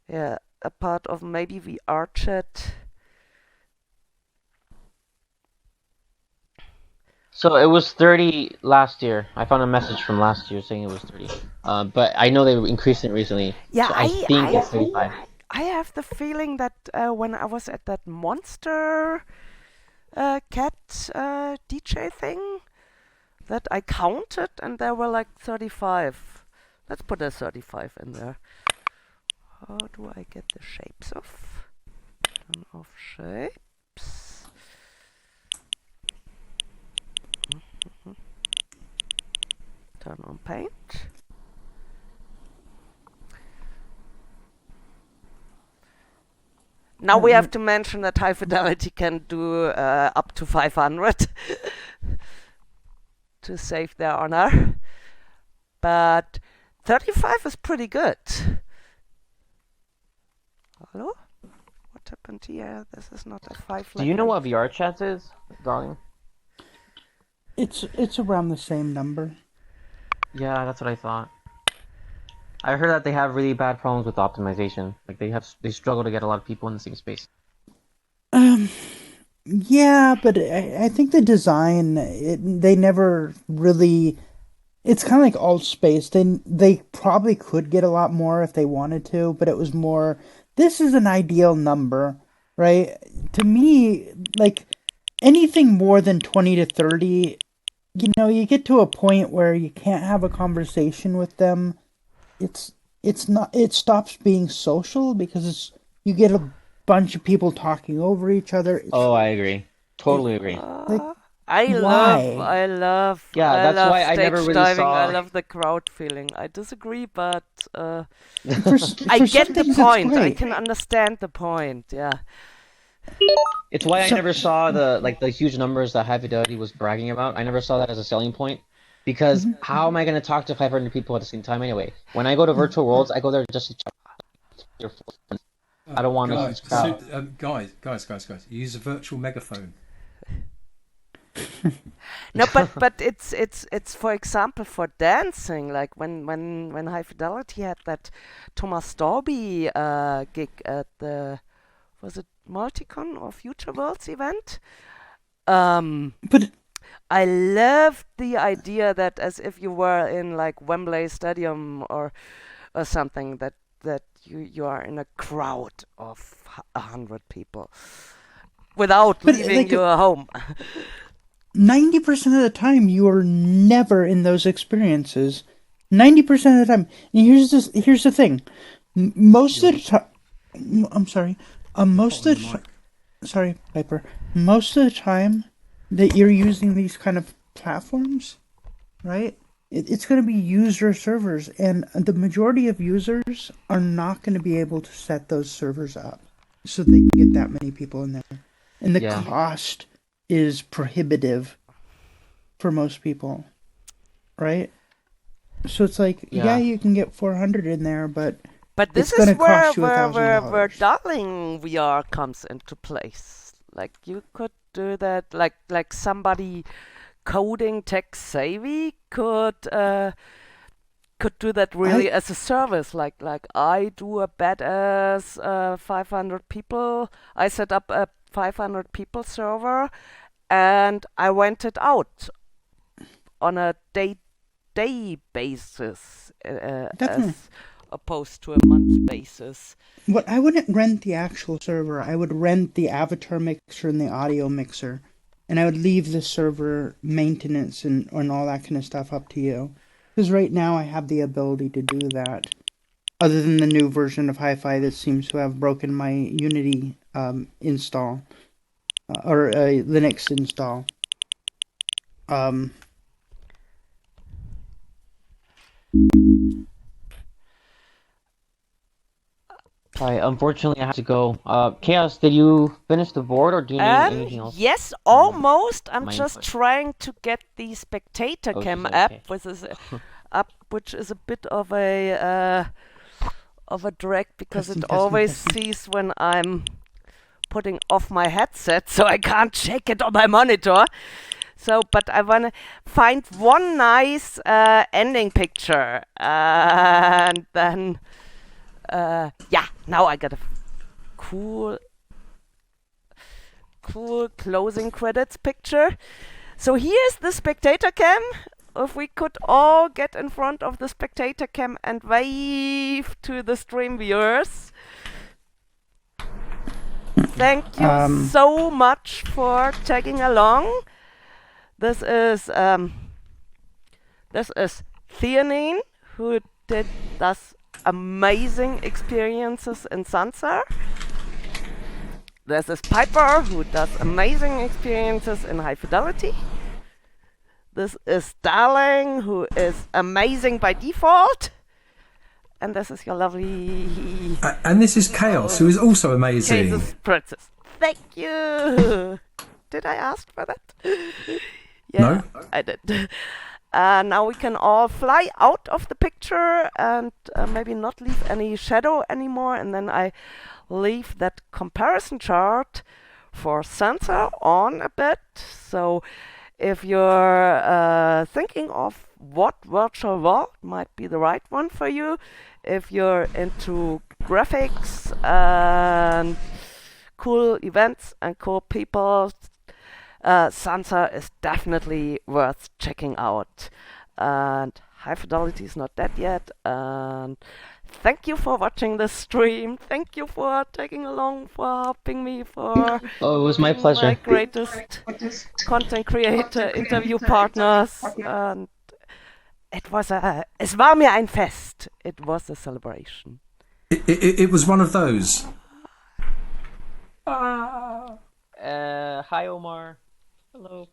yeah, a part of maybe VR chat. So it was 30 last year. I found a message from last year saying it was 30. But I know they increased it recently. Yeah, so I think it's 35. I have the feeling that when I was at that monster cat DJ thing, that I counted and there were like 35. Let's put a 35 in there. How do I get the shapes off? Turn off shapes. Turn on paint. Now we have to mention that High Fidelity can do up to 500 to save their honor. But 35 is pretty good. Hello? What happened here? This is not a 5. Do you know what VR chat is, darling? It's around the same number. Yeah, that's what I thought. I heard that they have really bad problems with optimization. Like they struggle to get a lot of people in the same space. Yeah, but I think the design, they never really. It's kind of like alt space. They probably could get a lot more if they wanted to, but it was more. This is an ideal number, right? To me, like anything more than 20 to 30, you get to a point where you can't have a conversation with them. It stops being social because you get a bunch of people talking over each other. Oh, I agree. Totally agree. I love that's why I never stage really diving. saw. I love the crowd feeling. I disagree, but For I get some the things, it's point. I great. can understand the point. Yeah. It's why I never saw the huge numbers that High Fidelity was bragging about. I never saw that as a selling point. Because how am I going to talk to 500 people at the same time anyway? When I go to virtual worlds, I go there just to chat with your friends. I don't want to. Guys, use a virtual megaphone. No, but it's for example for dancing, like when High Fidelity had that Thomas Dolby gig at the, was it Multicon or Future Worlds event? But I loved the idea that as if you were in like Wembley Stadium or something, that you are in a crowd of 100 people without leaving like, your home. 90% of the time, you are never in those experiences. 90% of the time. And here's the thing. Most of the time, I'm sorry. Most of the sorry, Piper. Most of the time, that you're using these kind of platforms, right? It's going to be user servers, and the majority of users are not going to be able to set those servers up so they can get that many people in there. And the cost is prohibitive for most people, right? So it's like, yeah, you can get 400 in there, but this it's going is to cost you where $1,000. Darling VR comes into place. Like you could do that, like somebody coding tech savvy could do that really as a service. Like I do a badass 500 people. I set up a 500 people server, and I rent it out on a day basis as opposed to a month basis. What I wouldn't rent the actual server. I would rent the avatar mixer and the audio mixer, and I would leave the server maintenance and all that kind of stuff up to you. Because right now I have the ability to do that. Other than the new version of Hi-Fi that seems to have broken my Unity install or Linux install. Sorry, unfortunately I have to go. Chaos, did you finish the board or do you need anything else? Yes, almost. I'm just trying to get the spectator cam app, with this app, which is a bit of a drag because it always sees when I'm putting off my headset, so I can't check it on my monitor. So, but I wanna find one nice ending picture, and then yeah, now I got a cool closing credits picture. So here's the spectator cam. If we could all get in front of the spectator cam and wave to the stream viewers. Thank you so much for tagging along. This is Theanine, who does amazing experiences in Sansar. This is Piper, who does amazing experiences in High Fidelity. This is Darling, who is amazing by default. And this is your lovely... and this is Chaos, who is also amazing. XaosPrincess. Thank you. Did I ask for that? Yeah, No. I did. Now we can all fly out of the picture and maybe not leave any shadow anymore. And then I leave that comparison chart for Sansar on a bit. So if you're thinking of what virtual world might be the right one for you, if you're into graphics and cool events and cool people, Sansar is definitely worth checking out. And High Fidelity is not dead yet. And thank you for watching this stream. Thank you for taking along, for helping me, for it was my pleasure. My greatest content creator interview partners. And es war mir ein Fest. It was a celebration. It was one of those. Hi Omar. Hello.